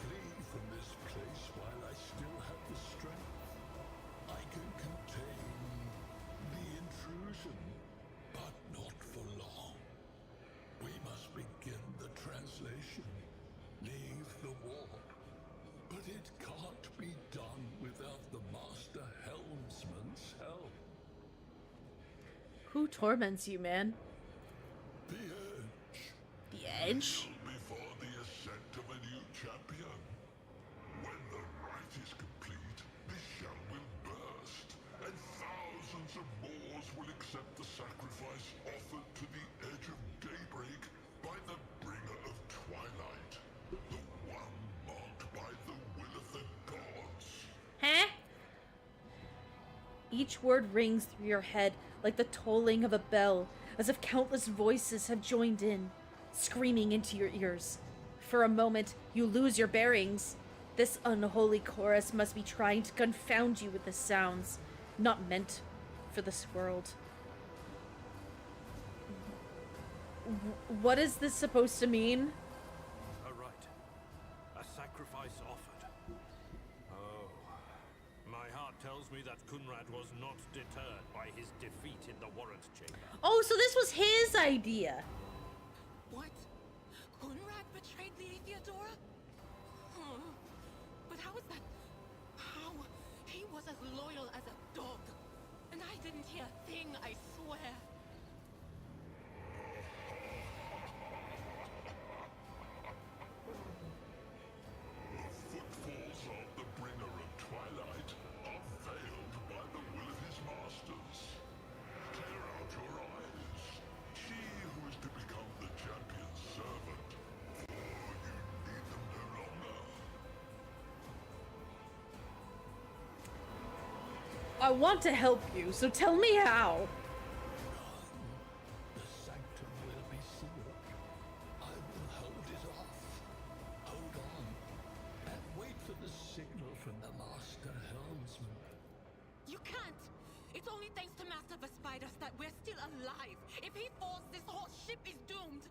Flee from this place while I still have the strength. I can contain the intrusion. Who torments you, man? The Edge. The Edge? Before the ascent of a new champion. When the rite is complete, this shell will burst, and thousands of Moors will accept the sacrifice offered to the Edge of Daybreak by the bringer of twilight, the one marked by the will of the gods. Huh? Each word rings through your head like the tolling of a bell, as if countless voices have joined in, screaming into your ears. For a moment, you lose your bearings. This unholy chorus must be trying to confound you with the sounds not meant for this world. What is this supposed to mean? A rite. A sacrifice offered. Oh. My heart tells me that Kunrad was not deterred by his defeat in the warrant chamber. Oh, so this was his idea. What? Kunrad betrayed Lady Theodora? But how is that? How? He was as loyal as a dog. And I didn't hear a thing, I swear. The footfalls of the bringer of twilight are veiled by the will of his masters. Tear out your eyes. She who is to become the champion's servant, for you need them no longer. I want to help you, so tell me how. The sanctum will be sealed. I will hold it off. Hold on, and wait for the signal from the master helmsman. You can't! It's only thanks to Master Vespidas that we're still alive. If he falls, this whole ship is doomed.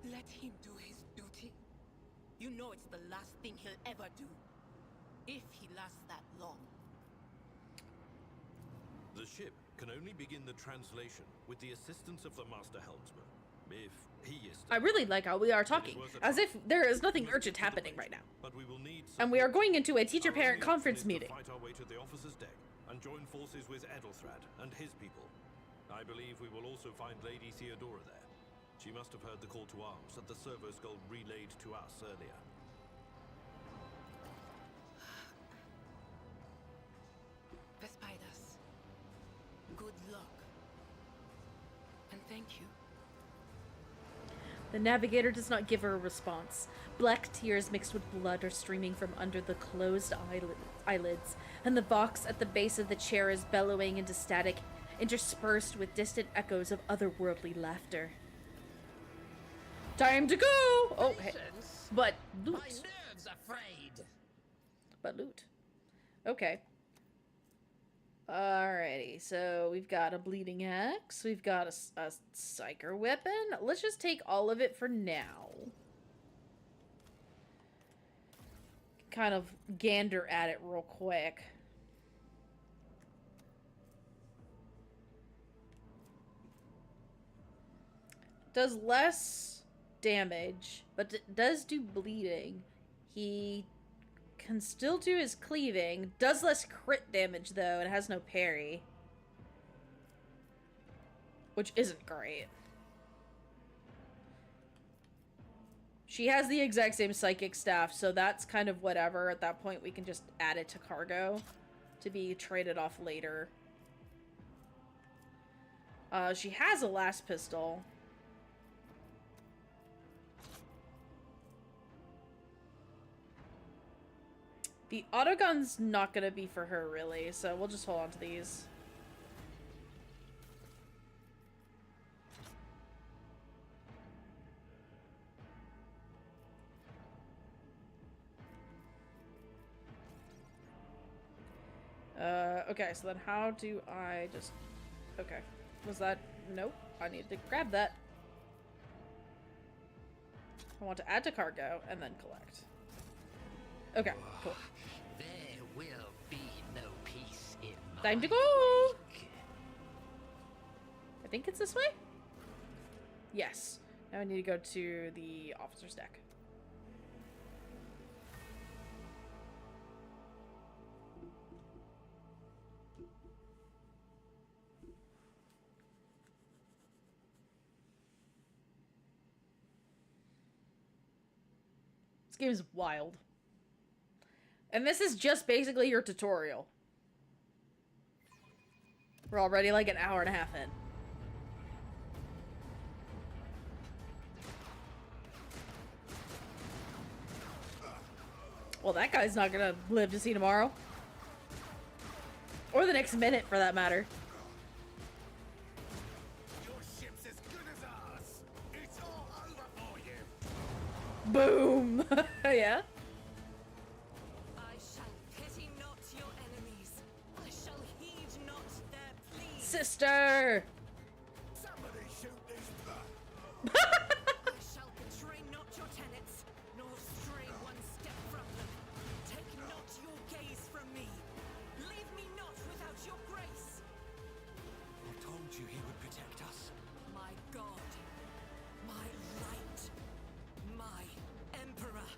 Let him do his duty. You know it's the last thing he'll ever do. If he lasts that long. The ship can only begin the translation with the assistance of the Master Helmsman. If he is I really like how we are talking, as if there is nothing urgent happening right now. But we will need And we are going into a Our teacher-parent only conference option is meeting. to fight our way to the officer's deck and join forces with Edelthrad and his people. I believe we will also find Lady Theodora there. She must have heard the call to arms that the servo skull relayed to us earlier. Vespidas. Good luck. And thank you. The navigator does not give her a response. Black tears mixed with blood are streaming from under the closed eyelids, and the vox at the base of the chair is bellowing into static, interspersed with distant echoes of otherworldly laughter. Time to go! Oh, hey. But loot. My nerves afraid. But loot. Okay. Alrighty, so we've got a bleeding axe, we've got a psyker weapon. Let's just take all of it for now. Kind of gander at it real quick. Does less damage, but it does do bleeding. He can still do his cleaving. Does less crit damage, though, and has no parry. Which isn't great. She has the exact same psychic staff, so that's kind of whatever. At that point, we can just add it to cargo to be traded off later. She has a last pistol. The autogun's not gonna be for her, really, so we'll just hold on to these. Okay, so then how do I just... Okay. Was that... Nope. I need to grab that. I want to add to cargo, and then collect. Okay, cool. There will be no peace in my Time to go! wake. I think it's this way? Yes. Now I need to go to the officer's deck. game is wild. And this is just basically your tutorial. We're already like an hour and a half in. Well, that guy's not gonna live to see tomorrow. Or the next minute, for that matter. Your ship's as good as ours. It's all over for you. Boom! Yeah? I shall pity not your enemies. I shall heed not their pleas. Sister! Somebody shoot this I shall betray not your tenets, nor stray one step from them. Take not your gaze from me. Leave me not without your grace. I told you he would protect us. My God, my light, my emperor.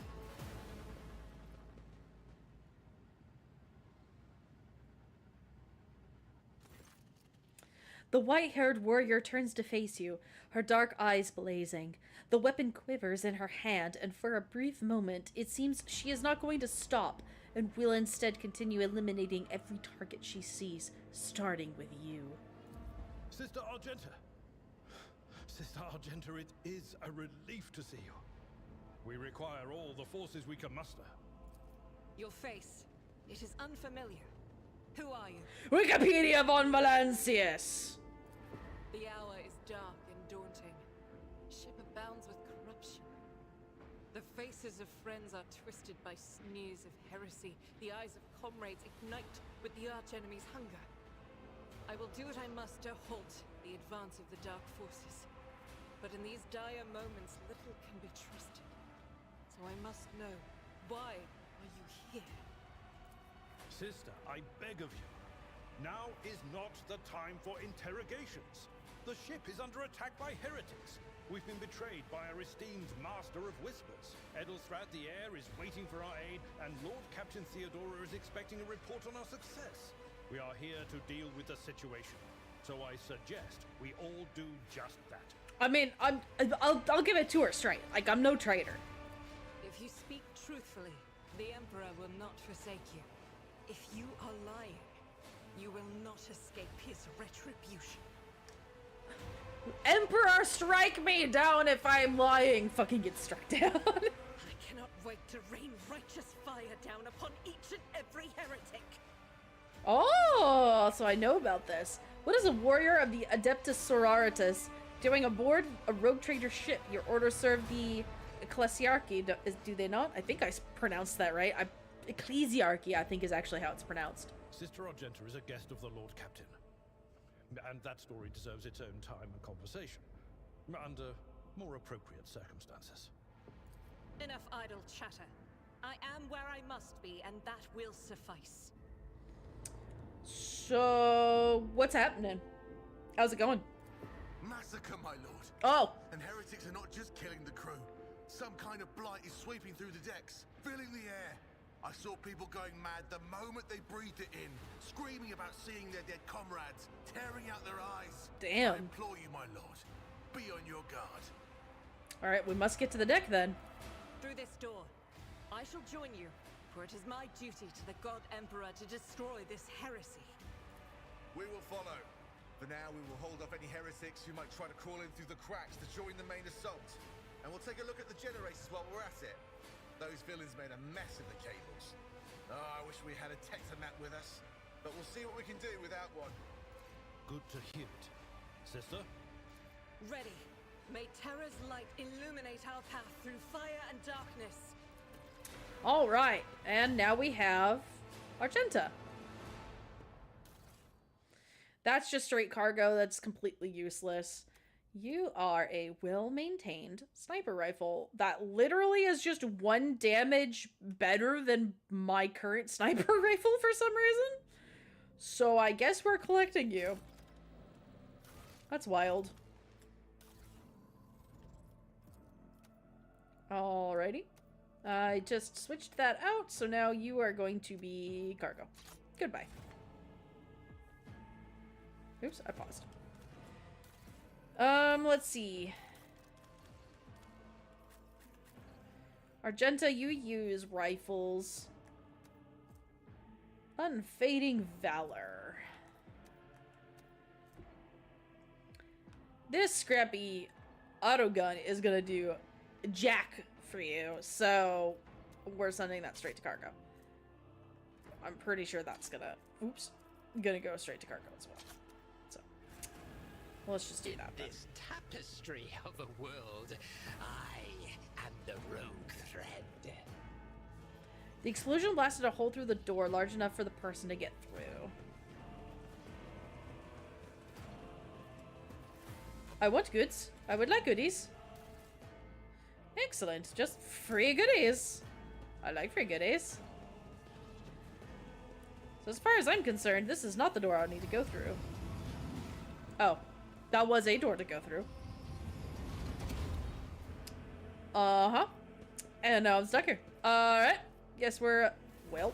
The white-haired warrior turns to face you, her dark eyes blazing. The weapon quivers in her hand, and for a brief moment, it seems she is not going to stop, and will instead continue eliminating every target she sees, starting with you. Sister Argenta. Sister Argenta, it is a relief to see you. We require all the forces we can muster. Your face, it is unfamiliar. Who are you? Wikipedia von Valancius! The hour is dark and daunting. Ship abounds with corruption. The faces of friends are twisted by sneers of heresy. The eyes of comrades ignite with the archenemy's hunger. I will do what I must to halt the advance of the dark forces. But in these dire moments, little can be trusted. So I must know, why are you here? Sister, I beg of you. Now is not the time for interrogations. The ship is under attack by heretics. We've been betrayed by our esteemed Master of Whispers. Edelstradt the Heir is waiting for our aid, and Lord Captain Theodora is expecting a report on our success. We are here to deal with the situation. So I suggest we all do just that. I mean, I'll give it to her straight. Like, I'm no traitor. If you speak truthfully, the Emperor will not forsake you. If you are lying, you will not escape his retribution. Emperor, strike me down if I'm lying. Fucking get struck down. I cannot wait to rain righteous fire down upon each and every heretic. Oh, so I know about this. What is a warrior of the Adeptus Sororitas doing aboard a rogue trader ship? Your orders serve the Ecclesiarchy, do they not? I think I pronounced that right. Ecclesiarchy, I think, is actually how it's pronounced. Sister Argenta is a guest of the Lord Captain. And that story deserves its own time and conversation. Under more appropriate circumstances. Enough idle chatter. I am where I must be, and that will suffice. So, what's happening? How's it going? Massacre, my lord. Oh! And heretics are not just killing the crew. Some kind of blight is sweeping through the decks, filling the air. I saw people going mad the moment they breathed it in, screaming about seeing their dead comrades, tearing out their eyes. Damn. I implore you, my lord, be on your guard. Alright, we must get to the deck then. Through this door. I shall join you, for it is my duty to the God Emperor to destroy this heresy. We will follow. For now, we will hold off any heretics who might try to crawl in through the cracks to join the main assault. And we'll take a look at the generators while we're at it. Those villains made a mess of the cables. Oh, I wish we had a Tectomat with us. But we'll see what we can do without one. Good to hear it. Sister? Ready. May Terra's light illuminate our path through fire and darkness. Alright, and now we have Argenta. That's just straight cargo. That's completely useless. You are a well-maintained sniper rifle that literally is just 1 damage better than my current sniper rifle for some reason. So I guess we're collecting you. That's wild. Alrighty. I just switched that out, so now you are going to be cargo. Goodbye. Oops, I paused. Let's see. Argenta, you use rifles. Unfading Valor. This scrappy autogun is gonna do jack for you, so we're sending that straight to cargo. I'm pretty sure that's gonna, gonna go straight to cargo as well. So, let's just do that then. This tapestry of a world, I am the rogue thread. The explosion blasted a hole through the door large enough for the person to get through. I want goods. I would like goodies. Excellent. Just free goodies. I like free goodies. So as far as I'm concerned, this is not the door I need to go through. Oh. That was a door to go through. Uh-huh. And now I'm stuck here. Alright. Guess we're... well.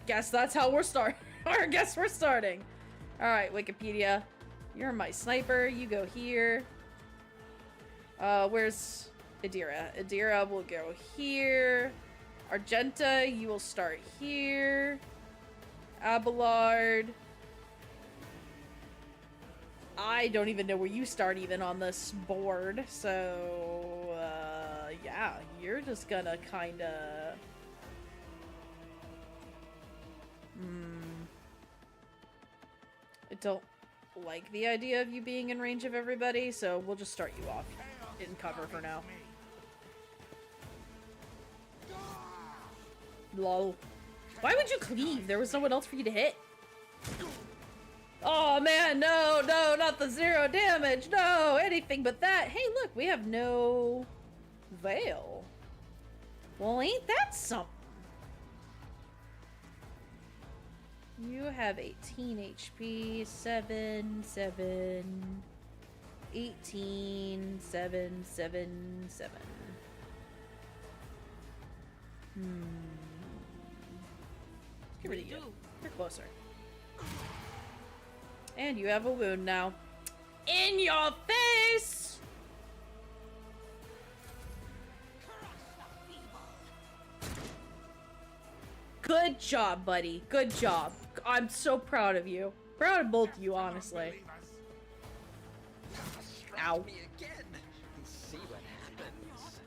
Guess that's how we're starting. Or guess we're starting. Alright, Wikipedia. You're my sniper. You go here. Where's Adira? Adira will go here. Argenta, you will start here. Abelard. I don't even know where you start even on this board. So, yeah. You're just gonna kinda... I don't like the idea of you being in range of everybody, so we'll just start you off in cover for now. Lol. Why would you cleave? There was no one else for you to hit. Oh man, no, no, not the 0 damage. No, anything but that. Hey, look, we have no veil. Well, ain't that something? You have 18 HP, 7, 7, 18, 7, 7, 7. Get rid of you. You're closer. And you have a wound now. In your face! Good job, buddy. Good job. I'm so proud of you. Proud of both of you, honestly. Ow. Me again. See what happens.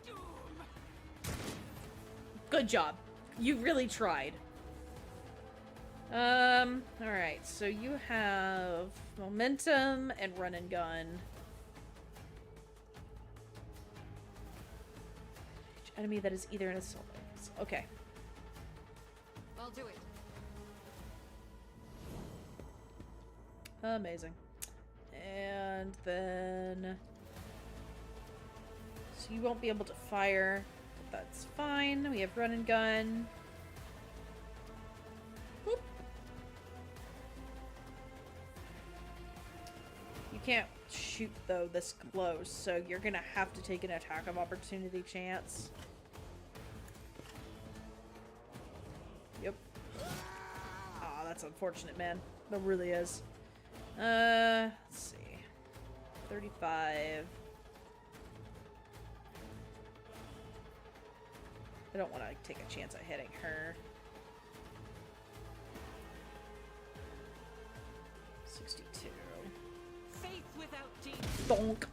Good job. You really tried. Alright, so you have momentum and run and gun. Each enemy that is either an assault. Okay. I'll do it. Amazing. And then... so you won't be able to fire. But that's fine. We have run and gun. Whoop. You can't shoot, though, this close, so you're gonna have to take an attack of opportunity chance. Yep. Aw, that's unfortunate, man. That really is. Let's see. 35. I don't want to take a chance at hitting her. 62. Faith without deeds. Donk.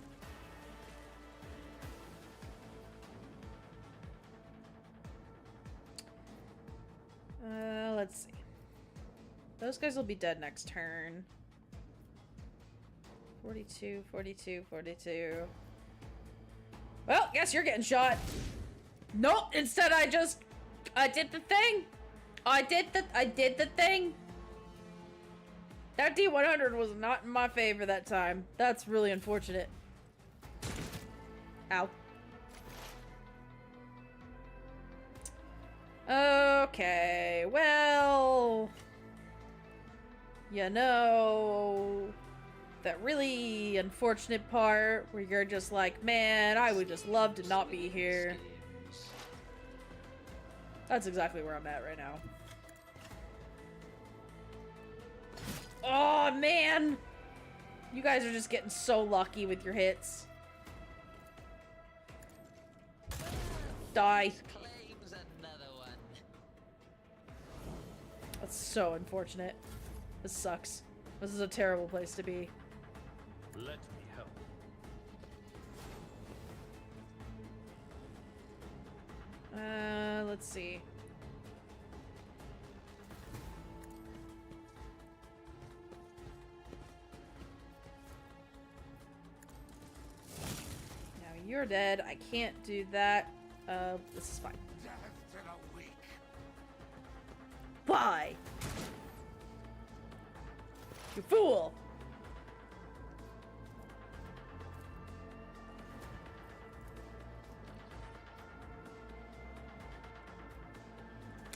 Let's see. Those guys will be dead next turn. 42, 42, 42. Well, guess you're getting shot. Nope, instead I did the thing. I did the thing. That D100 was not in my favor that time. That's really unfortunate. Ow. Okay, well... you know... that really unfortunate part where you're just like, man, I would just love to not be here. That's exactly where I'm at right now. Oh, man! You guys are just getting so lucky with your hits. Die. Claims another one. That's so unfortunate. This sucks. This is a terrible place to be. Let me help. Let's see. Now you're dead. I can't do that. This is fine. Why? You fool!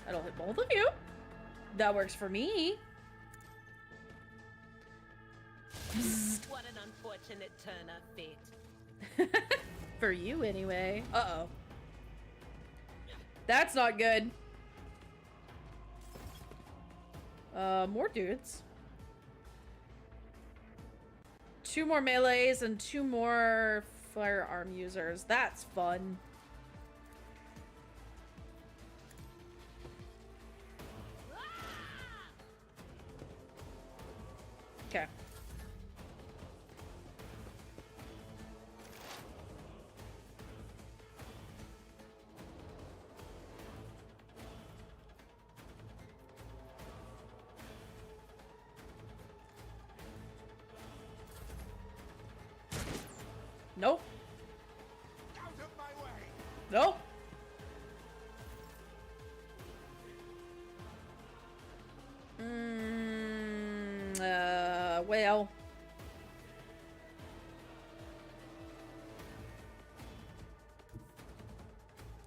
That'll hit both of you. That works for me. What an unfortunate turn of fate. For you, anyway. Uh-oh. That's not good. More dudes. 2 more melees and 2 more firearm users. That's fun. Okay. Nope. Out of my way. Nope. Well.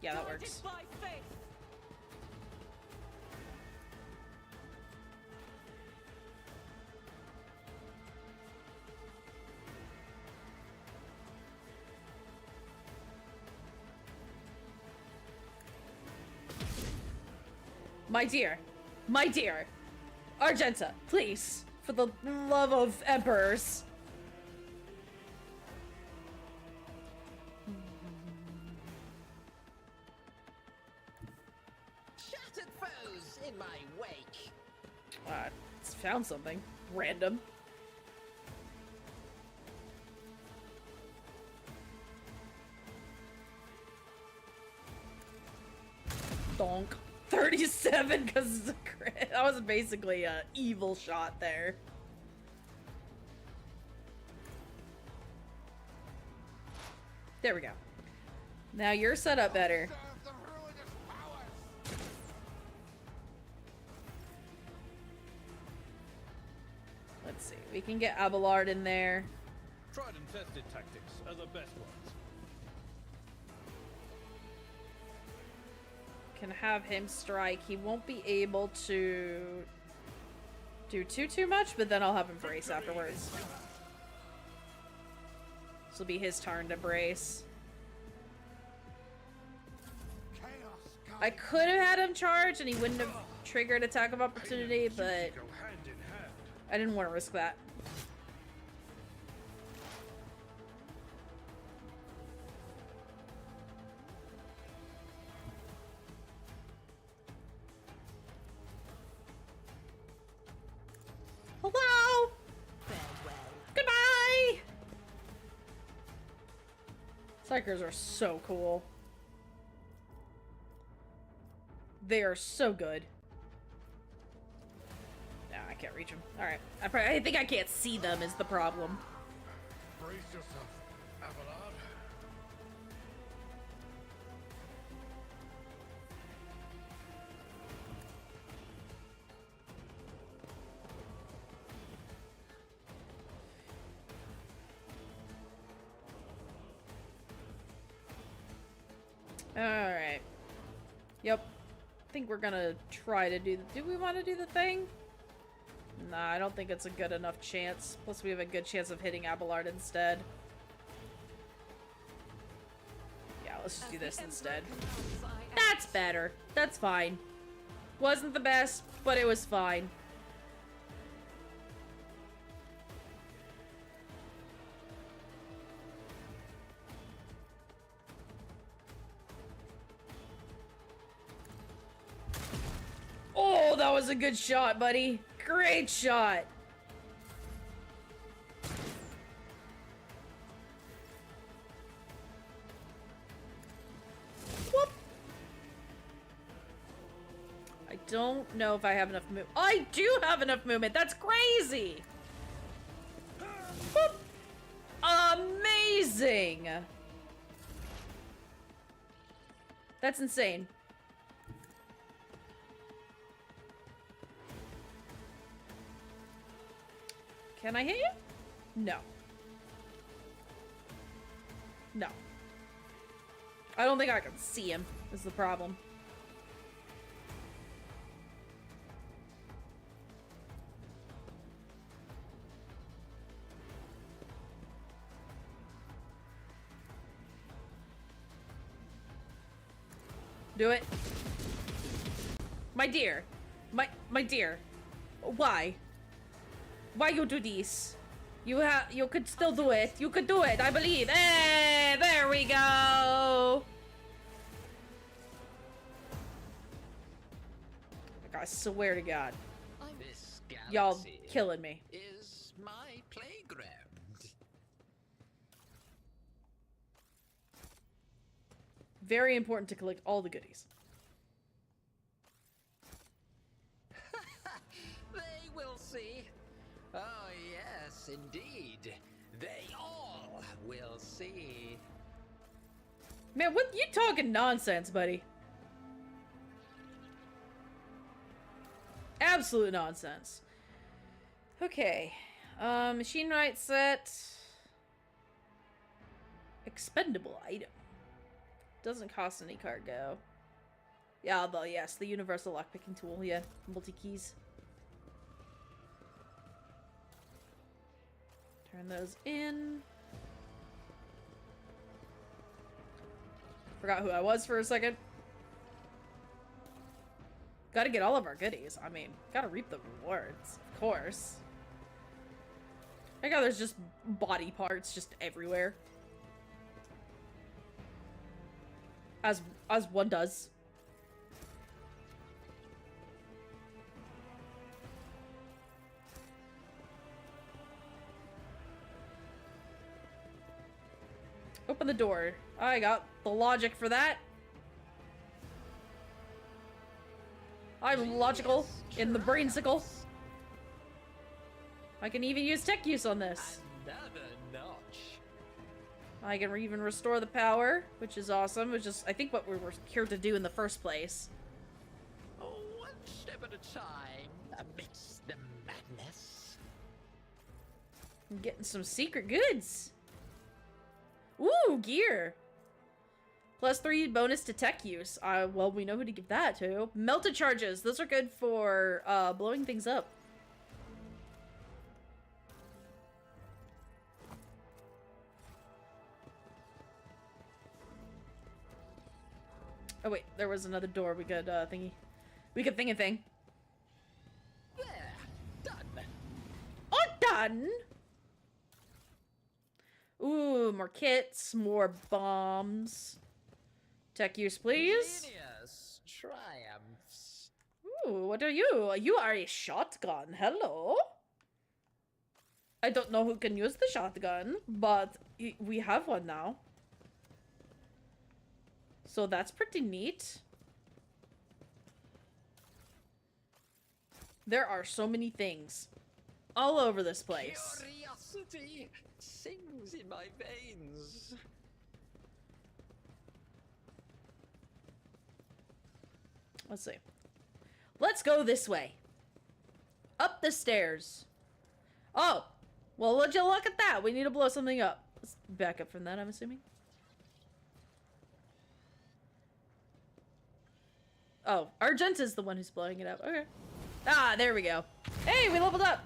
Yeah, that works. By faith. My dear, Argenta, please, for the love of emperors. Shattered foes in my wake. Found something random. Donk. 37 because it's a crit. That was basically an evil shot there. There we go. Now you're set up better. Let's see. We can get Abelard in there. Tried and tested tactics are the best ones. Can have him strike. He won't be able to do too much, but then I'll have him brace afterwards. This will be his turn to brace. I could have had him charge and he wouldn't have triggered attack of opportunity, but I didn't want to risk that. Hello? Farewell. Goodbye! Psychers are so cool. They are so good. No, I can't reach them. Alright. I think I can't see them is the problem. Brace yourself, Abelard. Alright. Yep. I think we're gonna try to do the... Do we want to do the thing? Nah, I don't think it's a good enough chance. Plus we have a good chance of hitting Abelard instead. Yeah, let's just do this instead. That's better. That's fine. Wasn't the best, but it was fine. that was a good shot, buddy. Great shot. Whoop. I don't know if I have enough movement. I do have enough movement. That's crazy. Whoop. Amazing. That's insane. Can I hit you? No. No. I don't think I can see him, is the problem. Do it. My dear. My dear. Why? Why you do this? You could still do it. You could do it, I believe. Hey, there we go. Like, I swear to God. Y'all killing me. Is my playground. Very important to collect all the goodies. They will see. Oh, yes, indeed. They all will see. Man, what you talking nonsense, buddy? Absolute nonsense. Okay. Machine right set. Expendable item. Doesn't cost any cargo. Yeah, although yes, the universal lockpicking tool, yeah. Multi-keys. Turn those in. Forgot who I was for a second. Gotta get all of our goodies. I mean, gotta reap the rewards, of course. I got there's just body parts just everywhere. As one does. Open the door. I got the logic for that. I'm logical in the brainsicle. I can even use tech use on this. Another notch. I can even restore the power, which is awesome, which is, I think, what we were here to do in the first place. Oh, one step at a time amidst the madness. I'm getting some secret goods. Ooh, gear. +3 bonus to tech use. Well, we know who to give that to. Melted charges. Those are good for blowing things up. Oh wait, there was another door we could thingy. We could thing. There, done. Oh, done. Ooh, more kits, more bombs. Tech use, please. Genius triumphs. Ooh, what are you? You are a shotgun. Hello. I don't know who can use the shotgun, but we have one now. So that's pretty neat. There are so many things all over this place. Curiosity sings in my veins. Let's see. Let's go this way. Up the stairs. Oh, well, would you look at that? We need to blow something up. Let's back up from that, I'm assuming. Oh, Argenta's the one who's blowing it up. Okay. Ah, there we go. Hey, we leveled up.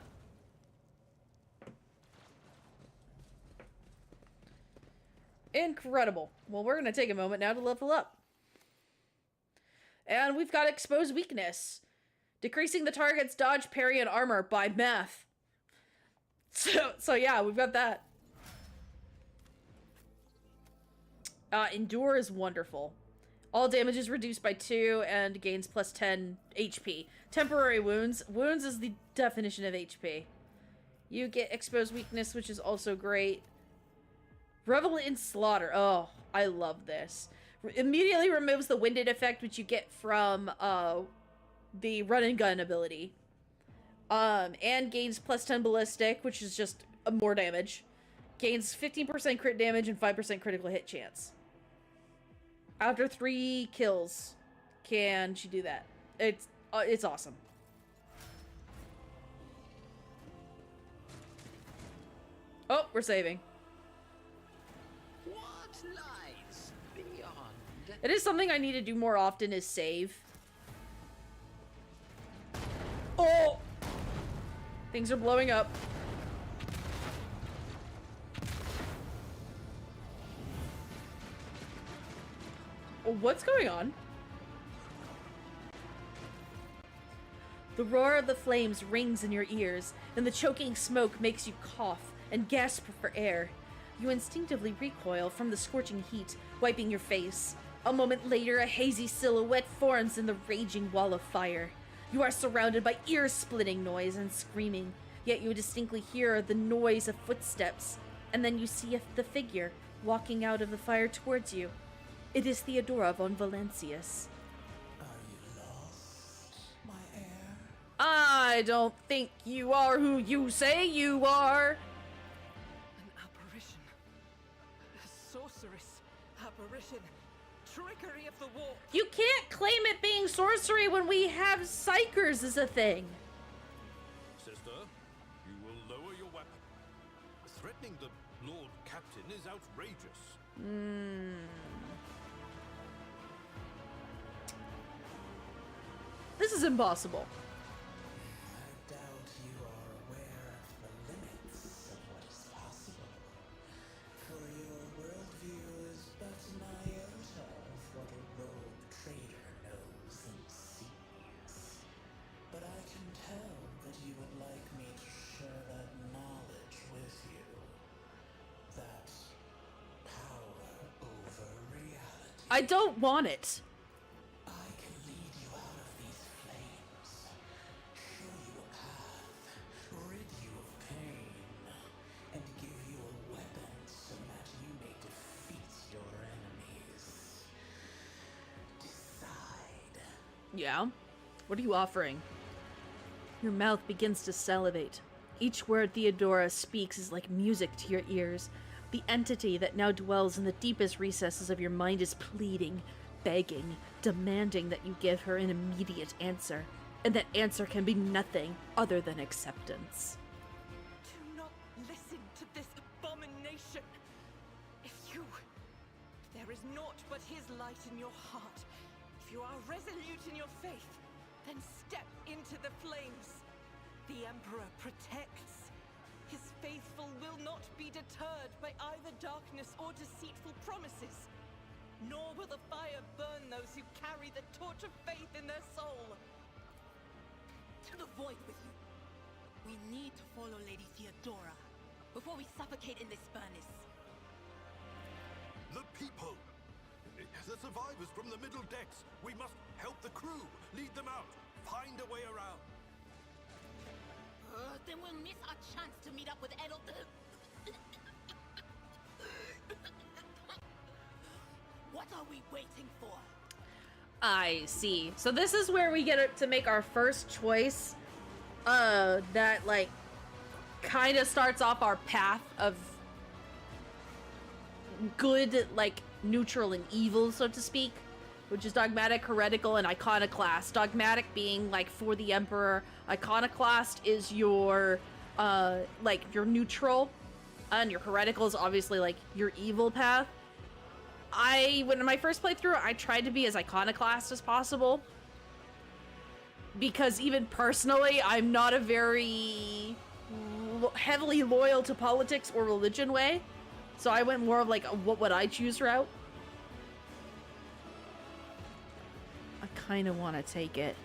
Incredible. Well, we're going to take a moment now to level up. And we've got exposed weakness. Decreasing the target's dodge, parry, and armor by math. So yeah, we've got that. Endure is wonderful. All damage is reduced by 2 and gains plus 10 HP. Temporary wounds. Wounds is the definition of HP. You get exposed weakness, which is also great. Revel in Slaughter. Oh, I love this. Immediately removes the winded effect, which you get from the run and gun ability. And gains plus 10 ballistic, which is just more damage. Gains 15% crit damage and 5% critical hit chance. After 3 kills, can she do that? It's awesome. Oh, we're saving. What lies beyond? It is something I need to do more often is save. Oh! Things are blowing up. Oh, what's going on? The roar of the flames rings in your ears, and the choking smoke makes you cough and gasp for air. You instinctively recoil from the scorching heat, wiping your face. A moment later, a hazy silhouette forms in the raging wall of fire. You are surrounded by ear-splitting noise and screaming, yet you distinctly hear the noise of footsteps, and then you see the figure walking out of the fire towards you. It is Theodora von Valancius. Are you lost, my heir? I don't think you are who you say you are. An apparition. A sorceress. Apparition. Trickery of the war. You can't claim it being sorcery when we have psychers as a thing. Sister, you will lower your weapon. Threatening the Lord Captain is outrageous. This is impossible. I doubt you are aware of the limits of what is possible. For your worldview is but an iota of what a rogue trader knows and sees. But I can tell that you would like me to share that knowledge with you. That power over reality. I don't want it. I can lead you out of these flames, show you a path, rid you of pain, and give you a weapon so that you may defeat your enemies. Decide. Yeah? What are you offering? Your mouth begins to salivate. Each word Theodora speaks is like music to your ears. The entity that now dwells in the deepest recesses of your mind is pleading, begging, demanding that you give her an immediate answer. And that answer can be nothing other than acceptance. Do not listen to this abomination. If there is naught but his light in your heart. If you are resolute in your faith, then step into the flames. The Emperor protects. His faithful will not be deterred by either darkness or deceitful promises. Nor will the fire burn those who carry the torch of faith in their soul. To the void with you. We need to follow Lady Theodora before we suffocate in this furnace. The people! The survivors from the middle decks! We must help the crew! Lead them out! Find a way around! Then we'll miss our chance to meet up with Edel. What are we waiting for? I see. So this is where we get to make our first choice. That, like, kind of starts off our path of good, like, neutral and evil, so to speak. Which is dogmatic, heretical, and iconoclast. Dogmatic being, like, for the Emperor. Iconoclast is your, like, your neutral. And your heretical is obviously, like, your evil path. When in my first playthrough, I tried to be as iconoclast as possible. Because even personally, I'm not a very heavily loyal to politics or religion way. So I went more of, like, a what would I choose route. I kind of want to take it.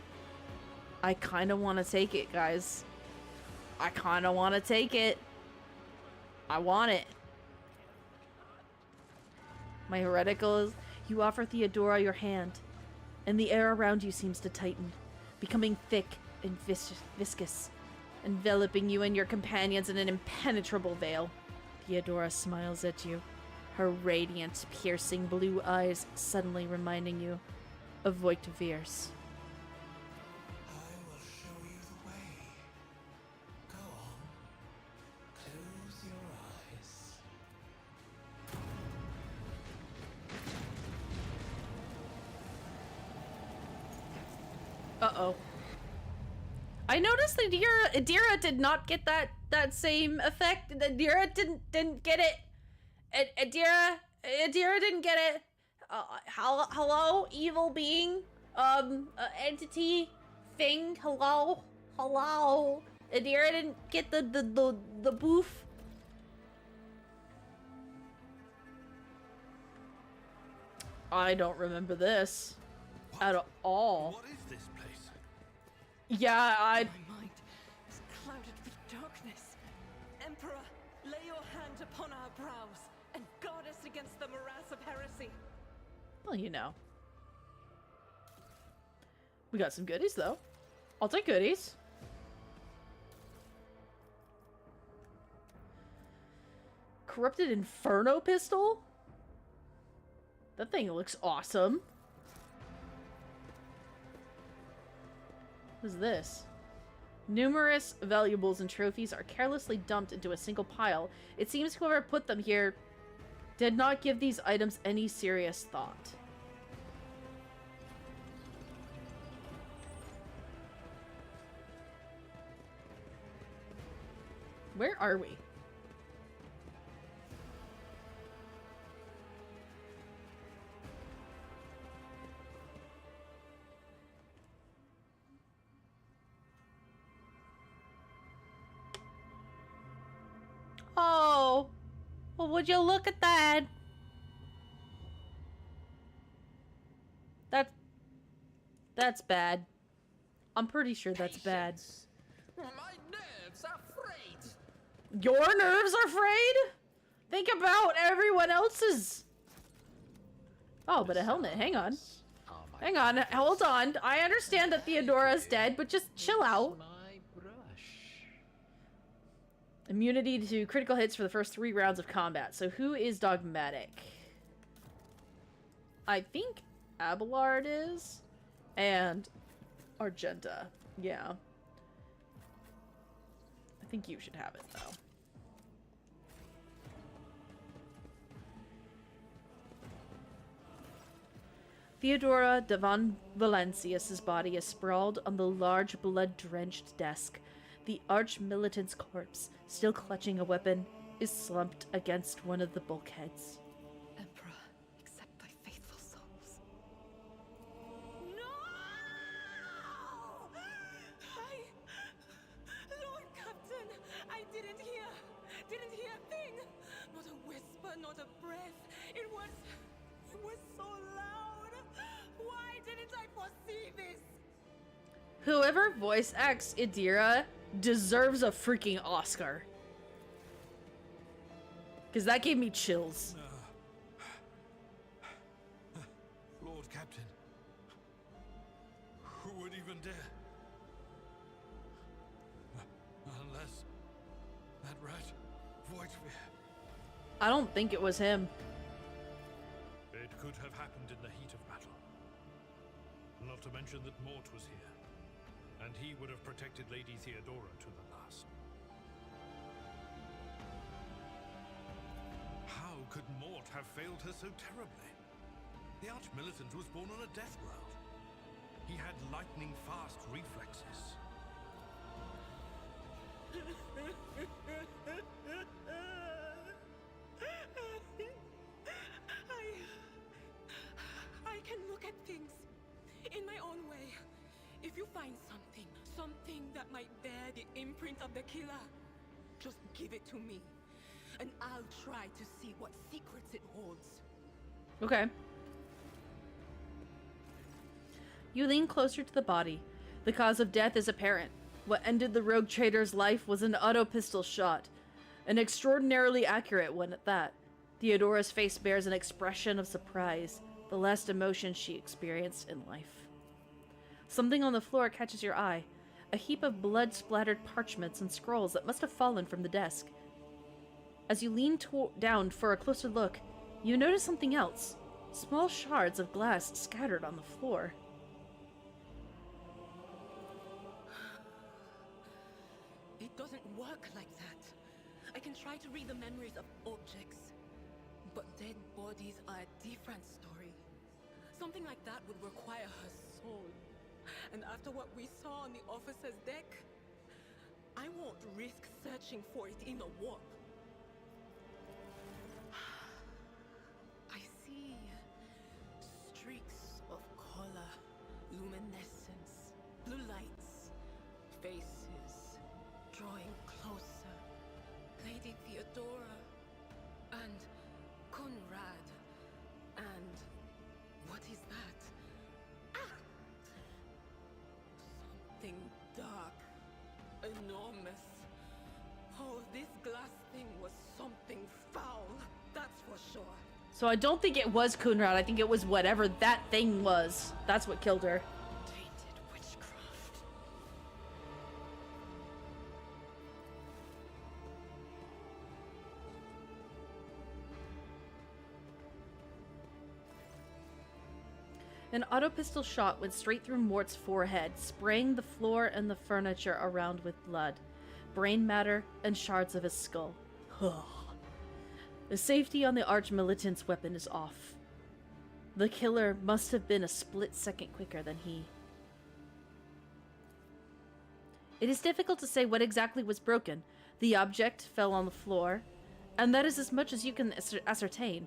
I kind of want to take it, guys. I kind of want to take it. I want it. My heretical is... You offer Theodora your hand, and the air around you seems to tighten, becoming thick and viscous, enveloping you and your companions in an impenetrable veil. Theodora smiles at you, her radiant, piercing blue eyes suddenly reminding you of Voigtvir's. I will show you the way. Go on. Close your eyes. Uh-oh. I noticed that Adira did not get that same effect. Adira didn't get it. Adira didn't get it. Hello, evil being, entity, thing. Hello. Adira didn't get the boof. I don't remember this at all. What is this place? Yeah, My mind is clouded with darkness. Emperor, lay your hand upon our brows and guard us against the morass of heresy. Well, you know. We got some goodies, though. I'll take goodies. Corrupted Inferno pistol? That thing looks awesome. What is this? Numerous valuables and trophies are carelessly dumped into a single pile. It seems whoever put them here did not give these items any serious thought. Where are we? Oh, well, would you look at that? That's bad. I'm pretty sure that's bad. My nerves are frayed. Your nerves are frayed? Think about everyone else's. Oh, but a helmet. Hang on. Hang on. Hold on. I understand that Theodora's dead, but just chill out. Immunity to critical hits for the first 3 rounds of combat. So who is dogmatic? I think Abelard is. And Argenta. Yeah. I think you should have it, though. Theodora de von Valencius's body is sprawled on the large blood-drenched desk. The arch-militant's corpse, still clutching a weapon, is slumped against one of the bulkheads. Emperor, accept thy faithful souls. No! Lord Captain, I didn't hear a thing. Not a whisper, not a breath. It was so loud. Why didn't I foresee this? Whoever voice acts Idira deserves a freaking Oscar. Because that gave me chills. Lord Captain, who would even dare? Unless that rat, Voigtvir. I don't think it was him. It could have happened in the heat of battle. Not to mention that Mort was here. And he would have protected Lady Theodora to the last. How could Mort have failed her so terribly? The Arch-Militant was born on a death road. He had lightning-fast reflexes. I can look at things in my own way. If you find something that might bear the imprint of the killer, just give it to me, and I'll try to see what secrets it holds. Okay. You lean closer to the body. The cause of death is apparent. What ended the rogue trader's life was an auto pistol shot. An extraordinarily accurate one at that. Theodora's face bears an expression of surprise, the last emotion she experienced in life. Something on the floor catches your eye. A heap of blood-splattered parchments and scrolls that must have fallen from the desk. As you lean down for a closer look, you notice something else. Small shards of glass scattered on the floor. It doesn't work like that. I can try to read the memories of objects, but dead bodies are a different story. Something like that would require her soul. And after what we saw on the officer's deck, I won't risk searching for it in the warp. I see streaks of color, luminescence, blue lights, faces drawing closer. Lady Theodora and Conrad and what is that? Ah! Something dark, enormous. Oh, this glass thing was something foul, that's for sure. So I don't think it was Kunrad. I think it was whatever that thing was. That's what killed her. Tainted witchcraft. An auto pistol shot went straight through Mort's forehead, spraying the floor and the furniture around with blood, brain matter, and shards of his skull. The safety on the Arch-Militant's weapon is off. The killer must have been a split second quicker than he. It is difficult to say what exactly was broken. The object fell on the floor, and that is as much as you can ascertain.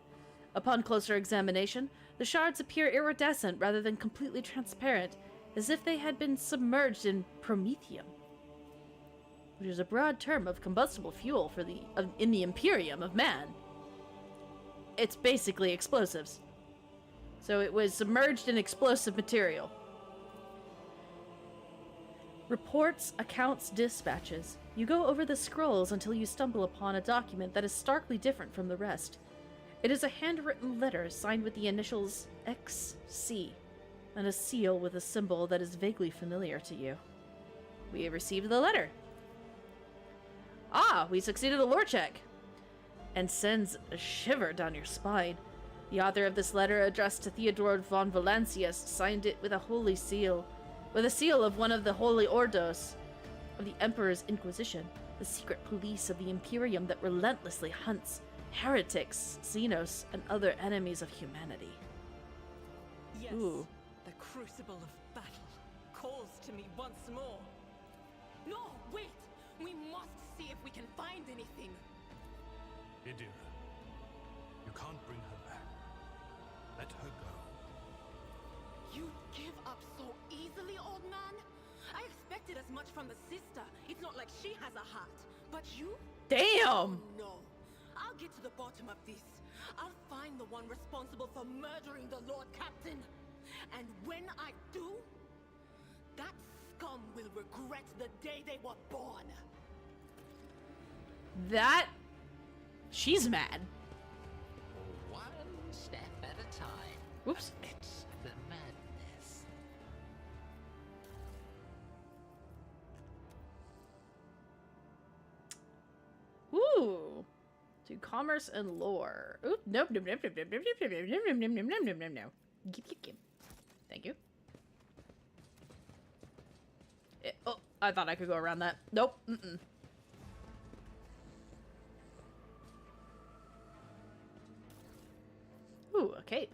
Upon closer examination, the shards appear iridescent rather than completely transparent, as if they had been submerged in promethium, which is a broad term of combustible fuel for in the Imperium of man. It's basically explosives. So it was submerged in explosive material. Reports, accounts, dispatches. You go over the scrolls until you stumble upon a document that is starkly different from the rest. It is a handwritten letter signed with the initials XC, and a seal with a symbol that is vaguely familiar to you. We have received the letter. Ah, we succeeded a lore check. And sends a shiver down your spine. The author of this letter, addressed to Theodore von Valancius, signed it with a holy seal, with a seal of one of the holy ordos of the Emperor's Inquisition, the secret police of the Imperium that relentlessly hunts heretics, xenos, and other enemies of humanity. Yes, Ooh. the crucible of battle calls to me once more. No, wait! We must see if we can find anything. Idira, you can't bring her back. Let her go. You give up so easily, old man? I expected as much from the sister. It's not like she has a heart. But you? Damn! No. I'll get to the bottom of this. I'll find the one responsible for murdering the Lord Captain. And when I do, that scum will regret the day they were born. That... She's mad. One step at a time. Whoops. It's the madness. Ooh. To commerce and lore. Oop, nope, nope, nope, nope, nope, nope, nope, nope, nope, nope, nope, nope, nope, nope, nope. Give. Thank you. Oh, I thought I could go around that. Nope. Mm-mm. Ooh, okay.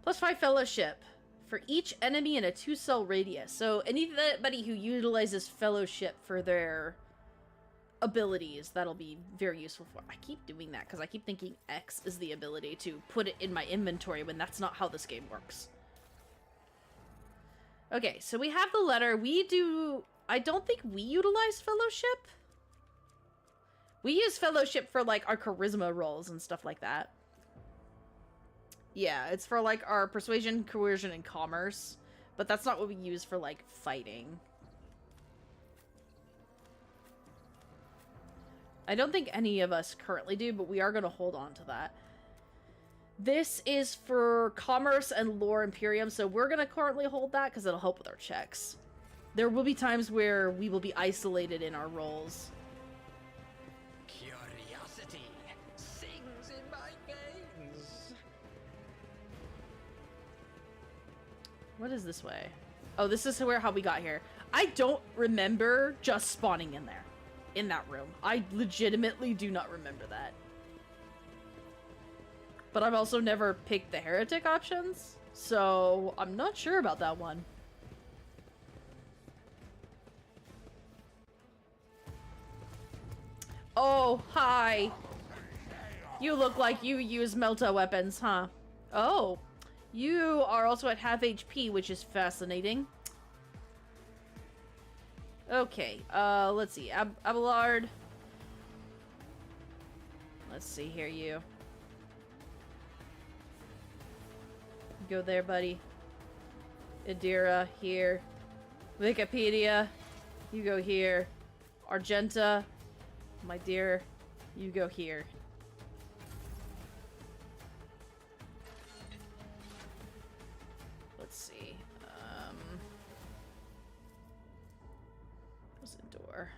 +5 fellowship for each enemy in a 2-cell radius. So anybody who utilizes fellowship for their abilities, that'll be very useful for. I keep doing that because I keep thinking X is the ability to put it in my inventory when that's not how this game works. Okay, so we have the letter. We do... I don't think we utilize fellowship. We use fellowship for, like, our charisma rolls and stuff like that. Yeah, it's for, like, our persuasion, coercion, and commerce. But that's not what we use for, like, fighting. I don't think any of us currently do, but we are going to hold on to that. This is for Commerce and Lore Imperium, so we're gonna currently hold that because it'll help with our checks. There will be times where we will be isolated in our roles. Curiosity sings in my veins. What is this way? Oh, this is how we got here. I don't remember just spawning in there. In that room. I legitimately do not remember that. But I've also never picked the heretic options, so I'm not sure about that one. Oh, hi. You look like you use melta weapons, huh? Oh, you are also at half HP, which is fascinating. Okay, let's see. Abelard. Let's see here, you. Go there, buddy. Adira, here. Wikipedia, you go here. Argenta, my dear, you go here. Let's see. Close the door.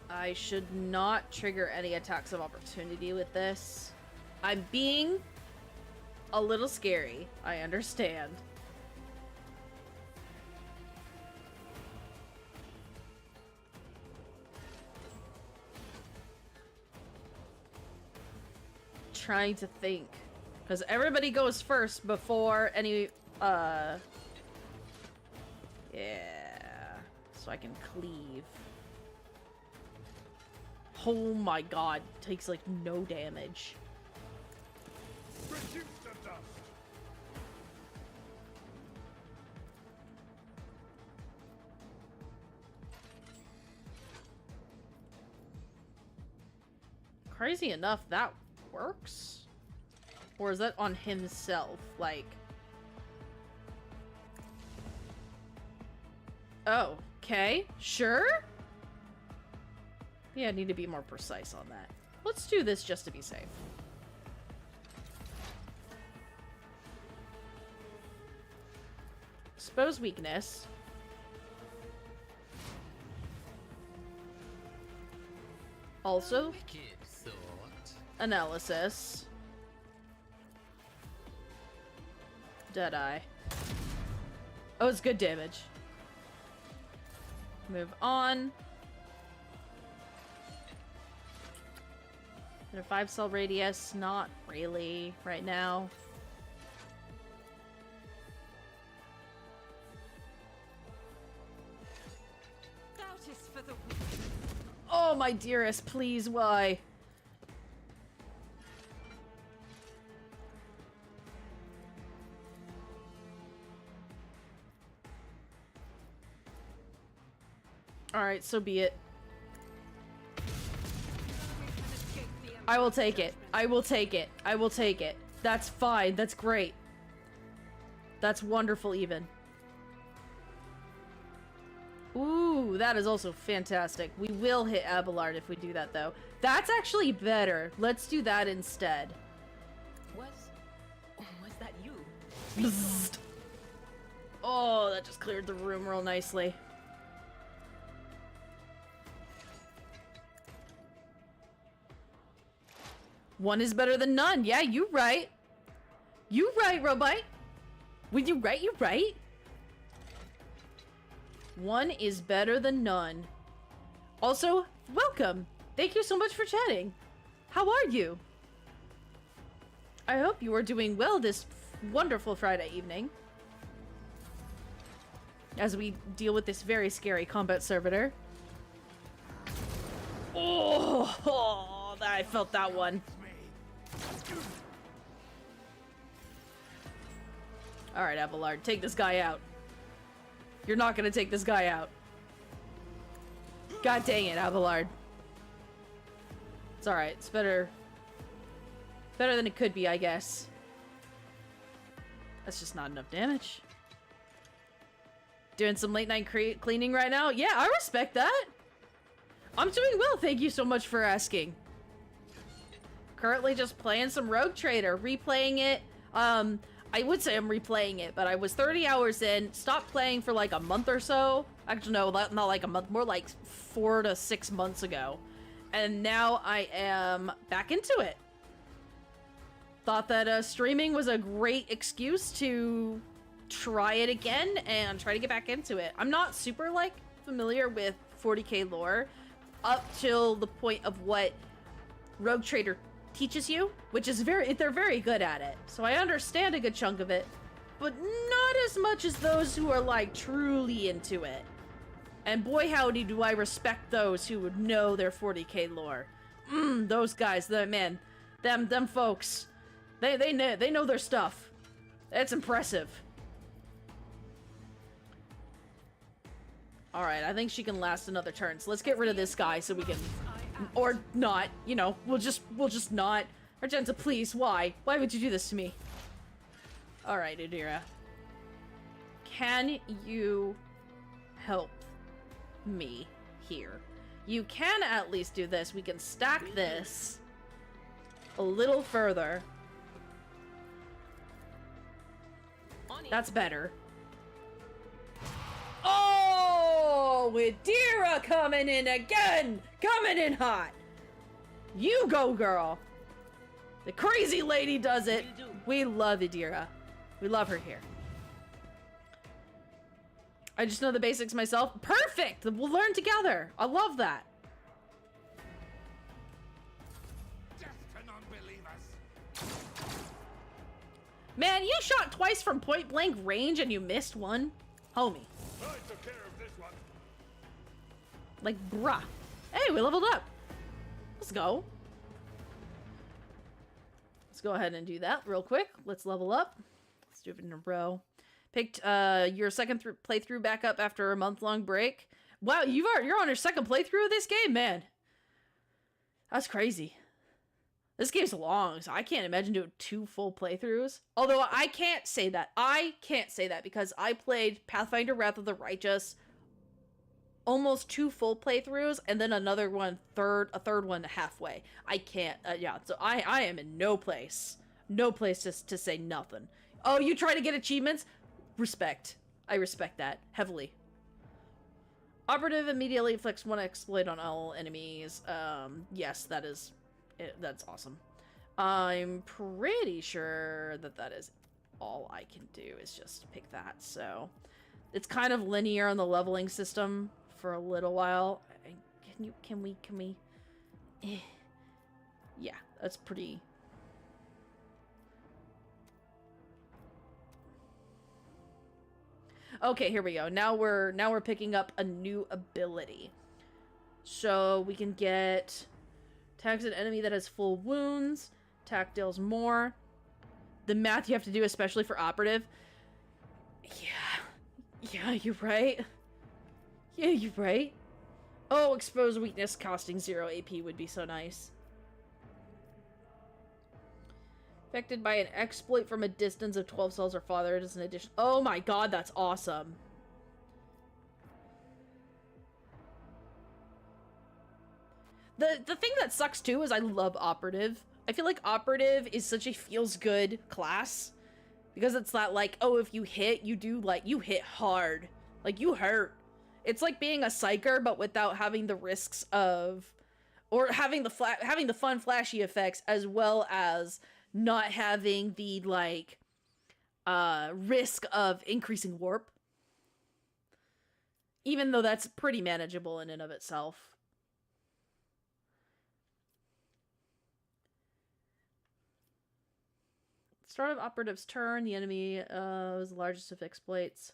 I should not trigger any attacks of opportunity with this. I'm being a little scary. I understand. Trying to think. Because everybody goes first before any, yeah. So I can cleave. Oh my god. Takes like no damage. Reduce to dust. Crazy enough, that works? Or is that on himself? Like... Oh, okay. Sure? Yeah, I need to be more precise on that. Let's do this just to be safe. Expose weakness. Also, analysis. Deadeye. Oh, it's good damage. Move on. And a 5-cell radius, not really right now. Oh, my dearest, please, why? Alright, so be it. I will take it. I will take it. I will take it. That's fine. That's great. That's wonderful, even. Ooh, that is also fantastic. We will hit Abelard if we do that, though. That's actually better. Let's do that instead. Was that you? Bzzzt. Oh, that just cleared the room real nicely. One is better than none. Yeah, you right. You right, Robite. When you right, you right. One is better than none. Also, welcome. Thank you so much for chatting. How are you? I hope you are doing well this wonderful Friday evening. As we deal with this very scary combat servitor. Oh, I felt that one. Alright, Abelard, take this guy out. You're not gonna take this guy out. God dang it, Abelard. It's alright, it's better. Better than it could be, I guess. That's just not enough damage. Doing some late night cleaning right now? Yeah, I respect that. I'm doing well, thank you so much for asking. Currently just playing some Rogue Trader, replaying it. I would say I'm replaying it, but I was 30 hours in, stopped playing for like a month or so. Actually, no, not like a month, more like 4 to 6 months ago. And now I am back into it. Thought that streaming was a great excuse to try it again and try to get back into it. I'm not super like familiar with 40k lore up till the point of what Rogue Trader teaches you, which is they're very good at it. So I understand a good chunk of it, but not as much as those who are like truly into it. And boy howdy do I respect those who would know their 40k lore. Those guys, man, them folks, they know their stuff. It's impressive. All right, I think she can last another turn. So let's get rid of this guy so we can, or not, you know, we'll just not. Argenta, please, why? Why would you do this to me? All right, Adira. Can you help me here? You can at least do this. We can stack this a little further. That's better. Oh, Adira coming in again! Coming in hot! You go, girl! The crazy lady does it! We love Adira. We love her here. I just know the basics myself. Perfect! We'll learn together. I love that. Man, you shot twice from point blank range and you missed one? Homie. I took care of this one. Like, bruh. Hey, we leveled up. Let's go. Let's go ahead and do that real quick. Let's level up. Let's do it in a row. Picked your second playthrough back up after a month-long break. Wow, you're on your second playthrough of this game, man. That's crazy. This game's long, so I can't imagine doing 2 full playthroughs. Although I can't say that. I can't say that because I played Pathfinder Wrath of the Righteous almost 2 full playthroughs and then another one, a third one halfway. I can't, yeah, so I am in no place to say nothing. Oh, you try to get achievements? Respect. I respect that heavily. Operative immediately inflicts 1 exploit on all enemies. Yes, that's awesome. I'm pretty sure that is all I can do is just pick that. So it's kind of linear on the leveling system for a little while. Can we? Yeah, that's pretty. Okay, here we go. Now we're picking up a new ability. So we can get attacks an enemy that has full wounds. Attack deals more. The math you have to do, especially for operative. Yeah, you're right. Yeah, you're right. Oh, expose weakness costing 0 AP would be so nice. Affected by an exploit from a distance of 12 cells or farther as an addition. Oh my god, that's awesome. The thing that sucks too is I love operative. I feel like operative is such a feels good class because it's that like, oh, if you hit, you do like you hit hard. Like you hurt. It's like being a psyker but without having the risks of or having the fun flashy effects as well as not having the like risk of increasing warp. Even though that's pretty manageable in and of itself. Start of operative's turn. The enemy is the largest of exploits.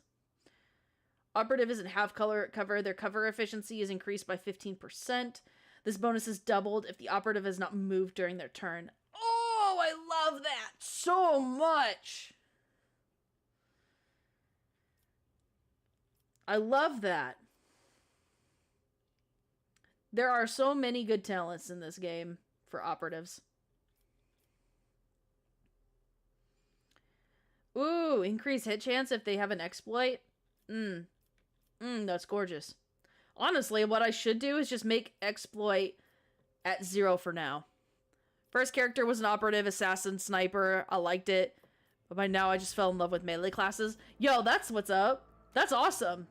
Operative isn't half cover. Their cover efficiency is increased by 15%. This bonus is doubled if the operative has not moved during their turn. Oh, I love that so much. I love that. There are so many good talents in this game for operatives. Ooh, increase hit chance if they have an exploit. That's gorgeous. Honestly, what I should do is just make exploit at 0 for now. First character was an operative, assassin, sniper. I liked it. But by now I just fell in love with melee classes. Yo, that's what's up. That's awesome.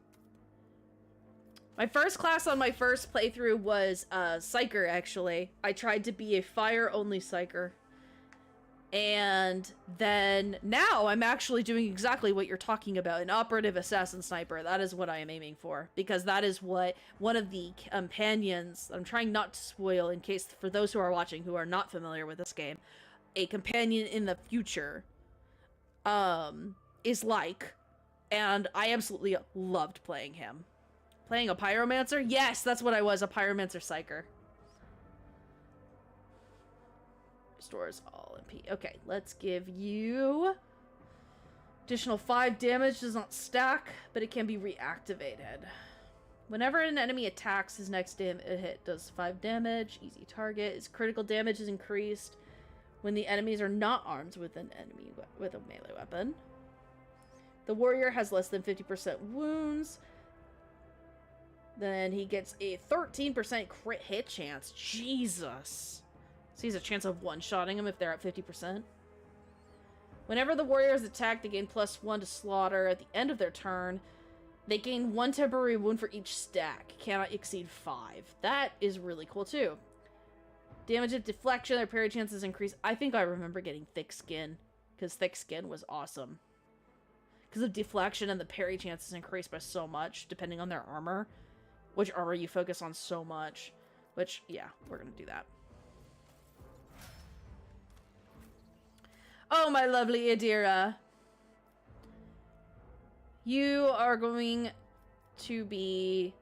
My first class on my first playthrough was Psyker, actually. I tried to be a fire-only Psyker. And then now I'm actually doing exactly what you're talking about. An operative assassin sniper. That is what I am aiming for. Because that is what one of the companions, I'm trying not to spoil in case for those who are watching who are not familiar with this game, a companion in the future is like. And I absolutely loved playing him. Playing a pyromancer? Yes, that's what I was, a pyromancer psyker. Restores all MP. Okay, let's give you additional 5 damage. Does not stack, but it can be reactivated. Whenever an enemy attacks, his next hit does 5 damage. Easy target. His critical damage is increased when the enemies are not armed with an enemy with a melee weapon. The warrior has less than 50% wounds. Then he gets a 13% crit hit chance. Jesus. So he has a chance of one-shotting him if they're at 50%. Whenever the warrior is attacked, they gain +1 to slaughter. At the end of their turn, they gain 1 temporary wound for each stack. Cannot exceed 5. That is really cool, too. Damage of deflection, their parry chances increase. I think I remember getting thick skin, because thick skin was awesome. Because of deflection and the parry chances increase by so much, depending on their armor. Which armor you focus on so much. Which, yeah, we're gonna do that. Oh, my lovely Adira. You are going to be...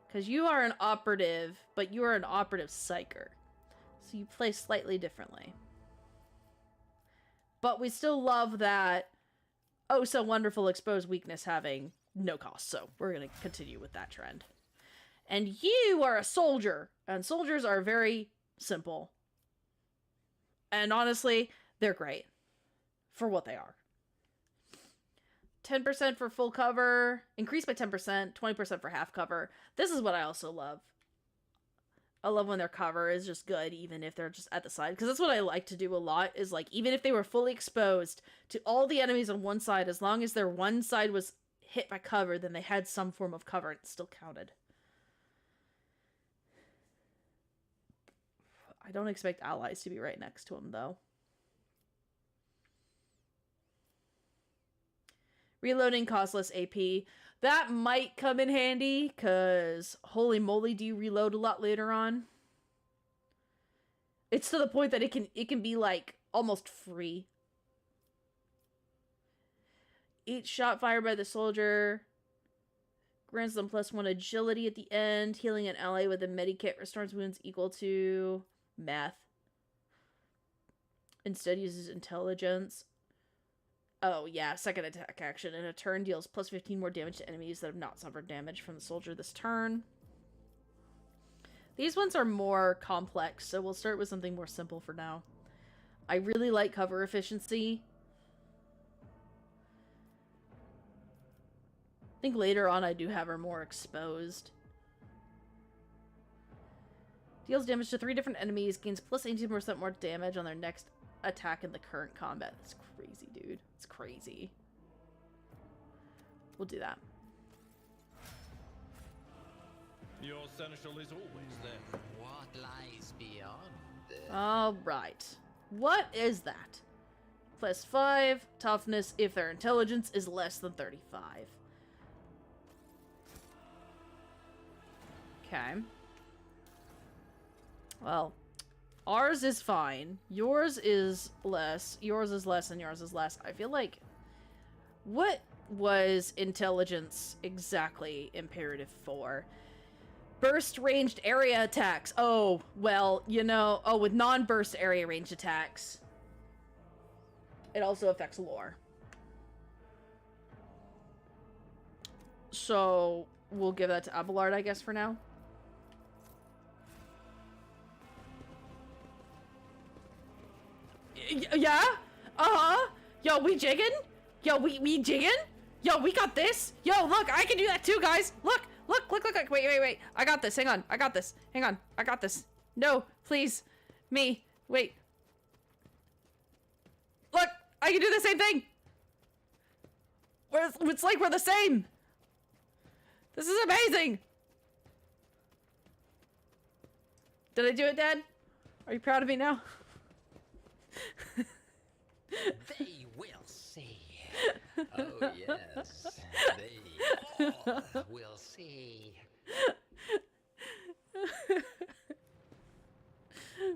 Because you are an operative, but you are an operative psyker. So you play slightly differently. But we still love that oh so wonderful exposed weakness having no cost. So we're going to continue with that trend. And you are a soldier. And soldiers are very simple. And honestly, they're great. For what they are. 10% for full cover. Increased by 10%. 20% for half cover. This is what I also love. I love when their cover is just good, even if they're just at the side. Because that's what I like to do a lot, is like, even if they were fully exposed to all the enemies on one side, as long as their one side was hit by cover, then they had some form of cover and it still counted. I don't expect allies to be right next to him, though. Reloading costless AP. That might come in handy, because holy moly, do you reload a lot later on? It's to the point that it can be, like, almost free. Each shot fired by the soldier grants them +1 agility at the end. Healing an ally with a medikit restores wounds equal to math. Instead uses intelligence. Oh, yeah, second attack action. In a turn, deals +15 more damage to enemies that have not suffered damage from the soldier this turn. These ones are more complex, so we'll start with something more simple for now. I really like cover efficiency. I think later on I do have her more exposed. Deals damage to 3 different enemies, gains +18% more damage on their next attack in the current combat. That's crazy, dude. It's crazy. We'll do that. Your seneschal is always there. What lies beyond? Alright. What is that? +5 toughness if their intelligence is less than 35. Okay. Well, ours is fine. Yours is less. Yours is less and yours is less. I feel like... What was intelligence exactly imperative for? Burst ranged area attacks. Oh, well, you know... Oh, with non-burst area ranged attacks. It also affects lore. So, we'll give that to Abelard, I guess, for now. Yeah? Uh-huh. Yo, we jigging? Yo, we jigging? Yo, we got this. Yo, look, I can do that too, guys. Look. Wait. I got this. Hang on. I got this. Hang on. I got this. No, please. Me. Wait. Look, I can do the same thing. It's like we're the same. This is amazing. Did I do it, Dad? Are you proud of me now? They will see. Oh, yes. They all will see.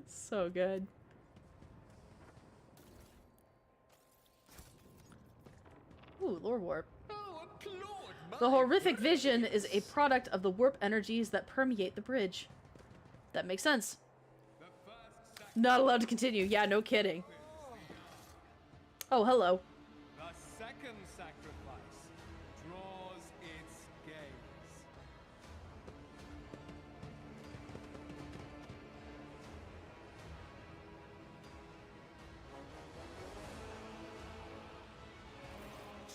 So good. Ooh, lore warp. The horrific vision is a product of the warp energies that permeate the bridge. That makes sense. Not allowed to continue. Yeah, no kidding. Oh, hello. The second sacrifice draws its gaze.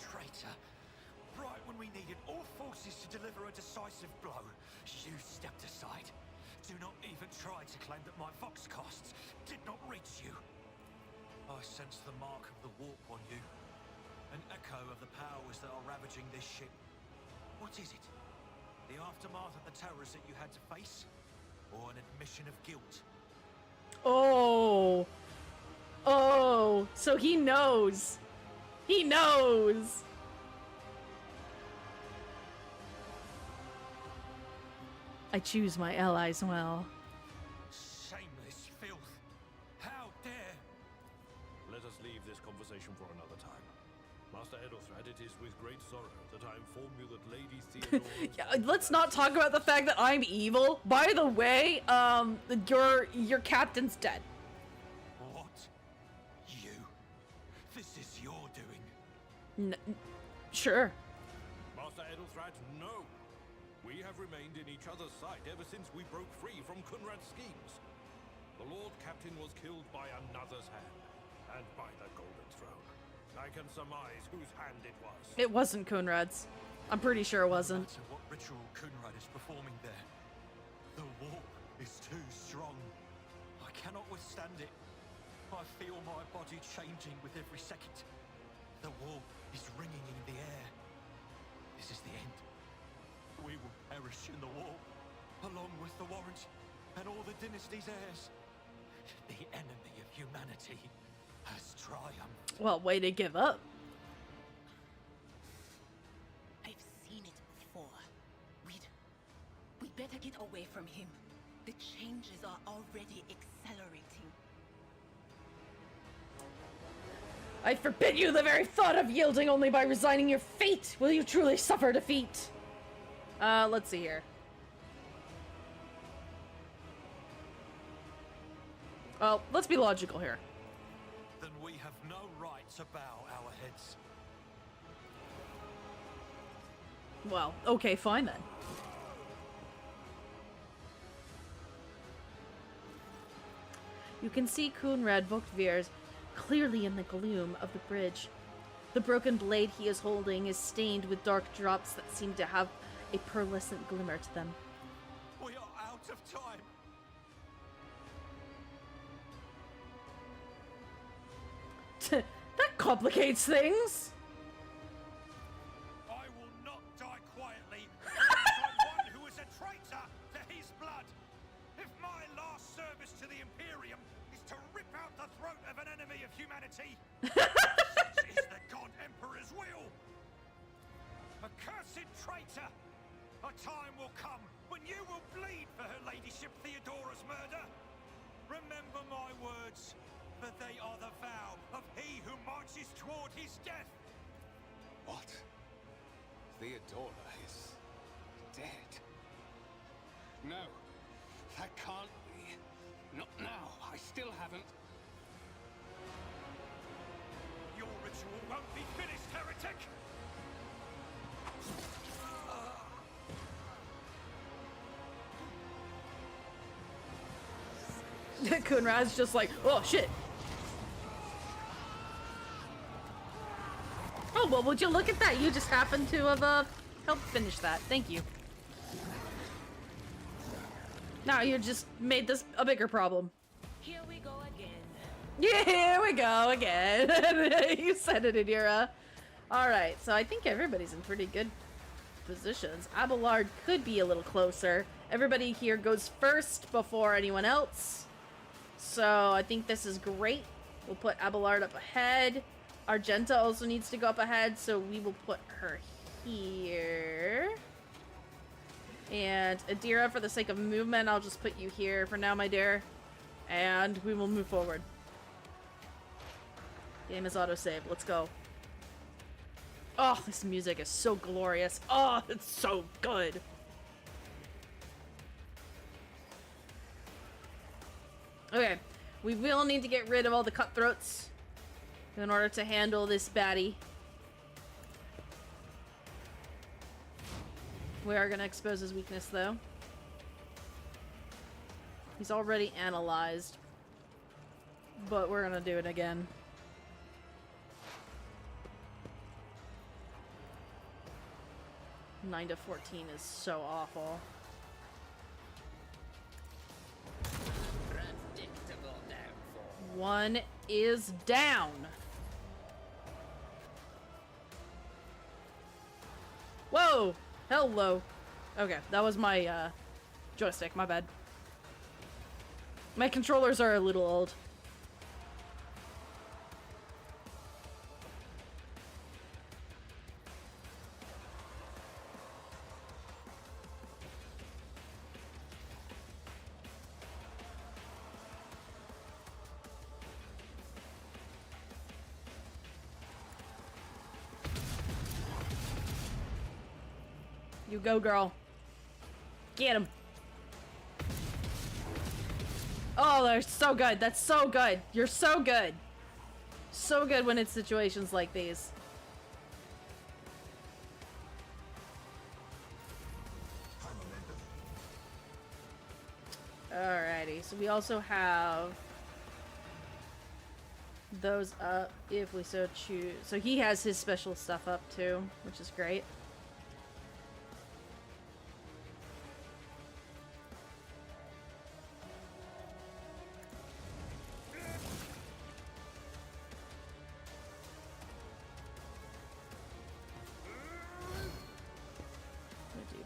Traitor. Right when we needed all forces to deliver a decisive blow, you stepped aside. Do not even try to claim that my vox casts did not reach you. I sense the mark of the warp on you. An echo of the powers that are ravaging this ship. What is it? The aftermath of the terrors that you had to face? Or an admission of guilt? Oh. Oh. So he knows. He knows. I choose my allies well. Shameless filth. How dare! Let us leave this conversation for another time. Master Edelthred, it is with great sorrow that I inform you that Lady Theodora... Yeah, let's not talk about the fact that I'm evil. By the way, your captain's dead. What? You? This is your doing. Sure. Master Edelthred, no! We have remained in each other's sight ever since we broke free from Kunrad's schemes. The Lord Captain was killed by another's hand, and by the Golden Throne. I can surmise whose hand it was. It wasn't Kunrad's. I'm pretty sure it wasn't. No matter what ritual Kunrad is performing there, the warp is too strong. I cannot withstand it. I feel my body changing with every second. The warp is ringing in the air. This is the end. We will perish in the warp, along with the Warrant and all the dynasty's heirs. The enemy of humanity has triumphed. Well, way to give up. I've seen it before. We'd better get away from him. The changes are already accelerating. I forbid you the very thought of yielding only by resigning your fate. Will you truly suffer defeat? Let's see here. Well, let's be logical here. Then we have no right to bow our heads. Well, okay, fine then. You can see Kunrad Vogtvir's clearly in the gloom of the bridge. The broken blade he is holding is stained with dark drops that seem to have a pearlescent glimmer to them. We are out of time. That complicates things. I will not die quietly alongside one who is a traitor to his blood. If my last service to the Imperium is to rip out the throat of an enemy of humanity, such is the God Emperor's will. Accursed traitor! A time will come when you will bleed for her ladyship Theodora's murder. Remember my words, for they are the vow of he who marches toward his death. What? Theodora is dead? No, that can't be. Not now. I still haven't. Your ritual won't be finished, heretic! Kunrad's just like, oh shit. Oh, well, would you look at that? You just happened to have helped finish that. Thank you. Now you just made this a bigger problem. Here we go again. Yeah, here we go again. You said it, Adira. Alright, so I think everybody's in pretty good positions. Abelard could be a little closer. Everybody here goes first before anyone else. So I think this is great. We'll put Abelard up ahead. Argenta also needs to go up ahead, so we will put her here. And Adira, for the sake of movement, I'll just put you here for now, my dear. And we will move forward. Game is autosave. Let's go. Oh, this music is so glorious. Oh, it's so good. Okay, we will need to get rid of all the cutthroats in order to handle this baddie. We are going to expose his weakness, though. He's already analyzed, but we're going to do it again. Nine to 14 is so awful. One is down. Whoa! Hello. Okay, that was my joystick, my bad. My controllers are a little old. You go, girl. Get him. Oh, they're so good. That's so good. You're so good. So good when it's situations like these. Alrighty, so we also have those up if we so choose. So he has his special stuff up too, which is great.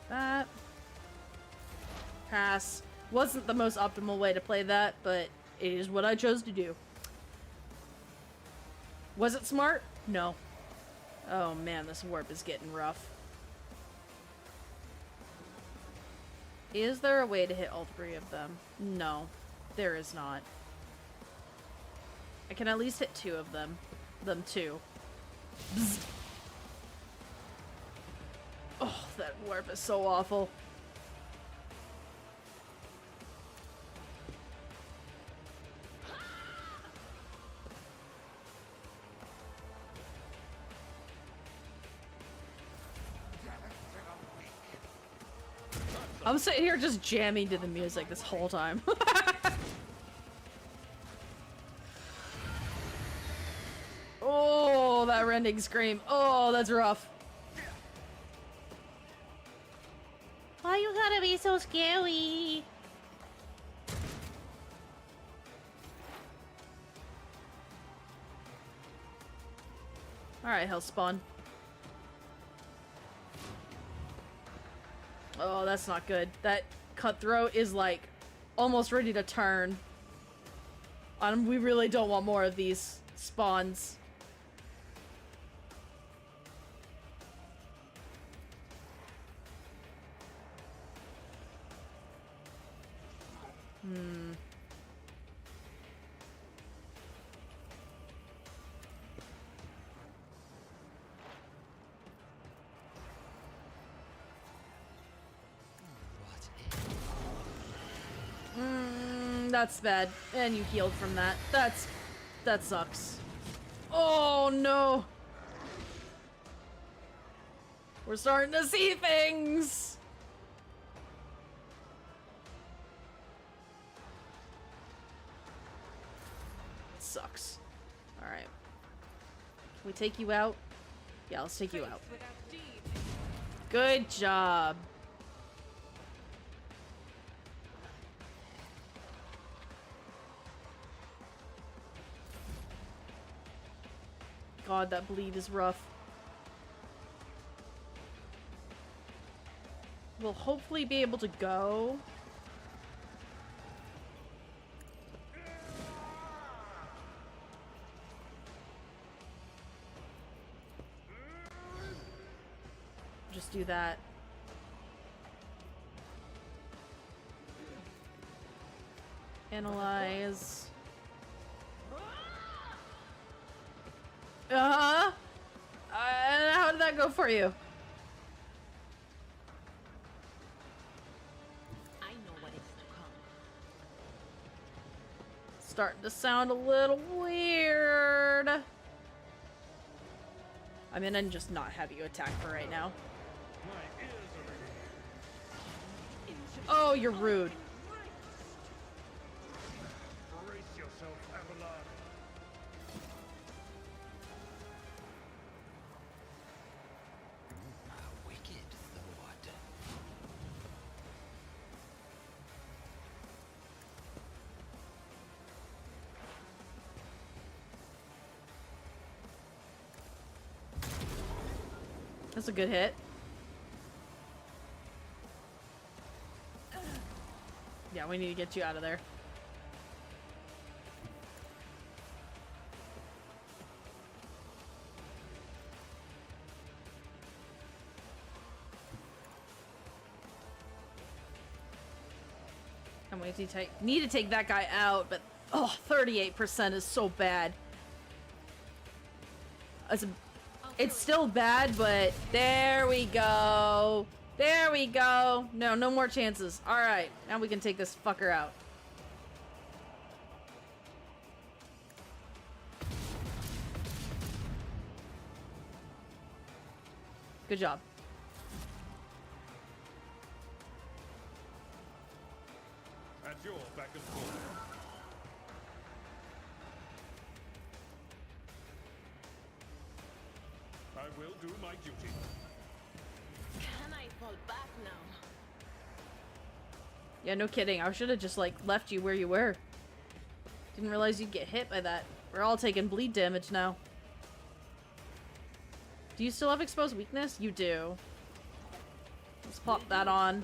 That. Pass. Wasn't the most optimal way to play that, but it is what I chose to do. Was it smart? No. Oh man, this warp is getting rough. Is there a way to hit all three of them? No, there is not. I can at least hit two of them. Them two. Bzz. Oh, that warp is so awful. I'm sitting here just jamming to the music this whole time. Oh, that rending scream. Oh, that's rough. Why you gotta be so scary? Alright, Hellspawn. Oh, that's not good. That cutthroat is like almost ready to turn. We really don't want more of these spawns. That's bad. And you healed from that. That sucks. Oh no! We're starting to see things! Sucks. Alright. Can we take you out? Yeah, let's take you out. Good job. god, that bleed is rough. We'll hopefully be able to go. Just do that. Analyze. Uh-huh. How did that go for you? I know what is to come. Starting to sound a little weird. I'm gonna just not have you attack for right now. Oh, you're rude. Brace yourself, Avalon. A wicked thought. That's a good hit. Yeah, we need to get you out of there. How many do you take? Need to take that guy out, but oh, 38% is so bad. It's still bad, but there we go. There we go. No, no more chances. All right, now we can take this fucker out. Good job. At your back and forth. I will do my duty. Can I fall back now? Yeah, no kidding. I should have just, like, left you where you were. Didn't realize you'd get hit by that. We're all taking bleed damage now. Do you still have exposed weakness? You do. Let's pop that on.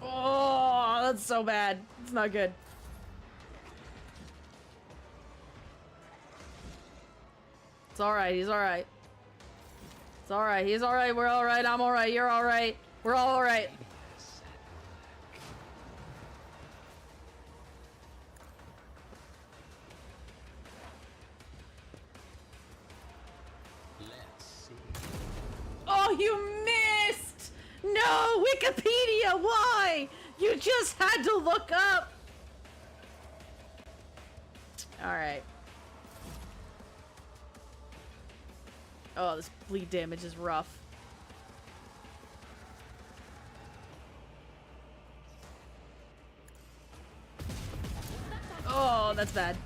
Oh, that's so bad. It's not good. It's alright, he's alright. It's alright, he's alright, we're alright, I'm alright, you're alright. We're all alright. Oh, you missed! No, Wikipedia, why? You just had to look up. Alright. Oh, this bleed damage is rough. Oh, that's bad.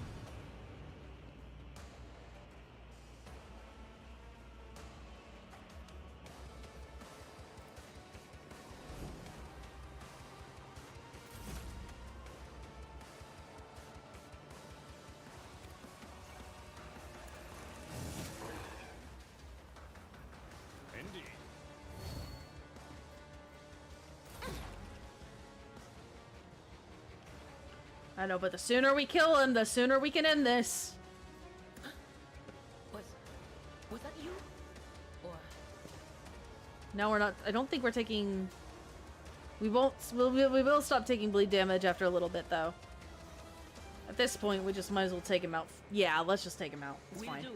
Indeed. I know, but the sooner we kill him, the sooner we can end this. Was that you? Or No, we're not. I don't think we're taking... We won't... We will stop taking bleed damage after a little bit, though. At this point, we just might as well take him out. Yeah, let's just take him out. It's fine.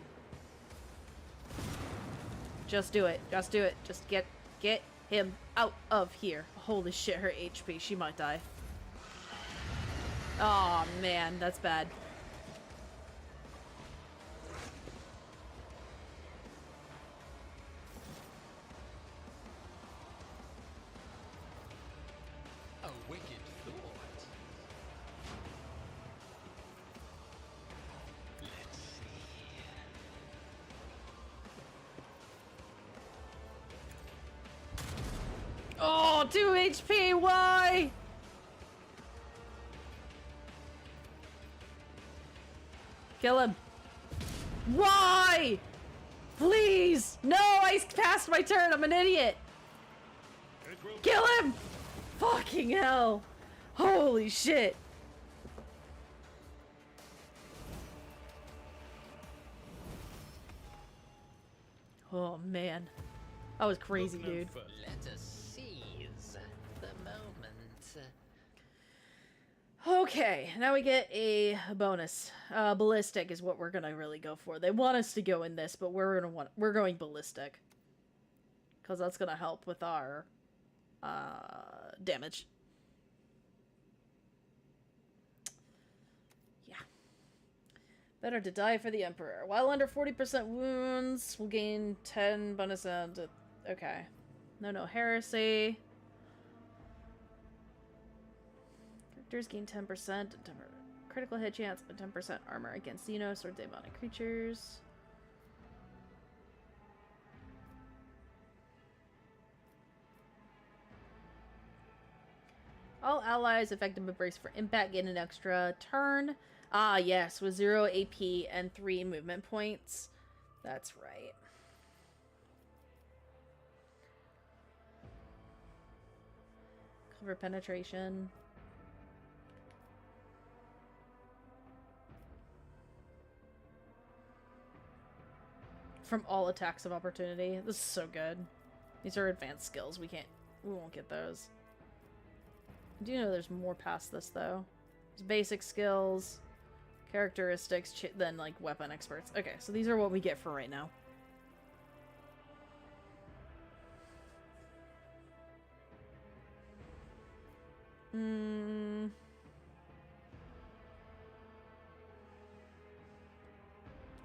Just do it. Just do it. Just get him out of here. Holy shit, her HP. She might die. Oh man, that's bad. A wicked thought. Let's see. Oh Oh, 2 HP, why? Kill him. Why? Please! No, I passed my turn, I'm an idiot! Kill him! Fucking hell! Holy shit! Oh man. That was crazy, dude. Let us seize the moment. Okay, now we get a bonus. Ballistic is what we're gonna really go for. They want us to go in this, but we're going ballistic. Because that's gonna help with our damage. Yeah. Better to die for the Emperor. While under 40% wounds, we'll gain 10 bonus and... okay. No heresy. Characters gain 10% critical hit chance and 10% armor against Xenos or demonic creatures. All allies effective embrace for impact gain an extra turn. Ah, yes, with 0 AP and 3 movement points. That's right. Cover penetration. From all attacks of opportunity. This is so good. These are advanced skills. We won't get those. I do know there's more past this, though. There's basic skills, characteristics, then, like, weapon experts. Okay, so these are what we get for right now.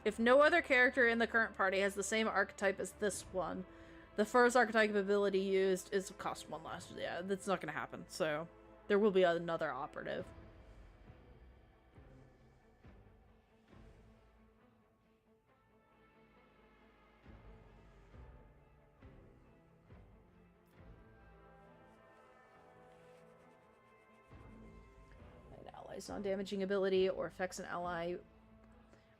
If no other character in the current party has the same archetype as this one, the first archetype ability used is cost 1 less. Yeah, that's not going to happen, so there will be another operative. An ally's non-damaging ability or affects an ally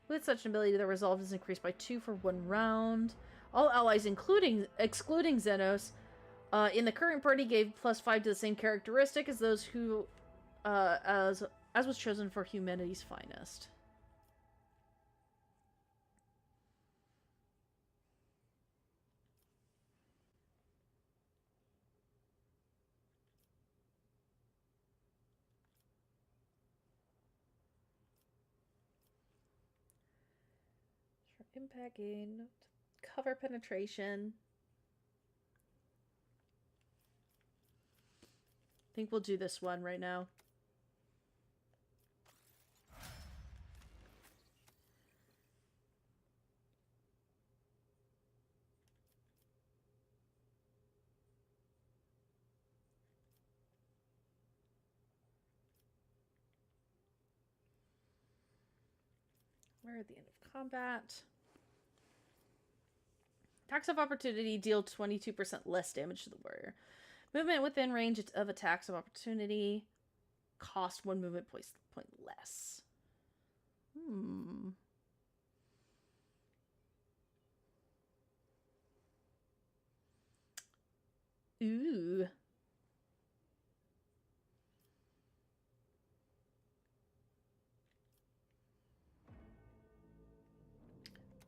with such an ability, the resolve is increased by 2 for 1 round. All allies, excluding Xenos, in the current party gave +5 to the same characteristic as those who, as was chosen for humanity's finest. Impact gain, cover penetration. I think we'll do this one right now. We're at the end of combat. Attacks of opportunity deal 22% less damage to the warrior. Movement within range of attacks of opportunity cost 1 movement point less. Ooh.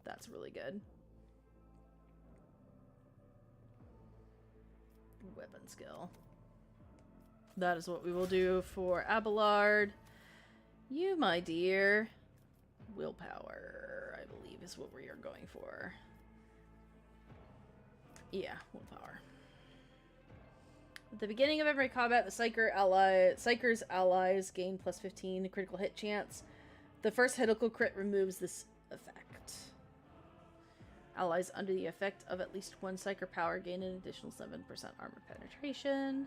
That's really good. Weapon skill. That is what we will do for Abelard. You, my dear. Willpower, I believe, is what we are going for. Yeah, willpower. At the beginning of every combat, the Psyker's allies gain +15 critical hit chance. The first critical crit removes this effect. Allies under the effect of at least 1 Psyker power gain an additional 7% armor penetration.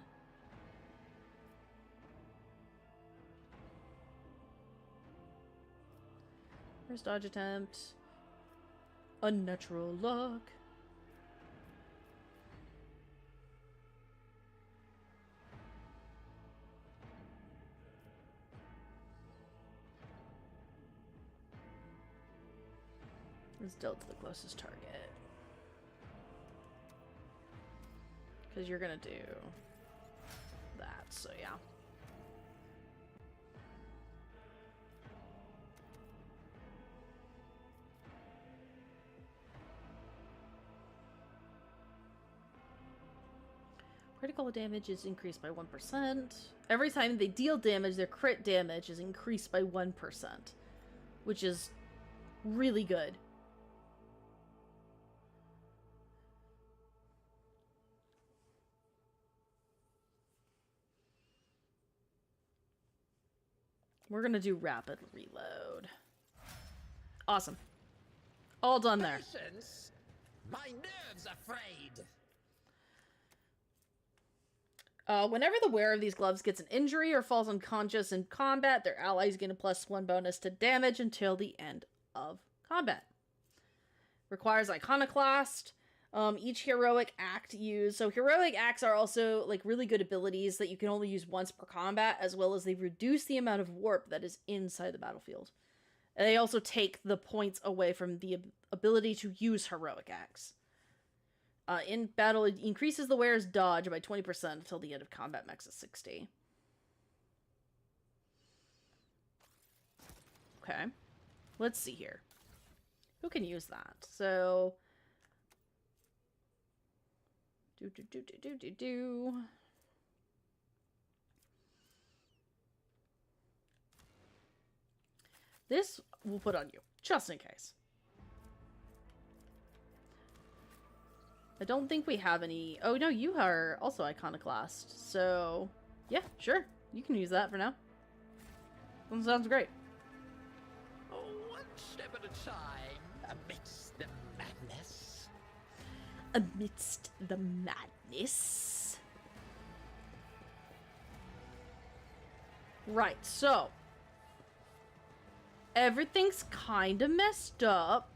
First dodge attempt. Unnatural luck. Let's dealt to the closest target. Because you're gonna do that, so yeah. Critical damage is increased by 1%. Every time they deal damage, their crit damage is increased by 1%, which is really good. We're gonna do rapid reload. Awesome. All done there. Patience? My nerves are frayed. Whenever the wearer of these gloves gets an injury or falls unconscious in combat, their allies gain a +1 bonus to damage until the end of combat. Requires Iconoclast. Each heroic act used. So heroic acts are also like really good abilities that you can only use once per combat, as well as they reduce the amount of warp that is inside the battlefield. And they also take the points away from the ability to use heroic acts. In battle, it increases the wearer's dodge by 20% until the end of combat, max is 60. Okay. Let's see here. Who can use that? So... This we'll put on you, just in case. I don't think we have any... Oh, no, you are also Iconoclast. So, yeah, sure. You can use that for now. That sounds great. One step at a time, amidst the madness. Amidst the madness. Right, so. Everything's kind of messed up.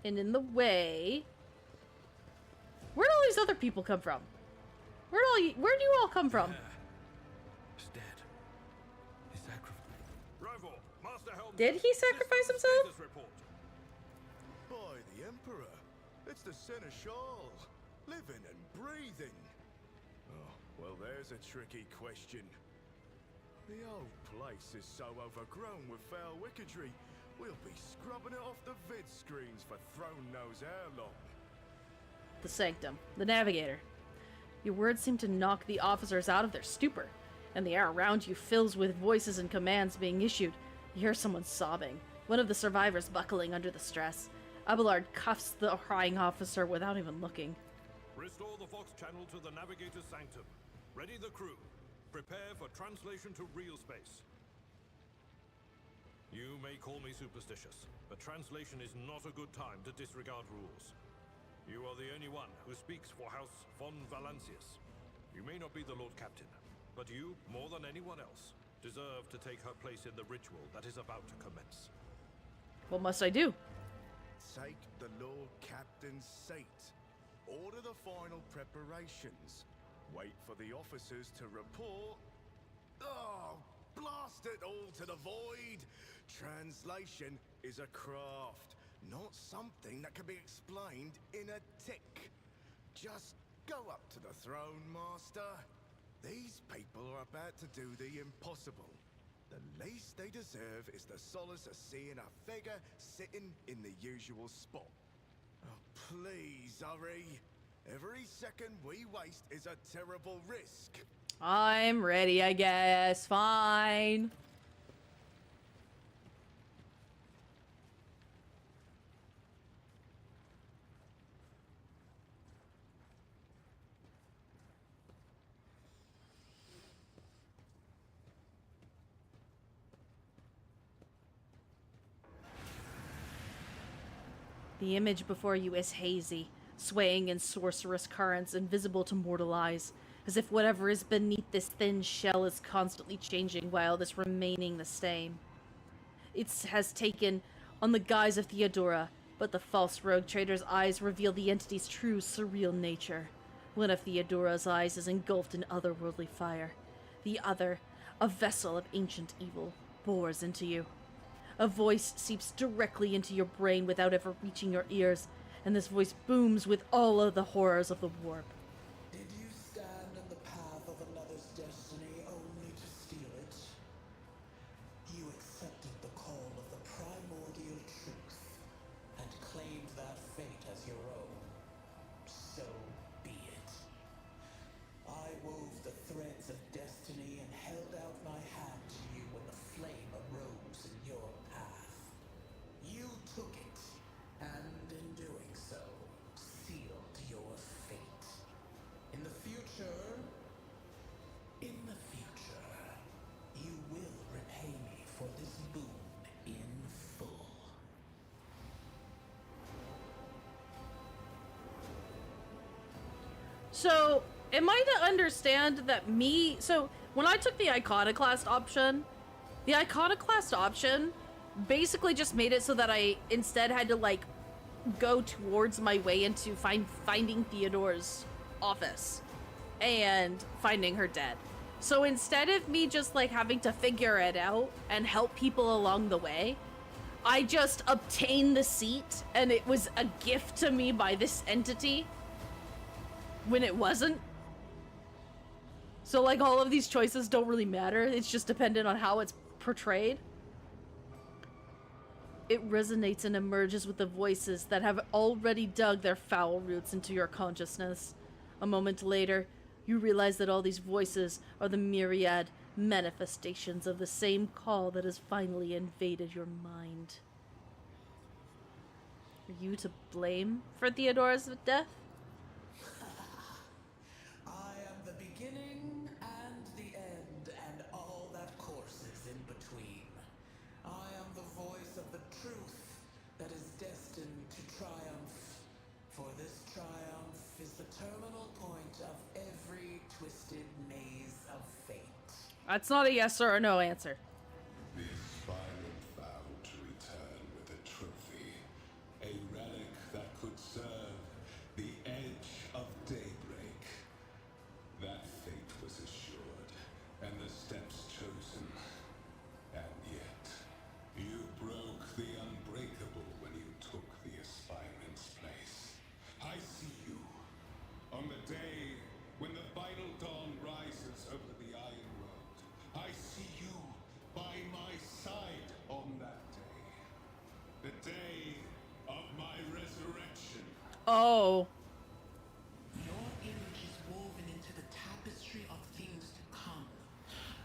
And in the way. Where'd all these other people come from? Where do you all come from? He's dead. He sacrificed. Rival, Master Helm. Did he sacrifice himself? By the Emperor. It's the Seneschal. Living and breathing. Oh, well, there's a tricky question. The old place is so overgrown with foul wickedry. We'll be scrubbing it off the vid screens for throne knows how long. The Sanctum. The Navigator. Your words seem to knock the officers out of their stupor, and the air around you fills with voices and commands being issued. You hear someone sobbing, one of the survivors buckling under the stress. Abelard cuffs the crying officer without even looking. Restore the Vox channel to the Navigator's Sanctum. Ready the crew. Prepare for translation to real space. You may call me superstitious, but translation is not a good time to disregard rules. You are the only one who speaks for House von Valancius. You may not be the Lord Captain, but you, more than anyone else, deserve to take her place in the ritual that is about to commence. What must I do? Take the Lord Captain's seat. Order the final preparations. Wait for the officers to report. Oh, blast it all to the void! Translation is a craft, not something that can be explained in a tick. Just go up to the throne, Master. These people are about to do the impossible. The least they deserve is the solace of seeing a figure sitting in the usual spot. Oh, please, hurry. Every second we waste is a terrible risk. I'm ready, I guess. Fine. The image before you is hazy, swaying in sorcerous currents invisible to mortal eyes, as if whatever is beneath this thin shell is constantly changing while it is remaining the same. It has taken on the guise of Theodora, but the false rogue trader's eyes reveal the entity's true surreal nature. One of Theodora's eyes is engulfed in otherworldly fire. The other, a vessel of ancient evil, bores into you. A voice seeps directly into your brain without ever reaching your ears, and this voice booms with all of the horrors of the warp. Did you stand in the path of another's destiny only to steal it? You accepted the call of the primordial truth and claimed that fate as your own. So be it. I wove the threads of destiny and held out my hand to you when the flame arose in your path. You took it, and in doing so, sealed your fate. In the future, you will repay me for this boon in full. So, am I to understand that so when I took the Iconoclast option, the Iconoclast option basically just made it so that I instead had to, like, go towards my way into finding Theodore's office and finding her dead. So instead of me just, like, having to figure it out and help people along the way, I just obtained the seat, and it was a gift to me by this entity when it wasn't. So, like, all of these choices don't really matter. It's just dependent on how it's portrayed. It resonates and emerges with the voices that have already dug their foul roots into your consciousness. A moment later, you realize that all these voices are the myriad manifestations of the same call that has finally invaded your mind. Are you to blame for Theodora's death? I am the beginning and the end, and all that courses in between. I am the voice of the truth that is destined to triumph. For this triumph is the terminal point of every twisted maze of fate. That's not a yes or a no answer. The aspirant vowed to return with a trophy, a relic that could serve the edge of daybreak. That fate was assured, and the steps chosen. And yet, you broke the unbreakable when you took the aspirant's place. I see you. On the day when the final dawn rises over the Iron Road, I see you by my side on that day. The day of my resurrection. Oh. Your image is woven into the tapestry of things to come.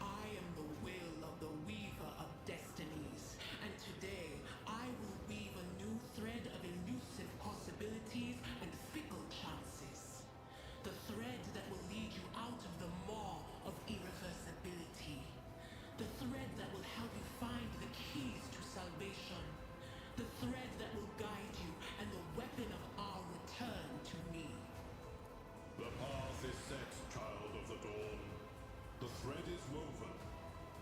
I am the will of the weaver of destinies, and today I will weave a new thread of elusive possibilities and fickle chances. The thread that will lead you out of the maw of irreversibility. The thread that will help you find the keys to salvation. The thread that will guide you and the weapon of our return to me. The path is set, child of the dawn. The thread is woven.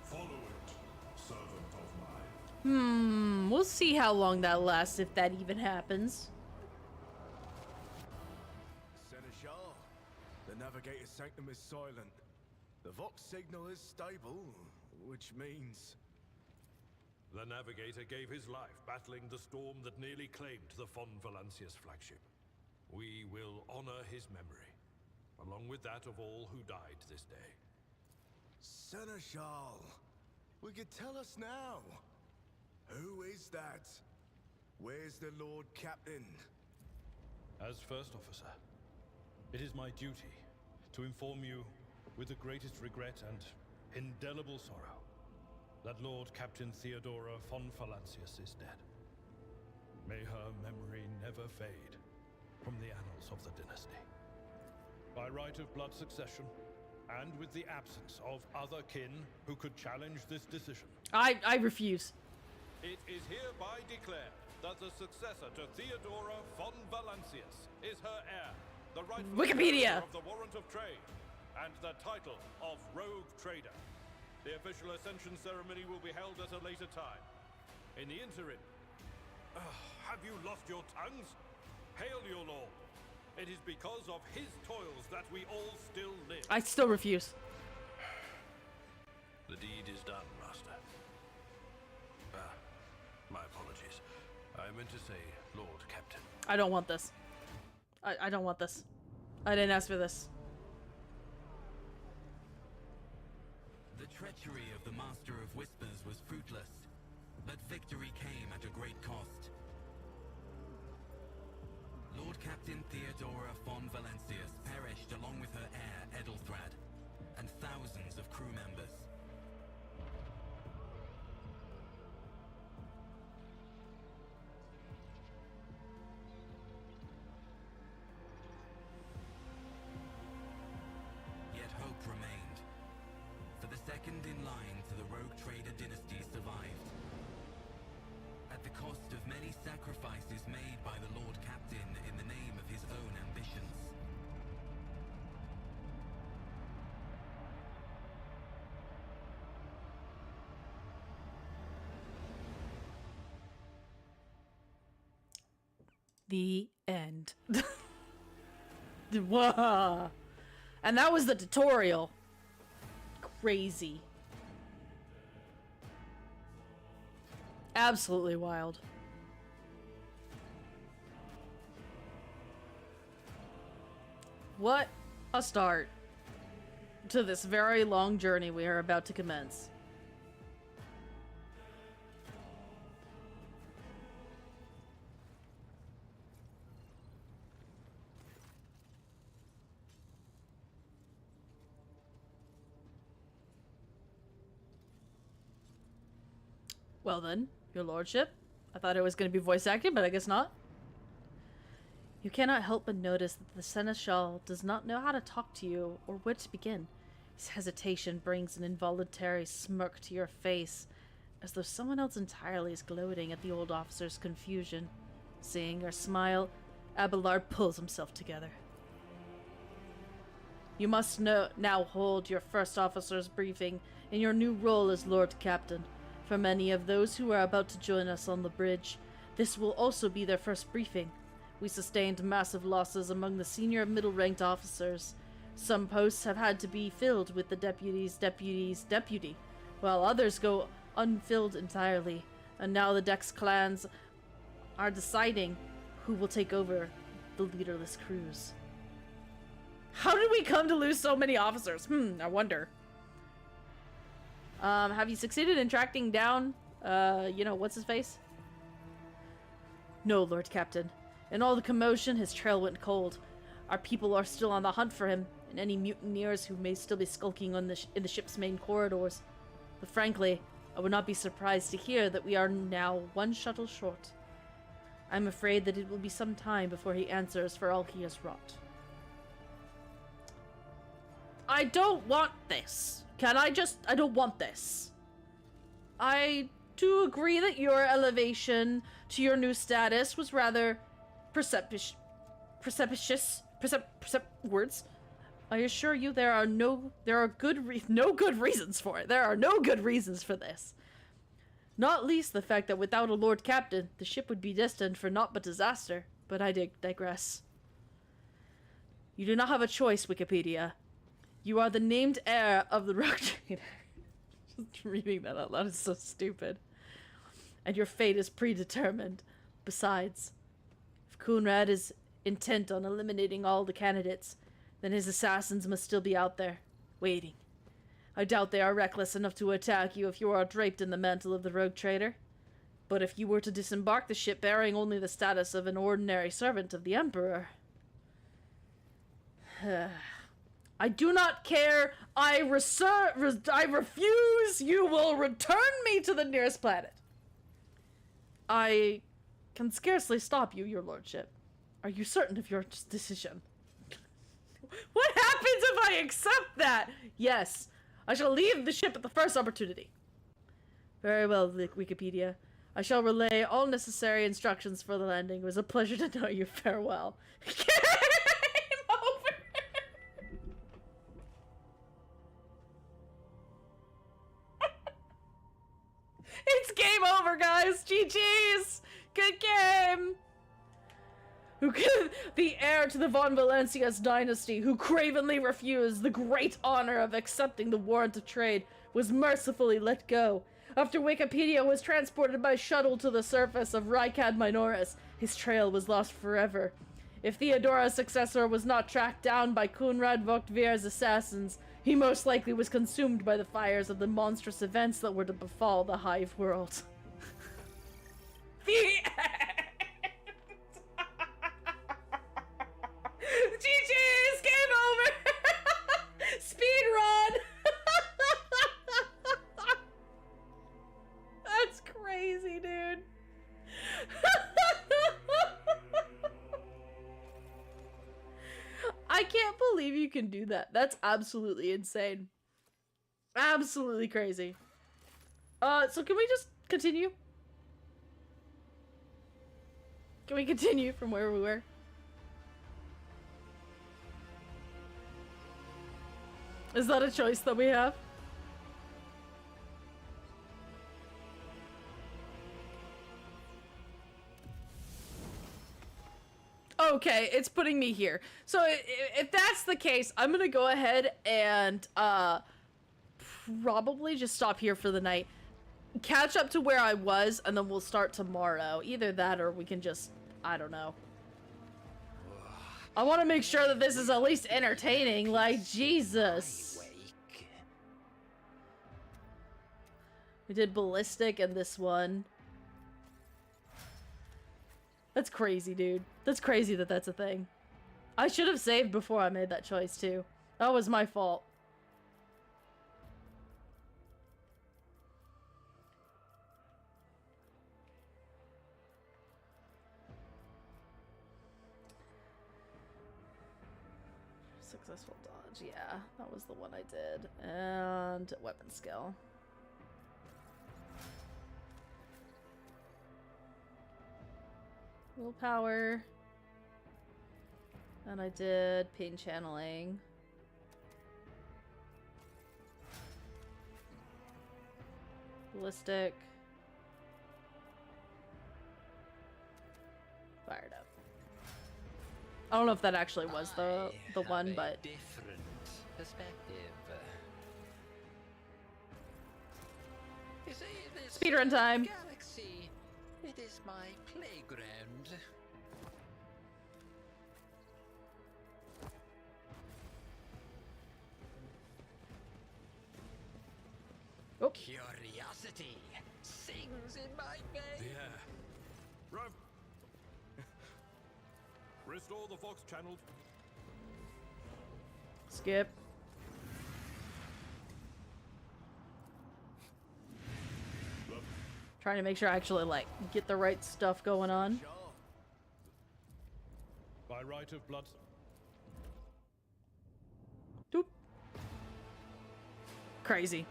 Follow it, servant of mine. We'll see how long that lasts, if that even happens. Seneschal, the navigator's sanctum is silent. The Vox signal is stable, which means... The Navigator gave his life battling the storm that nearly claimed the Von Valancius flagship. We will honor his memory, along with that of all who died this day. Seneschal, we could tell us now. Who is that? Where's the Lord Captain? As First Officer, it is my duty to inform you with the greatest regret and indelible sorrow that Lord Captain Theodora von Valancius is dead. May her memory never fade from the annals of the dynasty. By right of blood succession, and with the absence of other kin who could challenge this decision, I refuse. it is hereby declared that the successor to Theodora von Valancius is her heir, the rightful Wikipedia. holder of the warrant of trade, and the title of Rogue Trader. The official ascension ceremony will be held at a later time. In the interim, have you lost your tongues? Hail your lord. It is because of his toils that we all still live. I still refuse. The deed is done, Master. I don't want this. I don't want this. I didn't ask for this. The treachery of the Master of Whispers was fruitless, but victory came at a great cost. Lord Captain Theodora von Valencius perished along with her heir, Edelthrad, and thousands of crew members. Yet hope remained, for the second in line to the Rogue Trader dynasty survived. At the cost of many sacrifices made by the Lord Captain in the name of his own ambitions. The end. Whoa. And that was the tutorial. Crazy. Absolutely wild. What a start to this very long journey we are about to commence. Well then, your lordship. I thought it was going to be voice acted, but I guess not. You cannot help but notice that the Seneschal does not know how to talk to you or where to begin. His hesitation brings an involuntary smirk to your face, as though someone else entirely is gloating at the old officer's confusion. Seeing her smile, Abelard pulls himself together. You must now hold your first officer's briefing in your new role as Lord Captain. For many of those who are about to join us on the bridge, this will also be their first briefing. We sustained massive losses among the senior middle-ranked officers. Some posts have had to be filled with the deputy's deputy, while others go unfilled entirely, and now the Dex clans are deciding who will take over the leaderless crews. How did we come to lose so many officers? I wonder. Have you succeeded in tracking down, what's his face? No, Lord Captain. In all the commotion, his trail went cold. Our people are still on the hunt for him, and any mutineers who may still be skulking in the ship's main corridors. But frankly, I would not be surprised to hear that we are now one shuttle short. I'm afraid that it will be some time before he answers for all he has wrought. I don't want this. I don't want this. I do agree that your elevation to your new status was rather words. I assure you there are no good reasons for it. There are no good reasons for this. Not least the fact that without a Lord Captain, the ship would be destined for naught but disaster. But I digress. You do not have a choice, Wikipedia. You are the named heir of the Rogue Trader. Just reading that out loud is so stupid. And your fate is predetermined. Besides, if Coonrad is intent on eliminating all the candidates, then his assassins must still be out there, waiting. I doubt they are reckless enough to attack you if you are draped in the mantle of the Rogue Trader. But if you were to disembark the ship bearing only the status of an ordinary servant of the Emperor... I do not care. I refuse. You will return me to the nearest planet. I can scarcely stop you, your lordship. Are you certain of your decision? What happens if I accept that? Yes, I shall leave the ship at the first opportunity. Very well, Wikipedia. I shall relay all necessary instructions for the landing. It was a pleasure to know you. Farewell. It's game over, guys! GG's! Good game! The heir to the von Valencius dynasty, who cravenly refused the great honor of accepting the warrant of trade, was mercifully let go. After Wikipedia was transported by shuttle to the surface of Rykad Minoris, his trail was lost forever. If Theodora's successor was not tracked down by Kunrad Voktvir's assassins, he most likely was consumed by the fires of the monstrous events that were to befall the Hive world. The end! GG's! Game over! Speed run! That's crazy, dude. I can't believe you can do that. That's absolutely insane. Absolutely crazy. So can we just continue? Can we continue from where we were? Is that a choice that we have? Okay, it's putting me here. So if that's the case, I'm gonna go ahead and probably just stop here for the night. Catch up to where I was, and then we'll start tomorrow. Either that or we can just, I don't know. I want to make sure that this is at least entertaining, like, Jesus. We did ballistic and this one. That's crazy, dude. That's crazy that that's a thing. I should have saved before I made that choice, too. That was my fault. Successful dodge, yeah. That was the one I did. And weapon skill. Willpower. And I did pain channeling. Ballistic. Fired up. I don't know if that actually was the one, but different perspective. You see, this speedrun time. Galaxy, it is my playground. Oh. Curiosity sings in my veins. Yeah. Rev. Restore the Fox channeled. Skip. Trying to make sure I actually, like, get the right stuff going on. By right of blood. Doop. Crazy.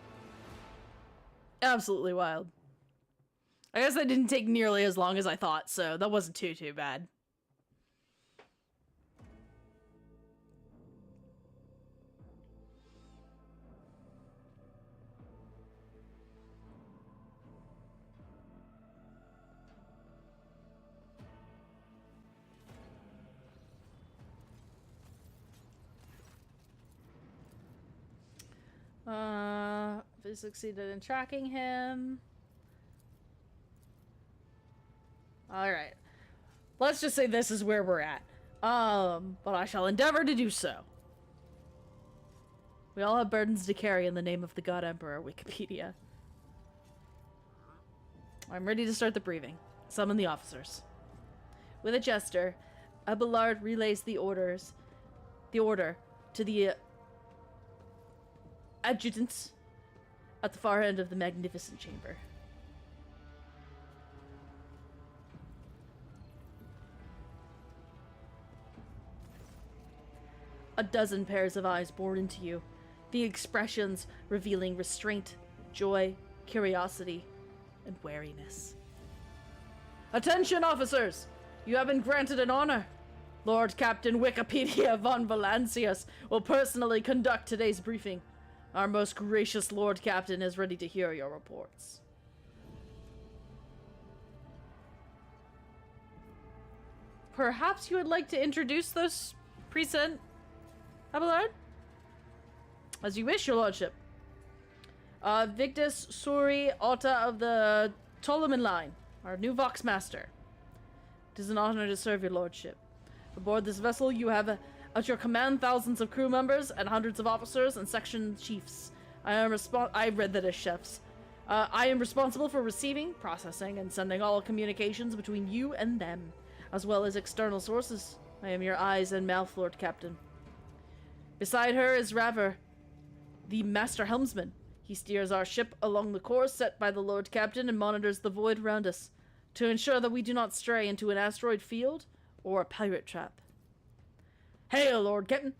Absolutely wild. I guess that didn't take nearly as long as I thought, so that wasn't too bad. We succeeded in tracking him. Alright. Let's just say this is where we're at. But I shall endeavor to do so. We all have burdens to carry in the name of the God Emperor, Wikipedia. I'm ready to start the briefing. Summon the officers. With a gesture, Abelard relays the order to the adjutants at the far end of the magnificent chamber. A dozen pairs of eyes bore into you, the expressions revealing restraint, joy, curiosity, and wariness. Attention, officers! You have been granted an honor. Lord Captain Wikipedia von Valancius will personally conduct today's briefing. Our most gracious Lord Captain is ready to hear your reports. Perhaps you would like to introduce those present, Abelard? As you wish, your lordship. Victus Suri Otta of the Ptoleman line, our new Vox Master. It is an honor to serve your lordship. Aboard this vessel, you have at your command thousands of crew members and hundreds of officers and section chiefs. I read that as chefs. I am responsible for receiving, processing, and sending all communications between you and them, as well as external sources. I am your eyes and mouth, Lord Captain. Beside her is Raver, the Master Helmsman. He steers our ship along the course set by the Lord Captain and monitors the void around us, to ensure that we do not stray into an asteroid field or a pirate trap. Hail, Lord Captain!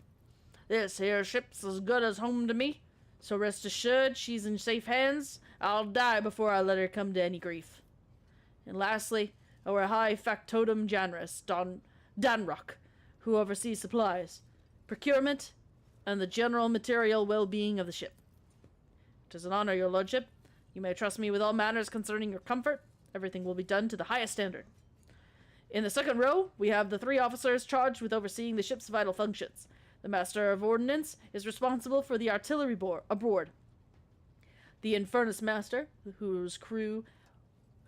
This here ship's as good as home to me, so rest assured she's in safe hands. I'll die before I let her come to any grief. And lastly, our high factotum Janris, Danrock, who oversees supplies, procurement, and the general material well-being of the ship. It is an honor, your lordship. You may trust me with all matters concerning your comfort. Everything will be done to the highest standard. In the second row, we have the 3 officers charged with overseeing the ship's vital functions. The Master of Ordnance is responsible for the artillery aboard. The Infernus Master, whose crew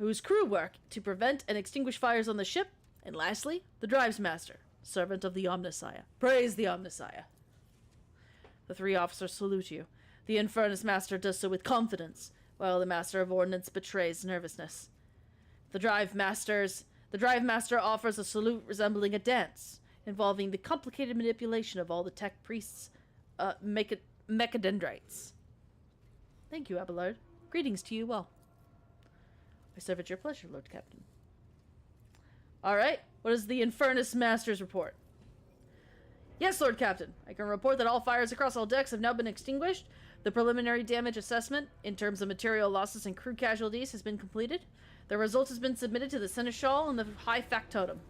work to prevent and extinguish fires on the ship. And lastly, the Drives Master, servant of the Omnissiah. Praise the Omnissiah. The 3 officers salute you. The Infernus Master does so with confidence, while the Master of Ordnance betrays nervousness. The Drive Master offers a salute resembling a dance, involving the complicated manipulation of all the tech priests' mechadendrites. Thank you, Abelard. Greetings to you all. I serve at your pleasure, Lord Captain. Alright, what is the Infernus Master's report? Yes, Lord Captain. I can report that all fires across all decks have now been extinguished. The preliminary damage assessment, in terms of material losses and crew casualties, has been completed. The result has been submitted to the Seneschal and the High Factotum.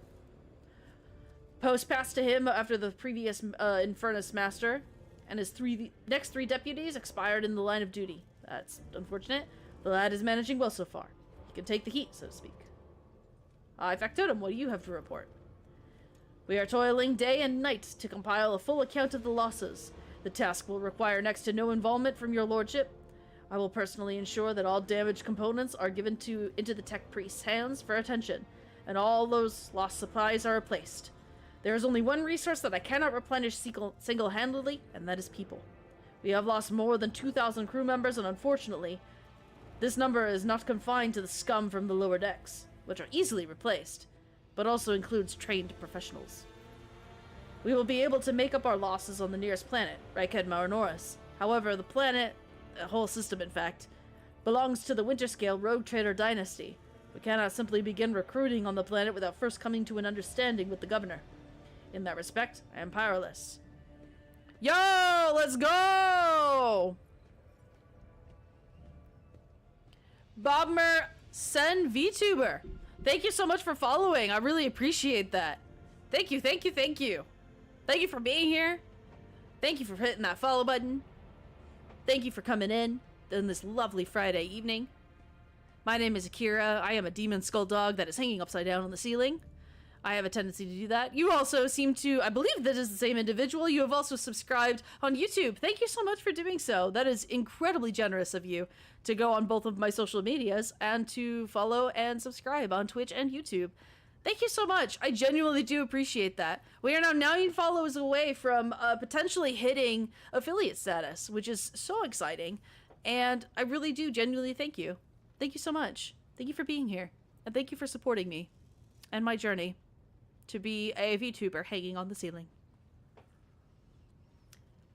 Post passed to him after the previous Infernus Master, and his next 3 deputies expired in the line of duty. That's unfortunate. The lad is managing well so far. He can take the heat, so to speak. High Factotum, what do you have to report? We are toiling day and night to compile a full account of the losses. The task will require next to no involvement from your lordship. I will personally ensure that all damaged components are given into the tech priest's hands for attention, and all those lost supplies are replaced. There is only one resource that I cannot replenish single-handedly, and that is people. We have lost more than 2,000 crew members, and unfortunately, this number is not confined to the scum from the lower decks, which are easily replaced, but also includes trained professionals. We will be able to make up our losses on the nearest planet, Rykhead Marinoris. However, the planet, the whole system in fact, belongs to the Winterscale Rogue Trader Dynasty. We cannot simply begin recruiting on the planet without first coming to an understanding with the governor. In that respect, I am powerless. Yo, let's go! Bobmer Sen VTuber. Thank you so much for following. I really appreciate that. Thank you, thank you, thank you. Thank you for being here. Thank you for hitting that follow button. Thank you for coming in on this lovely Friday evening. My name is Akira. I am a demon skull dog that is hanging upside down on the ceiling. I have a tendency to do that. You also seem to, I believe that is the same individual. You have also subscribed on YouTube. Thank you so much for doing so. That is incredibly generous of you to go on both of my social medias and to follow and subscribe on Twitch and YouTube. Thank you so much. I genuinely do appreciate that. We are now 9 followers away from potentially hitting affiliate status, which is so exciting. And I really do genuinely thank you. Thank you so much. Thank you for being here. And thank you for supporting me and my journey to be a VTuber hanging on the ceiling.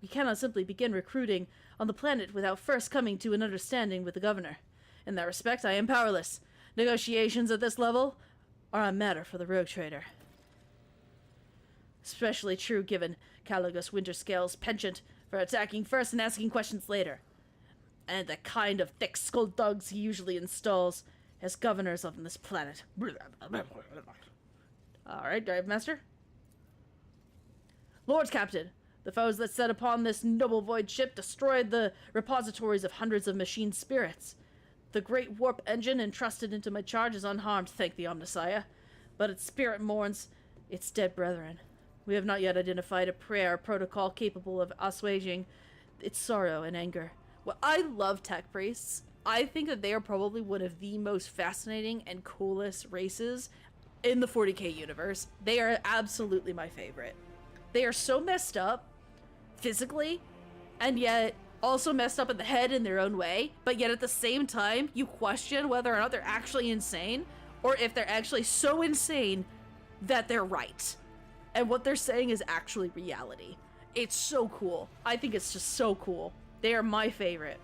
We cannot simply begin recruiting on the planet without first coming to an understanding with the governor. In that respect, I am powerless. Negotiations at this level are a matter for the Rogue Trader. Especially true given Caligus Winterscale's penchant for attacking first and asking questions later, and the kind of thick-skulled dogs he usually installs as governors of this planet. Alright, Drive Master. Lord Captain, the foes that set upon this noble void ship destroyed the repositories of hundreds of machine spirits. The great warp engine entrusted into my charge is unharmed, thank the Omnissiah, but its spirit mourns its dead brethren. We have not yet identified a prayer protocol capable of assuaging its sorrow and anger. Well, I love tech priests. I think that they are probably one of the most fascinating and coolest races in the 40k universe. They are absolutely my favorite. They are so messed up physically, and yet also messed up in the head in their own way, but yet at the same time, you question whether or not they're actually insane, or if they're actually so insane that they're right. And what they're saying is actually reality. It's so cool. I think it's just so cool. They are my favorite.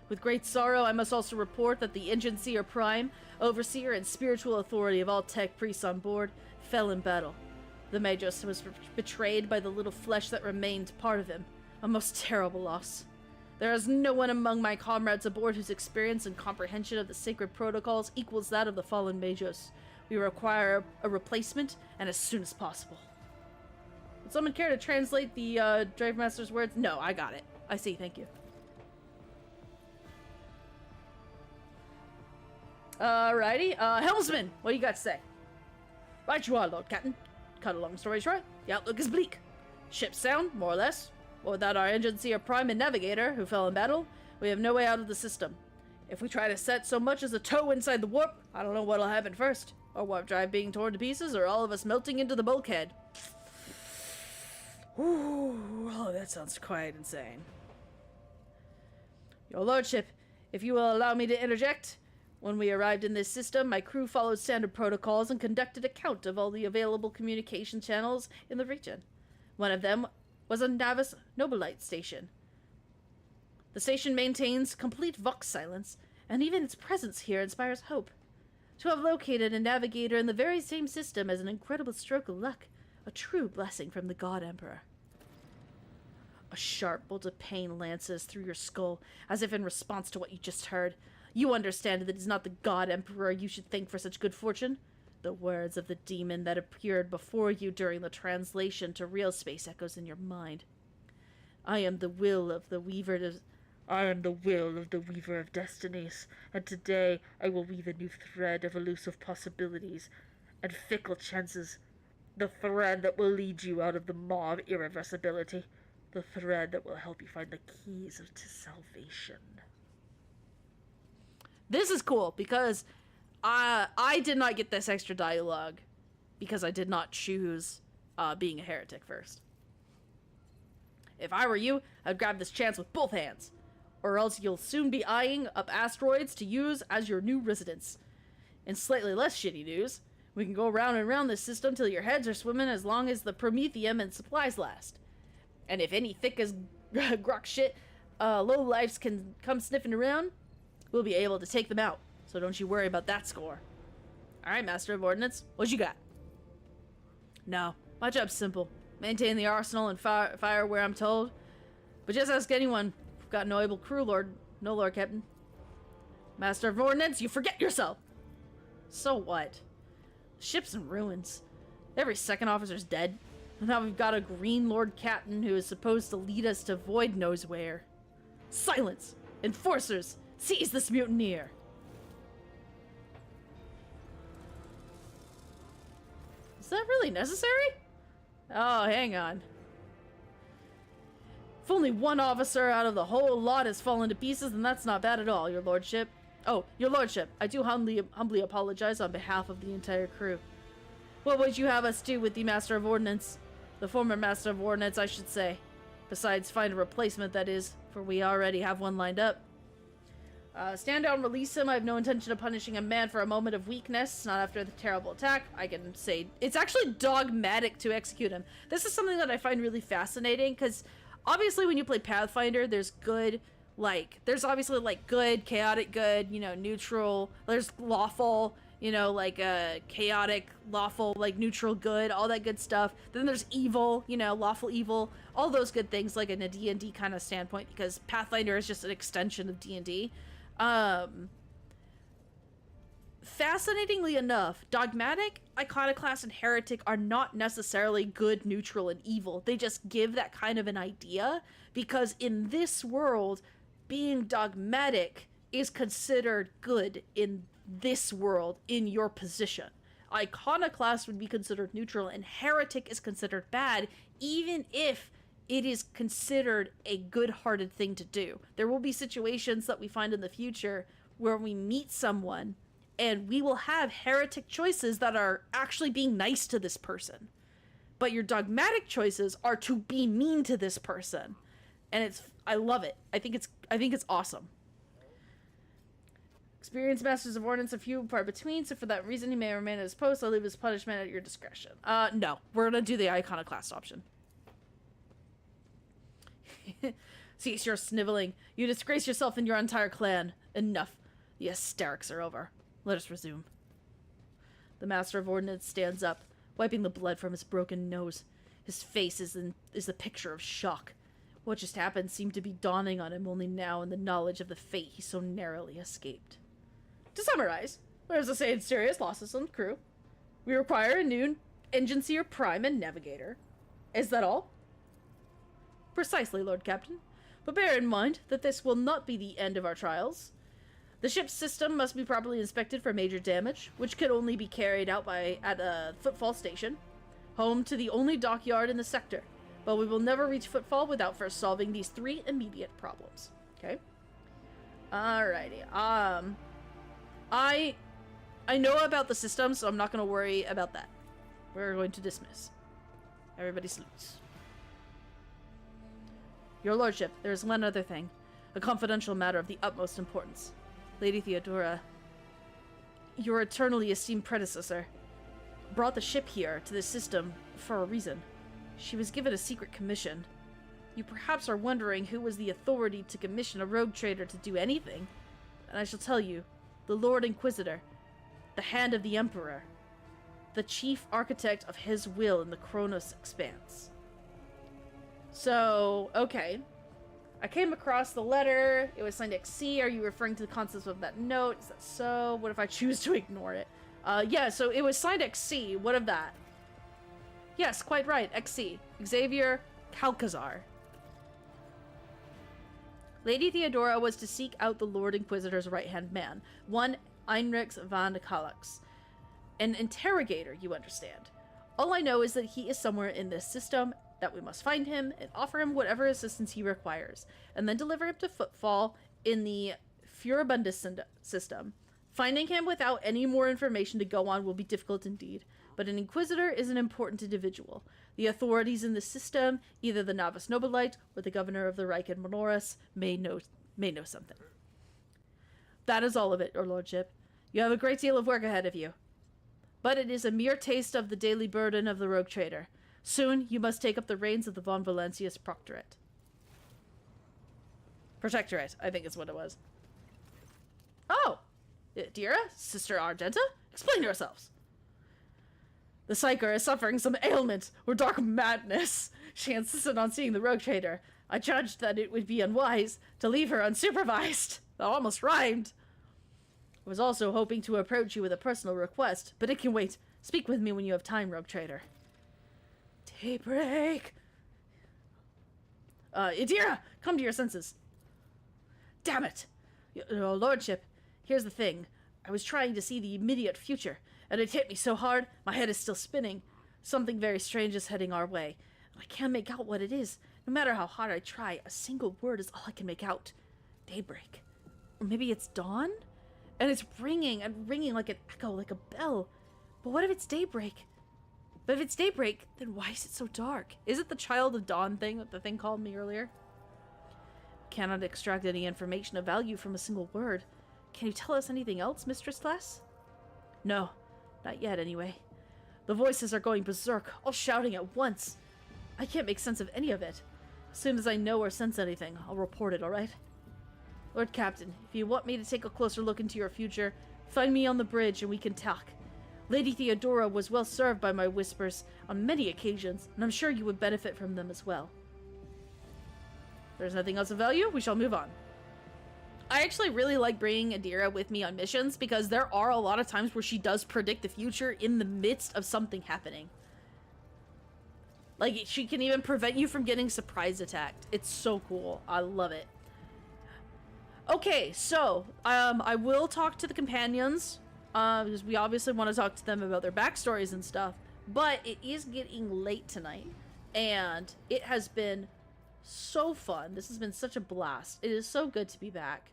With great sorrow, I must also report that the Agency or Prime, Overseer, and spiritual authority of all tech priests on board fell in battle. The Magos was betrayed by the little flesh that remained part of him. A most terrible loss. There is no one among my comrades aboard whose experience and comprehension of the sacred protocols equals that of the fallen Magos. We require a replacement, and as soon as possible. Would someone care to translate the Drive Master's words? No, I got it. I see, thank you. Alrighty, Helmsman, what do you got to say? Right you are, Lord Captain. Cut a long story short, the outlook is bleak. Ships sound, more or less. But without our Agency or Prime and Navigator, who fell in battle, we have no way out of the system. If we try to set so much as a toe inside the warp, I don't know what'll happen first. Or warp drive being torn to pieces, or all of us melting into the bulkhead. Ooh, oh, that sounds quite insane. Your Lordship, if you will allow me to interject. When we arrived in this system, my crew followed standard protocols and conducted a count of all the available communication channels in the region. One of them was a Navis Nobilite station. The station maintains complete Vox silence, and even its presence here inspires hope. To have located a navigator in the very same system is an incredible stroke of luck, a true blessing from the God Emperor. A sharp bolt of pain lances through your skull, as if in response to what you just heard. You understand that it is not the God Emperor you should thank for such good fortune. The words of the demon that appeared before you during the translation to real space echoes in your mind. I am the will of the Weaver of Destinies, and today I will weave a new thread of elusive possibilities and fickle chances. The thread that will lead you out of the maw of irreversibility. The thread that will help you find the keys to salvation. This is cool because I did not get this extra dialogue because I did not choose being a heretic first. If I were you, I'd grab this chance with both hands, or else you'll soon be eyeing up asteroids to use as your new residence. In slightly less shitty news, we can go round and round this system till your heads are swimming as long as the Promethium and supplies last. And if any thick as grok shit lowlifes can come sniffing around, we'll be able to take them out. So don't you worry about that score. Alright, Master of Ordnance, what you got? No, my job's simple. Maintain the arsenal and fire where I'm told. But just ask anyone. We've got no able crew, Lord Captain. Master of Ordnance, you forget yourself! So what? Ship's in ruins. Every second officer's dead. And now we've got a green Lord Captain who is supposed to lead us to Void knows where. Silence! Enforcers! Seize this mutineer! Is that really necessary? Oh, hang on. If only one officer out of the whole lot has fallen to pieces, then that's not bad at all, your lordship. Oh, your lordship, I do humbly apologize on behalf of the entire crew. What would you have us do with the Master of Ordnance? The former Master of Ordnance, I should say. Besides, find a replacement, that is, for we already have one lined up. Stand down, release him. I have no intention of punishing a man for a moment of weakness, not after the terrible attack. I can say it's actually dogmatic to execute him. This is something that I find really fascinating, because obviously when you play Pathfinder, there's good, there's obviously, good, chaotic good, neutral, there's lawful, chaotic, lawful, neutral good, all that good stuff. Then there's evil, lawful evil, all those good things, in a D&D kind of standpoint, because Pathfinder is just an extension of D&D. Fascinatingly enough, dogmatic, iconoclast, and heretic are not necessarily good, neutral, and evil. They just give that kind of an idea, because in this world, being dogmatic is considered good in this world, in your position. Iconoclast would be considered neutral, and heretic is considered bad, even if it is considered a good-hearted thing to do. There will be situations that we find in the future where we meet someone and we will have heretic choices that are actually being nice to this person. But your dogmatic choices are to be mean to this person. And I love it. I think it's awesome. Experienced Masters of Ordnance are few and far between, so for that reason he may remain at his post. I'll leave his punishment at your discretion. No. We're gonna do the iconoclast option. See, you're sniveling. You disgrace yourself and your entire clan. Enough. The hysterics are over. Let us resume. The Master of Ordnance stands up, wiping the blood from his broken nose. His face is the picture of shock. What just happened seemed to be dawning on him only now in the knowledge of the fate he so narrowly escaped. To summarize, there's a Sage serious losses on the crew. We require a new Engineer Prime and Navigator. Is that all? Precisely, Lord Captain. But bear in mind that this will not be the end of our trials. The ship's system must be properly inspected for major damage, which can only be carried out at a Footfall station, home to the only dockyard in the sector. But we will never reach Footfall without first solving these 3 immediate problems. Okay? Alrighty. I know about the system, so I'm not going to worry about that. We're going to dismiss. Everybody salutes. Your Lordship, there is one other thing. A confidential matter of the utmost importance. Lady Theodora, your eternally esteemed predecessor, brought the ship here to this system for a reason. She was given a secret commission. You perhaps are wondering who was the authority to commission a rogue trader to do anything. And I shall tell you, the Lord Inquisitor, the hand of the Emperor, the chief architect of his will in the Kronos Expanse. So, okay. I came across the letter. It was signed XC. Are you referring to the concepts of that note? Is that so? What if I choose to ignore it? Yeah, so it was signed XC. What of that? Yes, quite right. XC. Xavier Calcazar. Lady Theodora was to seek out the Lord Inquisitor's right-hand man, one Heinrich van Kalax. An interrogator, you understand. All I know is that he is somewhere in this system, that we must find him and offer him whatever assistance he requires, and then deliver him to Footfall in the Furibundus system. Finding him without any more information to go on will be difficult indeed, but an Inquisitor is an important individual. The authorities in the system, either the Novus Nobilite or the Governor of the Reich and Menoris, may know something. That is all of it, Your Lordship. You have a great deal of work ahead of you. But it is a mere taste of the daily burden of the rogue trader. Soon, you must take up the reins of the von Valencius Proctorate. Protectorate, I think is what it was. Oh! Dira? Sister Argenta? Explain yourselves! The Psyker is suffering some ailment or dark madness. She insisted on seeing the rogue trader. I judged that it would be unwise to leave her unsupervised. That almost rhymed. I was also hoping to approach you with a personal request, but it can wait. Speak with me when you have time, rogue trader. Daybreak! Idira, come to your senses. Damn it! Your Lordship, here's the thing. I was trying to see the immediate future, and it hit me so hard, my head is still spinning. Something very strange is heading our way. I can't make out what it is. No matter how hard I try, a single word is all I can make out. Daybreak. Or maybe it's dawn? And it's ringing and ringing like an echo, like a bell. But what if it's daybreak? But if it's daybreak, then why is it so dark? Is it the Child of Dawn thing that the thing called me earlier? Cannot extract any information of value from a single word. Can you tell us anything else, Mistress Less? No, not yet anyway. The voices are going berserk, all shouting at once. I can't make sense of any of it. As soon as I know or sense anything, I'll report it, alright? Lord Captain, if you want me to take a closer look into your future, find me on the bridge and we can talk. Lady Theodora was well served by my whispers on many occasions, and I'm sure you would benefit from them as well. If there's nothing else of value, we shall move on. I actually really like bringing Adira with me on missions because there are a lot of times where she does predict the future in the midst of something happening. Like, she can even prevent you from getting surprise attacked. It's so cool. I love it. Okay, so, I will talk to the companions, because we obviously want to talk to them about their backstories and stuff, but it is getting late tonight, and it has been so fun. This has been such a blast. It is so good to be back.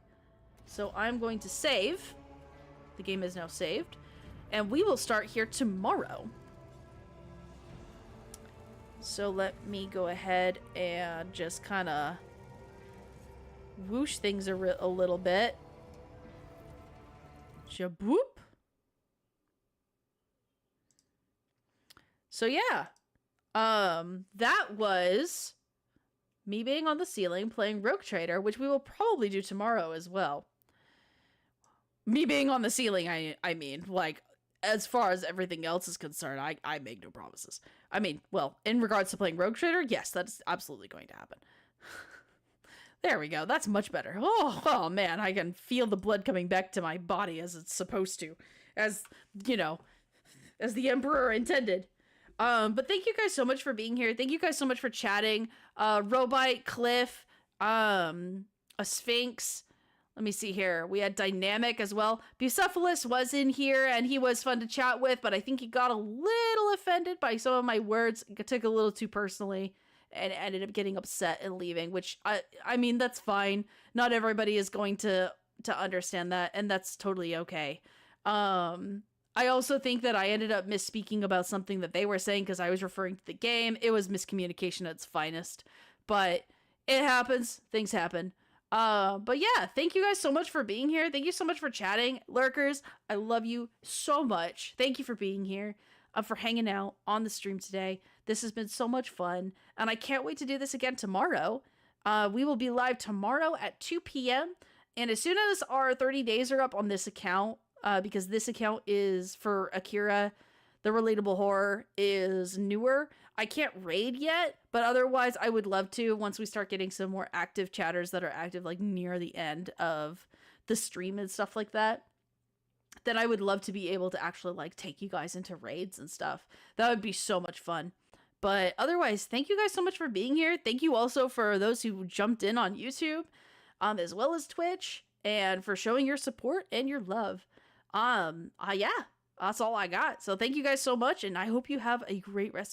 So I'm going to save, The game is now saved. And we will start here tomorrow. So let me go ahead and just kind of whoosh things a little bit. Shaboop. So yeah. That was me being on the ceiling playing Rogue Trader, which we will probably do tomorrow as well. Me being on the ceiling, I mean, like, as far as everything else is concerned, I make no promises. I mean, well, in regards to playing Rogue Trader, yes, that's absolutely going to happen. There we go. That's much better. Oh, man, I can feel the blood coming back to my body as it's supposed to. As, you know, as the Emperor intended. But thank you guys so much for being here. Thank you guys so much for chatting. Robite, Cliff, a Sphinx. Let me see here. We had Dynamic as well. Bucephalus was in here, and he was fun to chat with, but I think he got a little offended by some of my words. It took a little too personally, and ended up getting upset and leaving, which, I mean, that's fine. Not everybody is going to understand that, and that's totally okay. I also think that I ended up misspeaking about something that they were saying because I was referring to the game. It was miscommunication at its finest, but it happens. Things happen. But yeah, thank you guys so much for being here. Thank you so much for chatting. Lurkers, I love you so much. Thank you for being here, for hanging out on the stream today. This has been so much fun, and I can't wait to do this again tomorrow. We will be live tomorrow at 2 p.m., and as soon as our 30 days are up on this account, because this account is for Akira, the Relatable Horror is newer. I can't raid yet, but otherwise I would love to once we start getting some more active chatters that are active like near the end of the stream and stuff like that. Then I would love to be able to actually like take you guys into raids and stuff. That would be so much fun. But otherwise, thank you guys so much for being here. Thank you also for those who jumped in on YouTube, as well as Twitch, and for showing your support and your love. Yeah, that's all I got. So thank you guys so much, and I hope you have a great rest